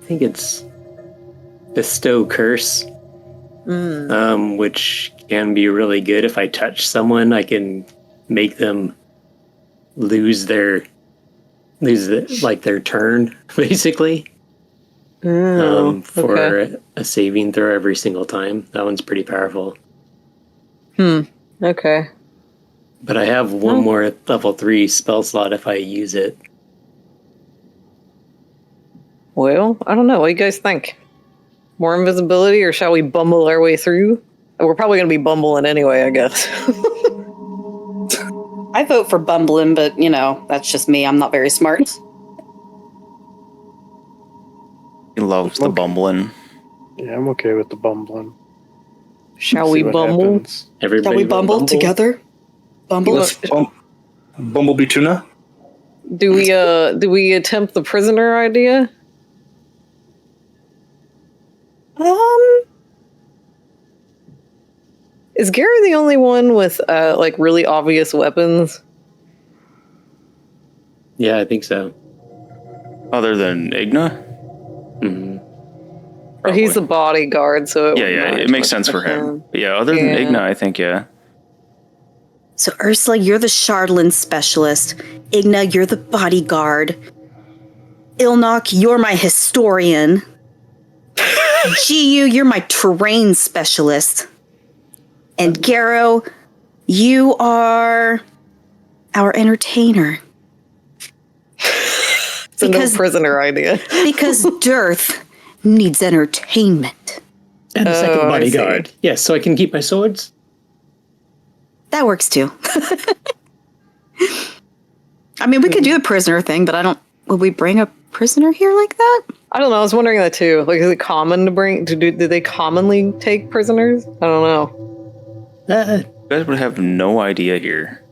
think it's Bestow Curse, which can be really good. If I touch someone, I can make them lose their turn, basically. For a saving throw every single time. That one's pretty powerful. Okay. But I have one more level 3 spell slot if I use it. Well, I don't know. What do you guys think? More invisibility, or shall we bumble our way through? We're probably going to be bumbling anyway, I guess. I vote for bumbling, but, that's just me. I'm not very smart. He loves the bumbling. Yeah, I'm okay with the bumbling. Shall See we what bumble? happens. Everybody Shall we bumble together? Bumble? Let's Bumblebee Tuna. Do we attempt the prisoner idea? Is Gary the only one with like really obvious weapons? Yeah, I think so. Other than Igna? But he's the bodyguard, so it makes sense for him. But yeah, other than Igna, I think, yeah. So Ursula, you're the Shardlin specialist. Igna, you're the bodyguard. Ilnock, you're my historian. GU, you're my terrain specialist. And Garrow, you are our entertainer. It's a no prisoner idea. Because Dearth needs entertainment. And a second bodyguard. Yes, so I can keep my swords? That works too. I mean, we could do the prisoner thing, but would we bring a prisoner here like that? I don't know. I was wondering that too. Like, is it common to bring? Do they commonly take prisoners? I don't know. You guys would have no idea here.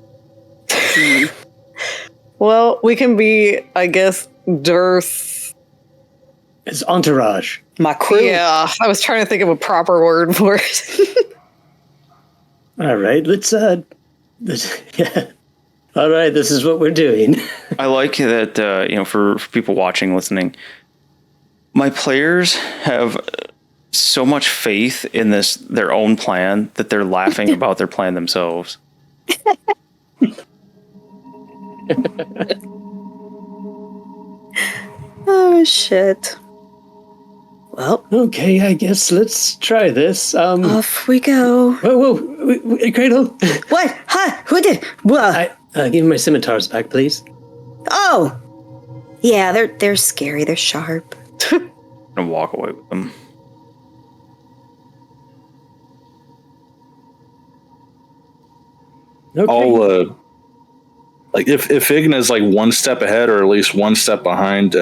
Well, we can be, I guess, Dearth. His entourage. My crew. Yeah, I was trying to think of a proper word for it. All right, let's yeah. All right, this is what we're doing. I like that, for people watching, listening, my players have so much faith in their own plan that they're laughing about their plan themselves. Oh, shit. Well, okay, I guess let's try this. Off we go. Whoa, Cradle. What? Huh? Who did? What? Give me my scimitars back, please. Oh, yeah, they're scary. They're sharp. I'm gonna walk away with them. Okay. I'll if Igna's like one step ahead or at least one step behind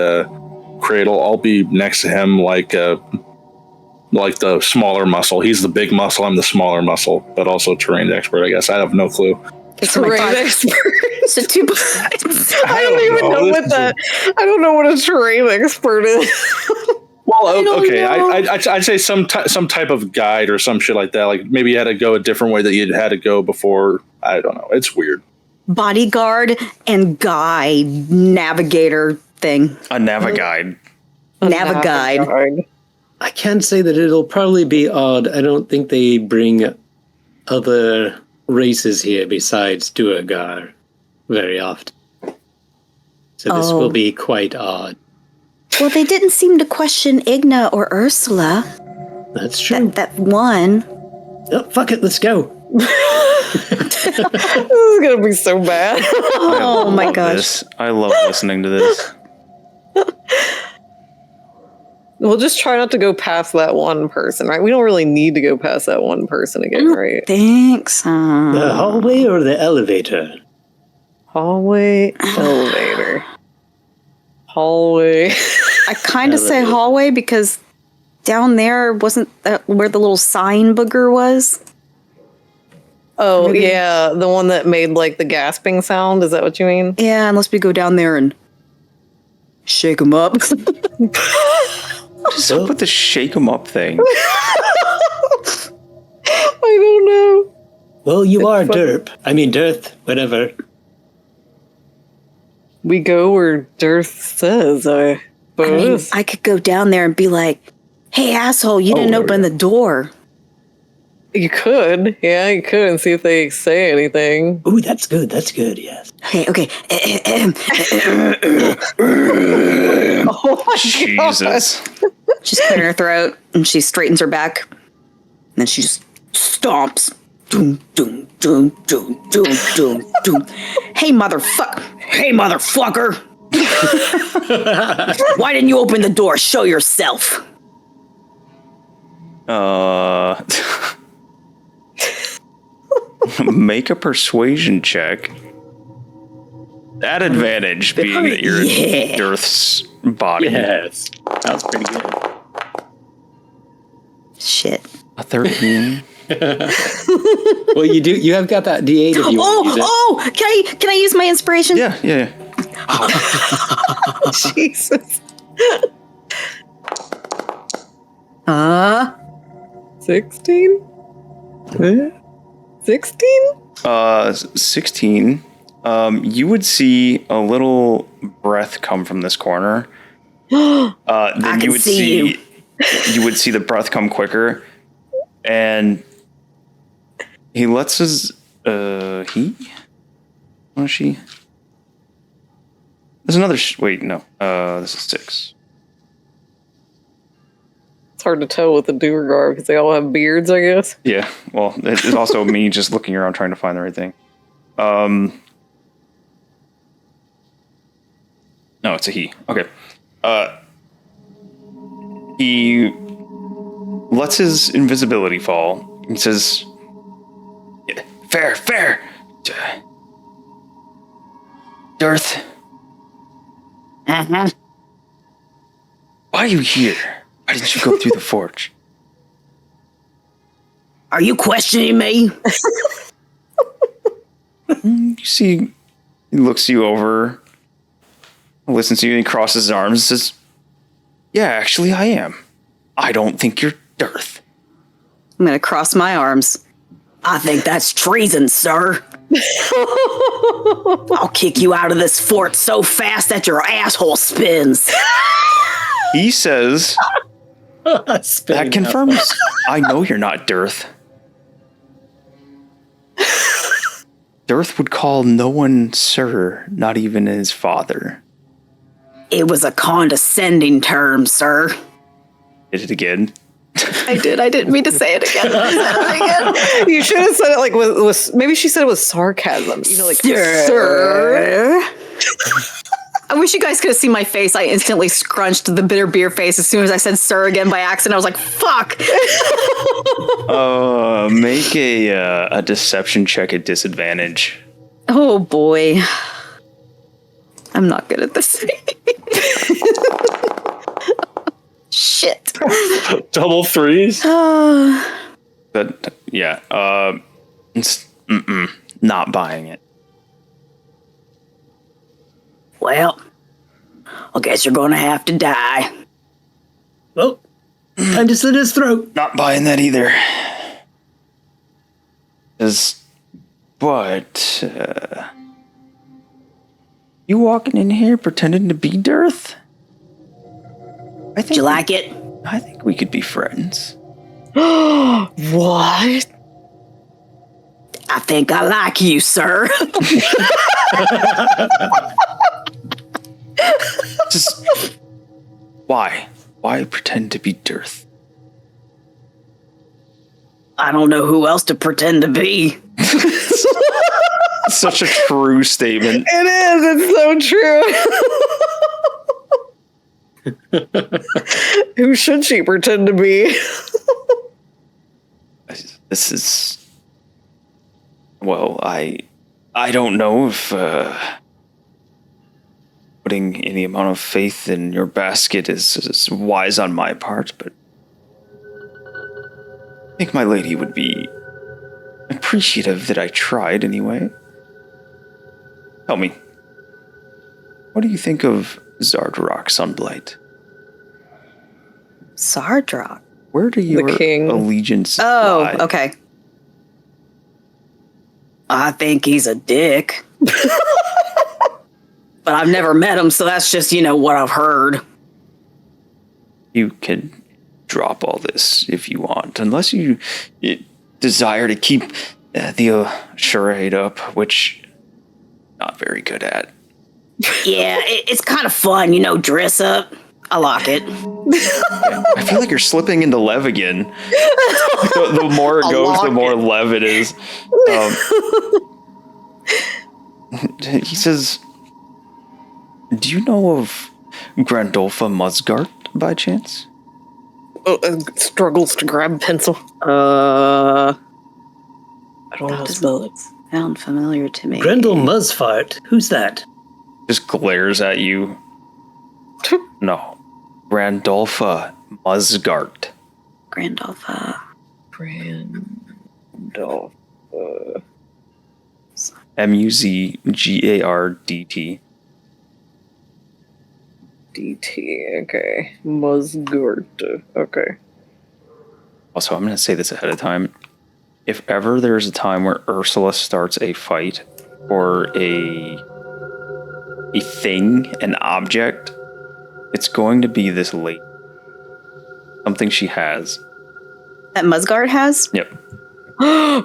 Cradle, I'll be next to him like the smaller muscle. He's the big muscle, I'm the smaller muscle, but also terrain expert, I guess. I have no clue. Terrain expert. So two. I don't even know what that. I don't know what a terrain expert is. Well, okay, I'd say some type of guide or some shit like that. Like maybe you had to go a different way that you'd had to go before. I don't know. It's weird. Bodyguard and guide navigator thing. A naviguide. Naviguide. I can say that it'll probably be odd. I don't think they bring other races here besides Duergar very often. So this will be quite odd. Well, they didn't seem to question Igna or Ursula. That's true. That one. Oh, fuck it, let's go. This is gonna be so bad. Oh my gosh. This. I love listening to this. We'll just try not to go past that one person, right? We don't really need to go past that one person again, right? Thanks. The hallway or the elevator? Hallway, elevator. Hallway. I kind of say hallway because down there wasn't that where the little sign booger was? Oh, Maybe. yeah, the one that made like the gasping sound. Is that what you mean? Yeah, unless we go down there and shake them up. What's up with the shake 'em up thing? I don't know. Well, you are Derp. I mean, Dirth, whatever. We go where Dirth says, I suppose. I could go down there and be like, hey, asshole, you didn't open the door. You could. Yeah, you could and see if they say anything. Ooh, that's good, yes. Okay. Oh my Jesus. She's clearing her throat and she straightens her back. And then she just stomps. Doom, doom, doom, doom, doom, doom, doom. Hey, motherfucker. Why didn't you open the door? Show yourself. Make a persuasion check. At advantage, being that you're in Dirth's body. Yes. That was pretty good. Shit. A 13. Well, you have got that D8 if you want to use it. Can I use my inspiration? Yeah. Jesus. 16? 16? 16. You would see a little breath come from this corner. Then you would see you would see the breath come quicker, and he lets his he. Was she? There's another. Wait, no. This is 6. It's hard to tell with the Duergar because they all have beards, I guess. Yeah. Well, it's also me just looking around trying to find the right thing. No, it's a he. Okay. He lets his invisibility fall. He says, Fair. Dirth. Uh-huh. Why are you here? Why didn't you go through the forge? Are you questioning me? You see, he looks you over, listens to you, and he crosses his arms and says, yeah, actually I am. I don't think you're Dirth. I'm going to cross my arms. I think that's treason, sir. I'll kick you out of this fort so fast that your asshole spins. He says, that confirms I know you're not Dirth. Dirth would call no one sir, not even his father. It was a condescending term, sir. Did it again? I did. I didn't mean to say it again. You should have said it like with maybe she said it with sarcasm. You know, like sir. I wish you guys could have seen my face. I instantly scrunched the bitter beer face as soon as I said sir again by accident. I was like, fuck. Make a deception check at disadvantage. Oh boy. I'm not good at this. Shit. Double threes? But yeah, not buying it. Well, I guess you're gonna have to die. Well, time to slit his throat. Not buying that either. But you walking in here pretending to be Dirth? Did you like it? I think we could be friends. What? I think I like you, sir. Just why? Why pretend to be Dearth? I don't know who else to pretend to be. Such a true statement. It is. It's so true. Who should she pretend to be? This is. Well, I don't know if putting any amount of faith in your basket is wise on my part, but I think my lady would be appreciative that I tried anyway. Tell me, what do you think of Zardrock Sunblight? Zardrock? Where do your allegiance lie? Oh, okay. I think he's a dick. But I've never met him, so that's just, what I've heard. You can drop all this if you want, unless you desire to keep the charade up, which not very good at. Yeah, it's kind of fun, dress up. I like it. I feel like you're slipping into Lev again. The more it goes, the more Lev it is. He says, do you know of Grandolpha Muzgardt by chance? Struggles to grab a pencil. I don't know how to spell it. Sound familiar to me. Grendel Muzfart. Who's that? Just glares at you. No. Grandolpha Muzgardt. Grandolpha. Muzgardt. DT, okay. Muzgardt, okay. Also, I'm going to say this ahead of time. If ever there's a time where Ursula starts a fight or a thing, an object, it's going to be this late. Something she has. That Muzgardt has? Yep.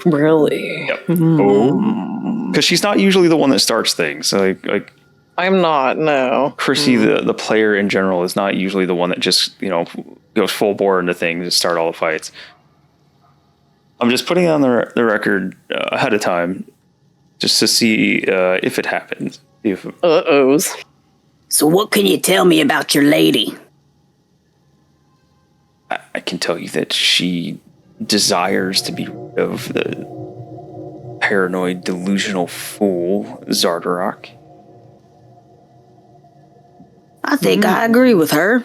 Really? Yep. Oh. Because she's not usually the one that starts things. Like I'm not, no. Crissy, the player in general, is not usually the one that just, goes full bore into things and start all the fights. I'm just putting it on the record ahead of time just to see if it happens. Uh-ohs. So what can you tell me about your lady? I can tell you that she desires to be rid of the paranoid, delusional fool, Zardrock. I think I agree with her.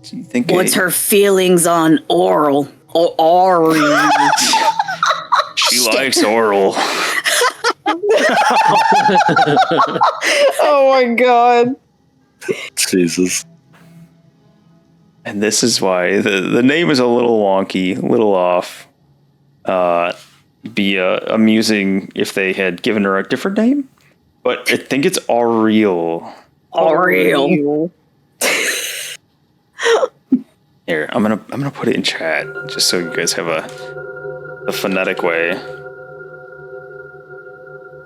Do you think What's her feelings on oral? Or Ori? She likes oral. Oh my god. Jesus. And this is why the name is a little wonky, a little off. Be amusing if they had given her a different name, but I think it's Ariel. Ariel. Here, I'm gonna put it in chat just so you guys have a phonetic way.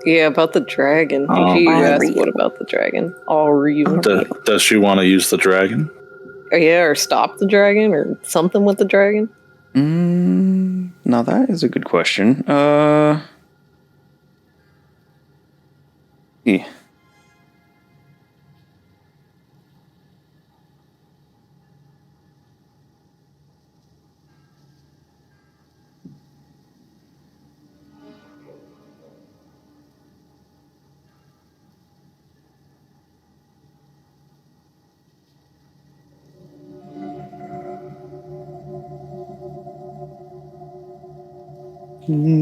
Yeah, about the dragon. You asked what about the dragon? Ariel. Does she want to use the dragon? Or stop the dragon, or something with the dragon? Now that is a good question. Yeah.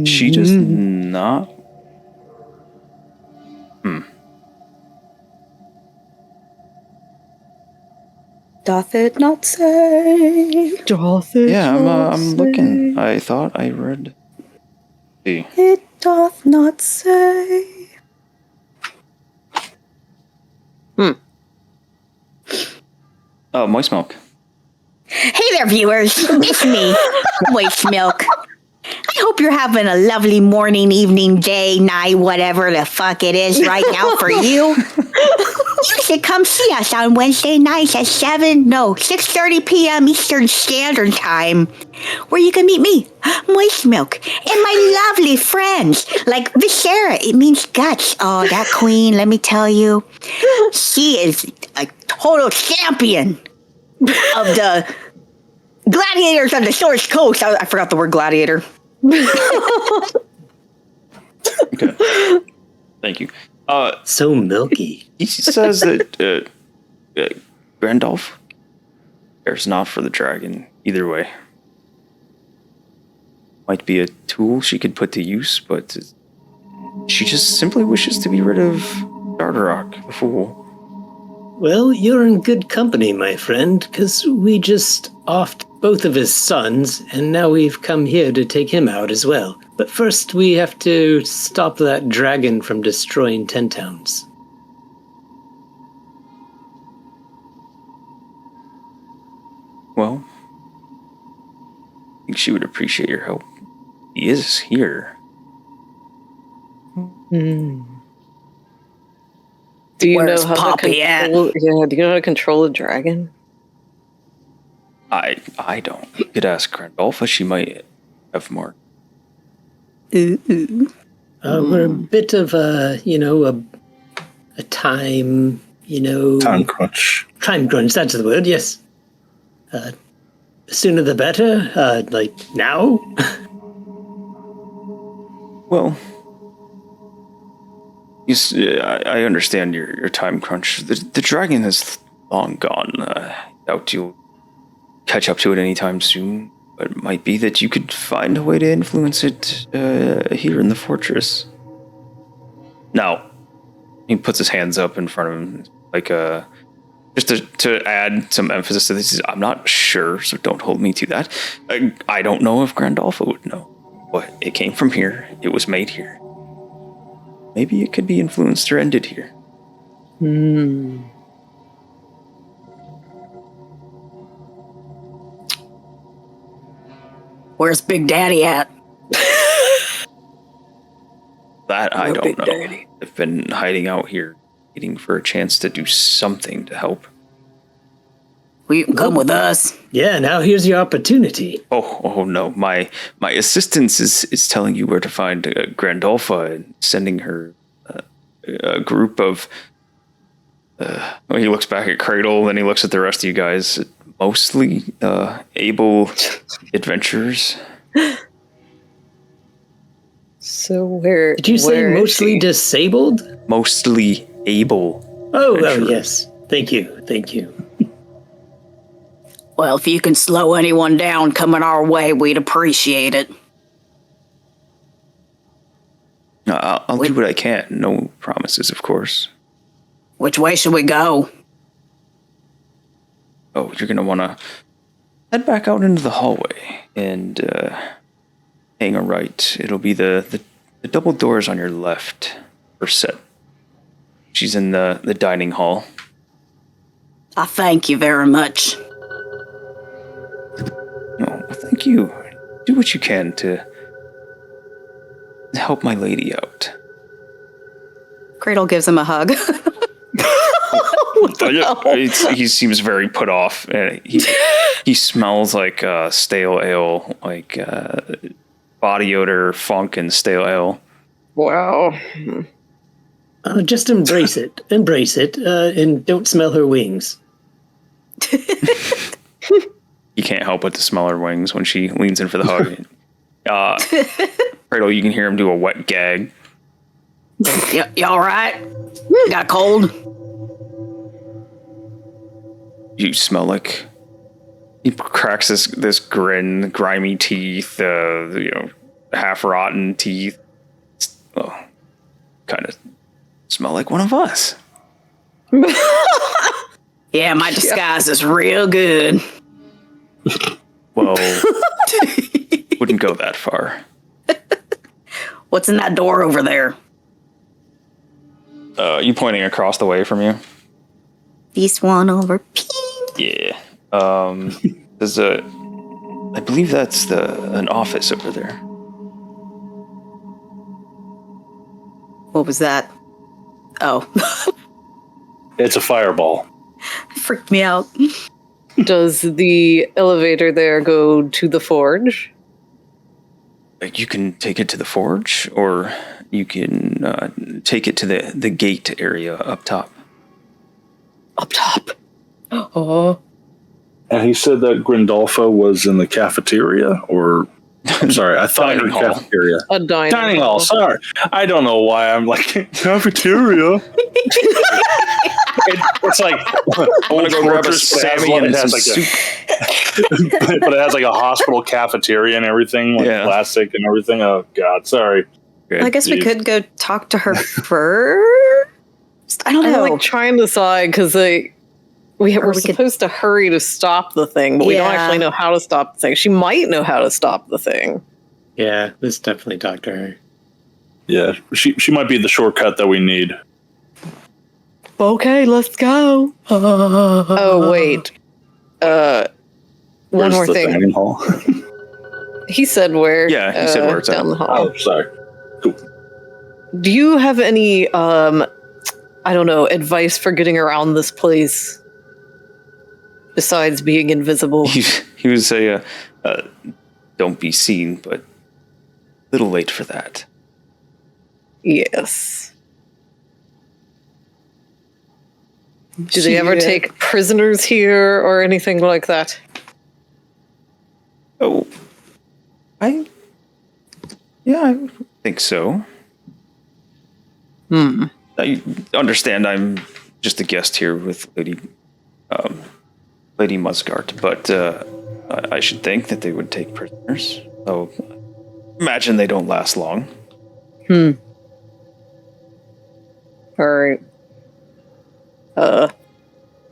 She does not. Doth it not say? Yeah, I'm looking. I thought I read. See. It doth not say. Moist Milk. Hey there, viewers. It's me, Moist Milk. I hope you're having a lovely morning, evening, day, night, whatever the fuck it is right now for you. You should come see us on Wednesday nights at 6:30 p.m. Eastern Standard Time, where you can meet me, Moist Milk, and my lovely friends, like Viscera. It means guts. Oh, that queen, let me tell you, she is a total champion of the gladiators on the Source Coast. I forgot the word gladiator. Okay. Thank you. So milky. He says that Grandolph cares not for the dragon either way. Might be a tool she could put to use, but she just simply wishes to be rid of Dardarok, the fool. Well, you're in good company, my friend, because we just offed both of his sons, and now we've come here to take him out as well. But first, we have to stop that dragon from destroying 10 towns. Well, I think she would appreciate your help. He is here. Do you Where's know how Poppy to at? control? Yeah, do you know how to control a dragon? I don't. You could ask Grandolpha. She might have more. We're a bit of a time, Time crunch. time crunch, that's the word, yes. Sooner the better, like now? Well, I understand your time crunch. The dragon is long gone. Doubt you'll catch up to it anytime soon. But it might be that you could find a way to influence it here in the fortress. Now, he puts his hands up in front of him, like just to add some emphasis to this. I'm not sure, so don't hold me to that. I don't know if Grandolpha would know, but it came from here. It was made here. Maybe it could be influenced or ended here. Where's Big Daddy at? That I don't Big know. Daddy. I've been hiding out here, waiting for a chance to do something to help. Well, you can come with us. Yeah, now here's your opportunity. Oh no! My assistance is telling you where to find Grandolpha and sending her a group of. He looks back at Cradle, then he looks at the rest of you guys. Mostly able adventurers. So where Did you say where is mostly she? disabled? Mostly able. Oh, adventurers. yes. Thank you. Well, if you can slow anyone down coming our way, we'd appreciate it. I'll do what I can. No promises, of course. Which way should we go? Oh, you're going to want to head back out into the hallway and hang a right. It'll be the double doors on your left are set. She's in the dining hall. I thank you very much. Oh, well, thank you. Do what you can to help my lady out. Cradle gives him a hug. He seems very put off. He smells like stale ale, like body odor, funk, and stale ale. Wow. Just embrace it. Embrace it, and don't smell her wings. You can't help but to smell her wings when she leans in for the hug. Cradle, you can hear him do a wet gag. You all right? Got a cold? You smell like... He cracks this grin, grimy teeth, half-rotten teeth. Kind of smell like one of us. Yeah, my disguise is real good. Well, wouldn't go that far. What's in that door over there? You pointing across the way from you? This one over. Yeah. There's I believe that's an office over there. What was that? Oh, It's a fireball. freaked me out. Does the elevator there go to the forge? You can take it to the forge, or you can take it to the gate area up top. Up top. Oh. And he said that Grindolfo was in the cafeteria, or I'm sorry, I thought I heard Dining hall. cafeteria. A dining Hall. Sorry, I don't know why I'm like cafeteria. It's like I want to go grab a Fortress, but it has Sammy one- and it has some like soup. but it has like a hospital cafeteria and everything, like Yeah. plastic and everything. Oh God, sorry. I guess we Jeez. could go talk to her first. I don't I'm know. like trying to decide because we're we could- supposed to hurry to stop the thing, but we don't Yeah. actually know how to stop the thing. She might know how to stop the thing. Yeah, let's definitely talk to her. Yeah, she might be the shortcut that we need. Okay, let's go. Oh wait. One Where's more the thing. dining hall? He said where. Yeah, he said where it's at. down the hall. Oh, sorry. Do you have any I don't know, advice for getting around this place besides being invisible? He would say, "Don't be seen," but a little late for that. Yes. Do they ever take prisoners here or anything like that? Oh, I think so. I understand I'm just a guest here with Lady Muzgardt, but I should think that they would take prisoners. So imagine they don't last long. All right.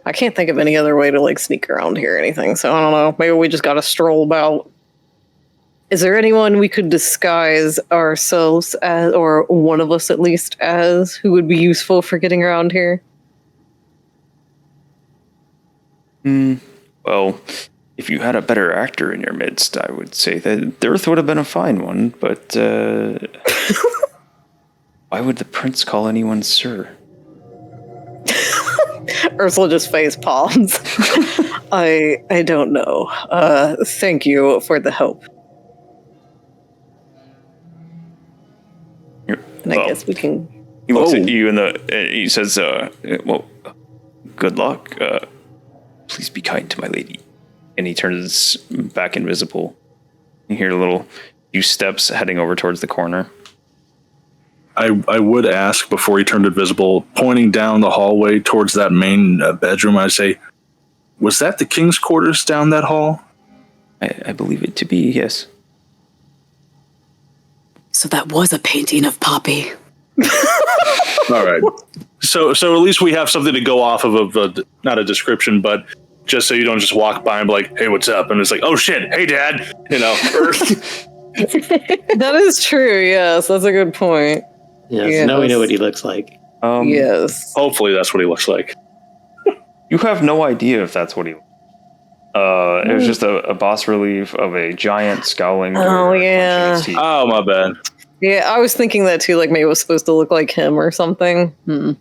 I can't think of any other way to like sneak around here or anything, so I don't know. Maybe we just gotta stroll about. Is there anyone we could disguise ourselves as, or one of us at least as, who would be useful for getting around here? Well, if you had a better actor in your midst, I would say that Dirth would have been a fine one, but why would the prince call anyone sir? Ursula just face palms. I don't know. Thank you for the help. And I Well, guess we can. He looks at you and he says, well, good luck. Please be kind to my lady. And he turns back invisible. You hear a few steps heading over towards the corner. I would ask before he turned invisible, pointing down the hallway towards that main bedroom. I say, was that the king's quarters down that hall? I believe it to be, yes. So that was a painting of Poppy. All right. So at least we have something to go off of not a description, but just so you don't just walk by and be like, hey, what's up? And it's like, oh shit, hey dad, you know. That is true, yes. That's a good point. Yeah, so now we know what he looks like. Yes. Hopefully that's what he looks like. You have no idea if that's what he. It was just a bas relief of a giant scowling. Oh, bear yeah. clenching his teeth. Oh, my bad. Yeah, I was thinking that too, like maybe it was supposed to look like him or something. Oh,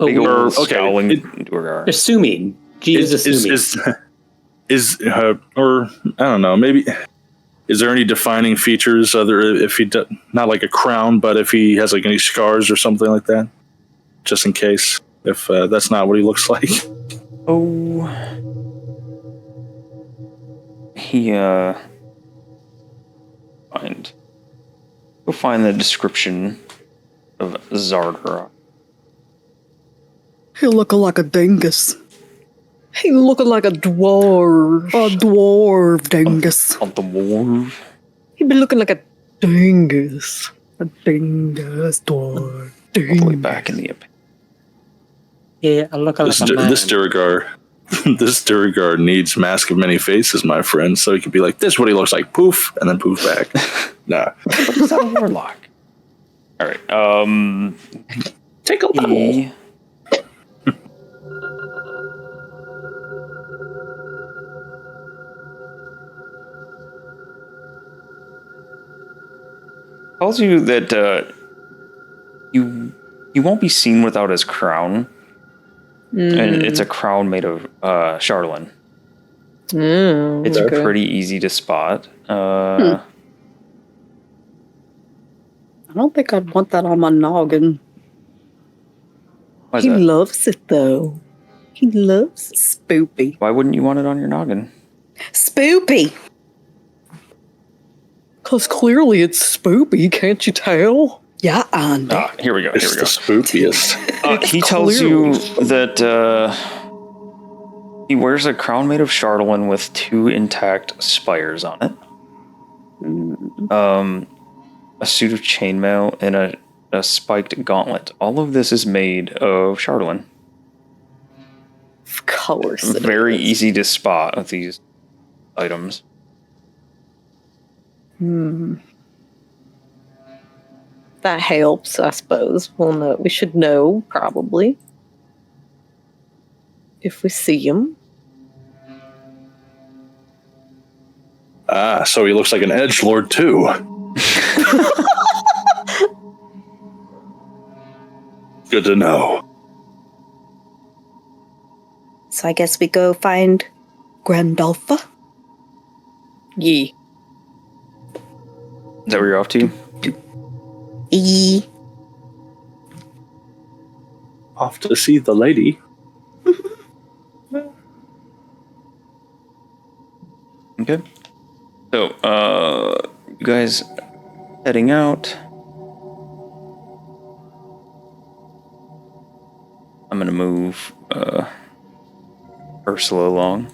Big we're old okay. scowling Duergar. assuming. G is assuming. Is or I don't know, maybe is there any defining features other if he not like a crown, but if he has like any scars or something like that, just in case if that's not what he looks like. Oh, he find the description of Zardra. He looking like a dingus. He looking like a dwarf. A dwarf dingus. On the dwarf. He be looking like a dingus. A dingus dwarf. All the way back in the Yeah, I look like This a man. This Duergar needs Mask of Many Faces, my friend, so he could be like, this is what he looks like, poof, and then poof back. Nah. What is that a warlock? All right. Take a He tells you that you won't be seen without his crown. And it's a crown made of charlatan. It's pretty easy to spot. I don't think I'd want that on my noggin. Why is He that? loves it, though. He loves it. Spoopy. Why wouldn't you want it on your noggin? Spoopy! Because clearly it's spoopy, can't you tell? Yeah, Andy. Here we go. It's the spookiest. He tells you that he wears a crown made of charlatan with 2 intact spires on it. A suit of chainmail and a spiked gauntlet. All of this is made of charlatan. Of course. Very easy to spot with these items. That helps, I suppose. We should know, probably. If we see him. So he looks like an edgelord too. Good to know. So I guess we go find Grandalfa. Yee. Is that where you're off to? Off to see the lady. Okay. So, you guys heading out. I'm gonna move Ursula along.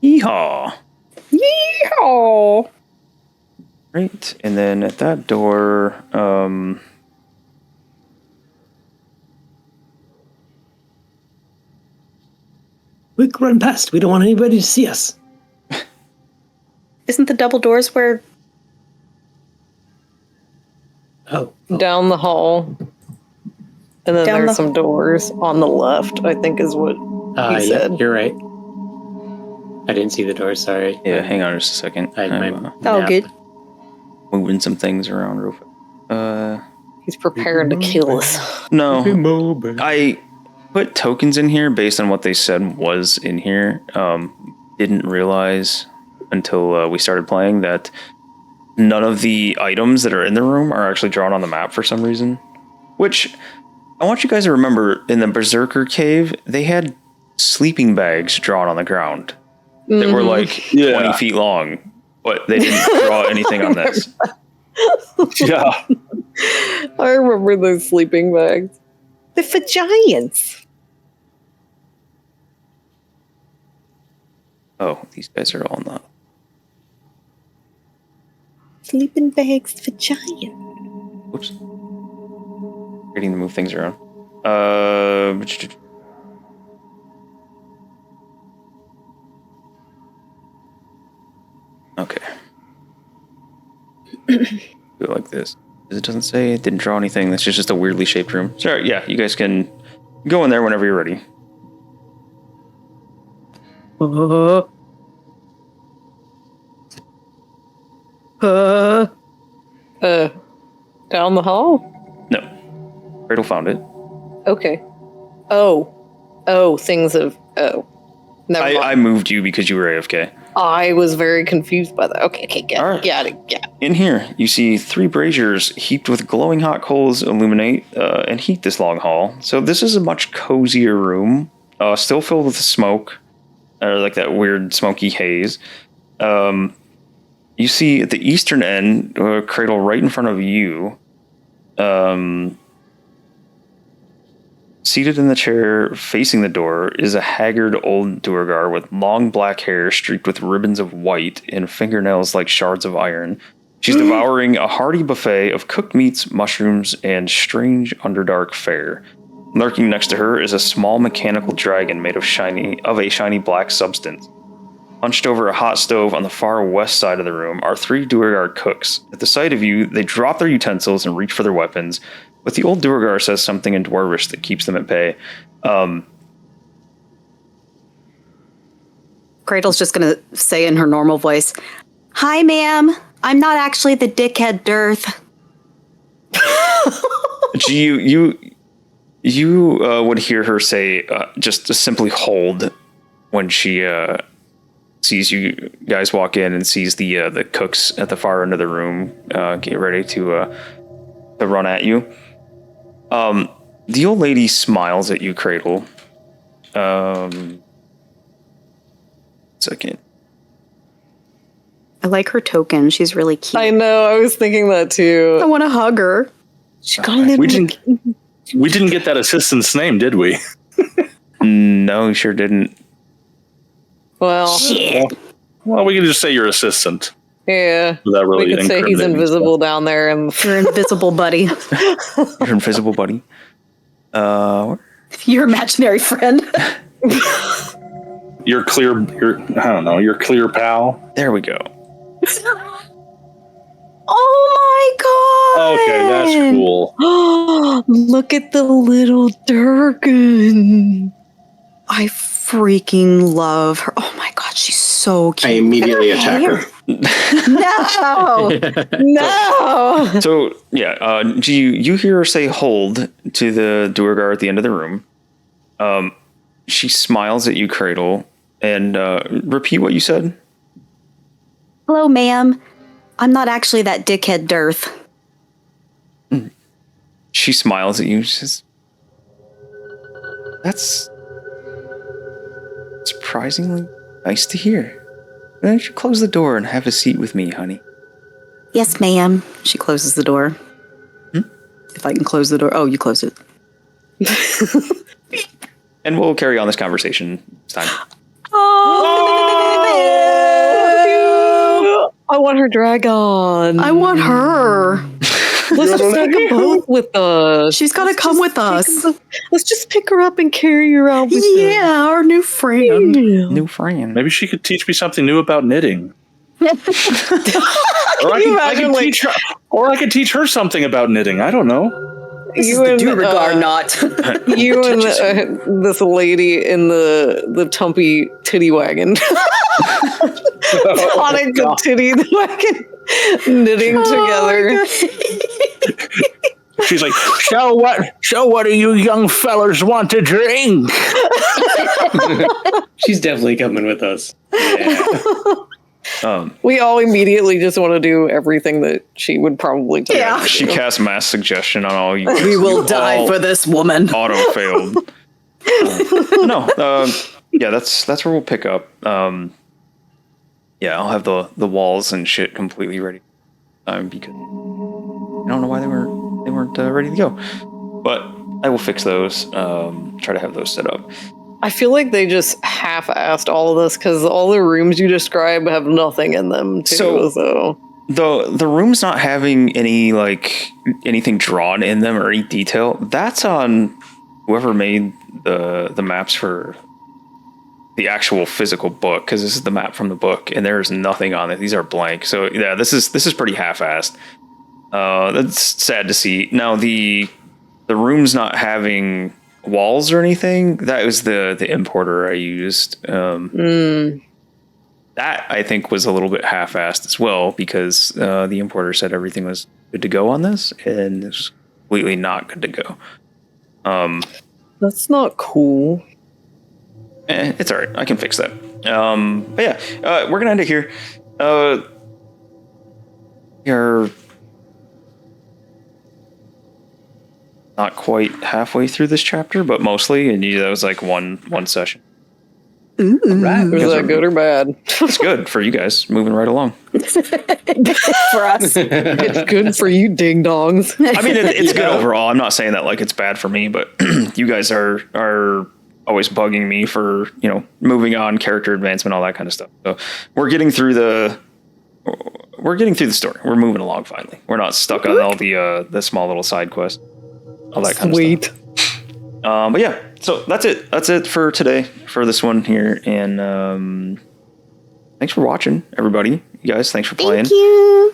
Yeehaw! Yeehaw! Right, and then at that door, We can run past. We don't want anybody to see us. Isn't the double doors where... Oh. Down the hall. And then Down there's the- some doors on the left, I think is what he Yeah, said. you're right. I didn't see the door, sorry. yeah, hang on just a second. I had my I'm Oh, nap. good. moving some things around real fast. He's prepared to kill us. No, I put tokens in here based on what they said was in here. Didn't realize until we started playing that none of the items that are in the room are actually drawn on the map for some reason. Which I want you guys to remember, in the Berserker cave, they had sleeping bags drawn on the ground that were like 20 feet long, but they didn't draw anything on this. Yeah. I remember those sleeping bags. They're for giants. Oh, these guys are all not. Sleeping bags for giants. Whoops. Getting to move things around. Okay. Do it like this. It doesn't say it didn't draw anything. That's just a weirdly shaped room. Sorry, yeah, you guys can go in there whenever you're ready. Down the hall? No. Cradle found it. Okay. Oh, things of... Oh. Never mind. I moved you because you were AFK. I was very confused by that. Okay, got it. In here, you see 3 braziers heaped with glowing hot coals illuminate and heat this long hall. So this is a much cozier room, still filled with smoke, or like that weird smoky haze. You see at the eastern end, a cradle right in front of you, seated in the chair facing the door is a haggard old Duergar with long black hair streaked with ribbons of white and fingernails like shards of iron. She's devouring a hearty buffet of cooked meats, mushrooms, and strange underdark fare. Lurking next to her is a small mechanical dragon made of a shiny black substance. Hunched over a hot stove on the far west side of the room are 3 Duergar cooks. At the sight of you, they drop their utensils and reach for their weapons. But the old Duergar says something in Dwarvish that keeps them at bay. Cradle's just going to say in her normal voice, "Hi, ma'am. I'm not actually the dickhead Dearth." You would hear her say, just to simply hold when she sees you guys walk in and sees the cooks at the far end of the room get ready to run at you. The old lady smiles at you, Cradle. Second. I like her token. She's really cute. I know. I was thinking that I too. want to hug her. She got it. We didn't get that assistant's name, did we? No, you sure didn't. Well, Shit. Well, we can just say your assistant. yeah. Without really We could say he's incriminating invisible down there, and You're invisible, buddy. Your invisible buddy. Your imaginary friend. Your clear pal. There we go. Oh my god. Okay, that's cool. look at the little Durgan. I freaking love her. Oh my god, she's so cute. I immediately attack her. No. No. So yeah, you hear her say "hold" to the Duergar at the end of the room. She smiles at you, Cradle, and repeat what you said. Hello, ma'am. I'm not actually that dickhead Dearth. She smiles at you. She says, "That's surprisingly nice to hear. Why don't you close the door and have a seat with me, honey?" Yes, ma'am. She closes the door. If I can close the door. Oh, you closed it. And we'll carry on this conversation this time. I want her dragon. I want her. Let's just take them both with us. She's got to come with us. Let's just pick her up and carry her out with Yeah, our new friend. New friend. Maybe she could teach me something new about knitting. Or I could teach her something about knitting. I don't know. You and not. you and this lady in the tumpy titty wagon. Tonic the titty wagon knitting together. She's like, so what do you young fellers want to drink? She's definitely coming with us. Yeah. We all immediately just want to do everything that she would probably tell us to She do. casts mass suggestion on all you. We will die all for this woman. Auto failed. Yeah, that's where we'll pick up. Yeah, I'll have the walls and shit completely ready. Because I don't know why they weren't ready to go, but I will fix those. Try to have those set up. I feel like they just half-assed all of this because all the rooms you describe have nothing in them too. So the rooms not having any anything drawn in them or any detail, that's on whoever made the maps for the actual physical book, because this is the map from the book and there's nothing on it. These are blank. So yeah, this is pretty half-assed. That's sad to see. Now the rooms not having walls or anything, that was the importer I used. That I think was a little bit half-assed as well, because the importer said everything was good to go on this, and it was completely not good to go. that's not cool. It's all right. I can fix that. But yeah, we're gonna end it here. You're not quite halfway through this chapter, but mostly, and that was like one session. Ooh. Right. Was that good or bad? It's good for you guys, moving right along. For us. It's good for you, ding dongs. I mean, it's good overall. I'm not saying that like it's bad for me, but you guys are always bugging me for, moving on, character advancement, all that kind of stuff. So we're getting through the story. We're moving along finally. We're not stuck on all the small little side quests, all that kind of stuff. But yeah, so that's it. That's it for today for this one here. And thanks for watching, everybody. You guys, thanks for playing. Thank you.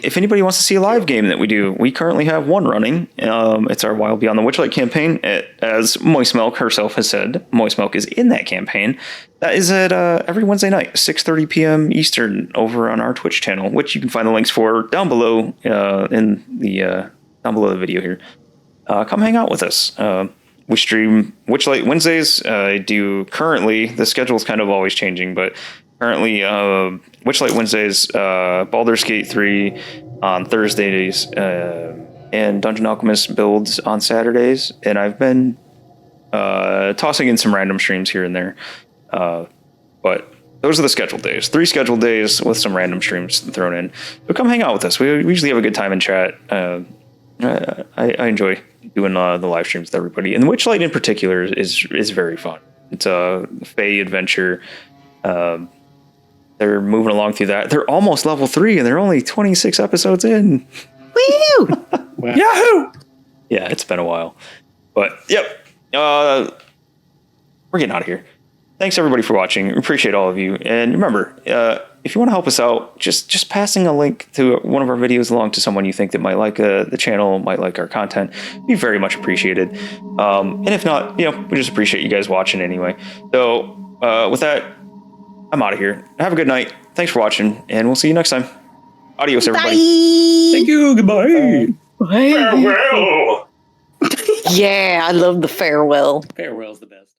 If anybody wants to see a live game that we do, we currently have one running. It's our Wild Beyond the Witchlight campaign. As Moist Milk herself has said, Moist Milk is in that campaign. That is at every Wednesday night, 6:30 p.m. Eastern, over on our Twitch channel, which you can find the links for down below down below the video here. Come hang out with us. We stream Witchlight Wednesdays. I do currently, the schedule is kind of always changing, but currently Witchlight Wednesdays, Baldur's Gate 3 on Thursdays, and Dungeon Alchemist builds on Saturdays. And I've been tossing in some random streams here and there. But those are the scheduled days. 3 scheduled days with some random streams thrown in. So come hang out with us. We usually have a good time in chat. I enjoy doing the live streams with everybody, and the Witchlight in particular is very fun. It's a Fae adventure. They're moving along through that. They're almost level 3, and they're only 26 episodes in. Woo! Wow. Yahoo! Yeah, it's been a while, but yep. We're getting out of here. Thanks everybody for watching. We appreciate all of you, and remember, if you want to help us out, just passing a link to one of our videos along to someone you think that might like the channel, might like our content, be very much appreciated. And if not, we just appreciate you guys watching anyway. So with that, I'm out of here. Have a good night. Thanks for watching, and we'll see you next time. Adios, everybody. Bye. Thank you. Goodbye. Farewell. Yeah, I love the farewell. Farewell's the best.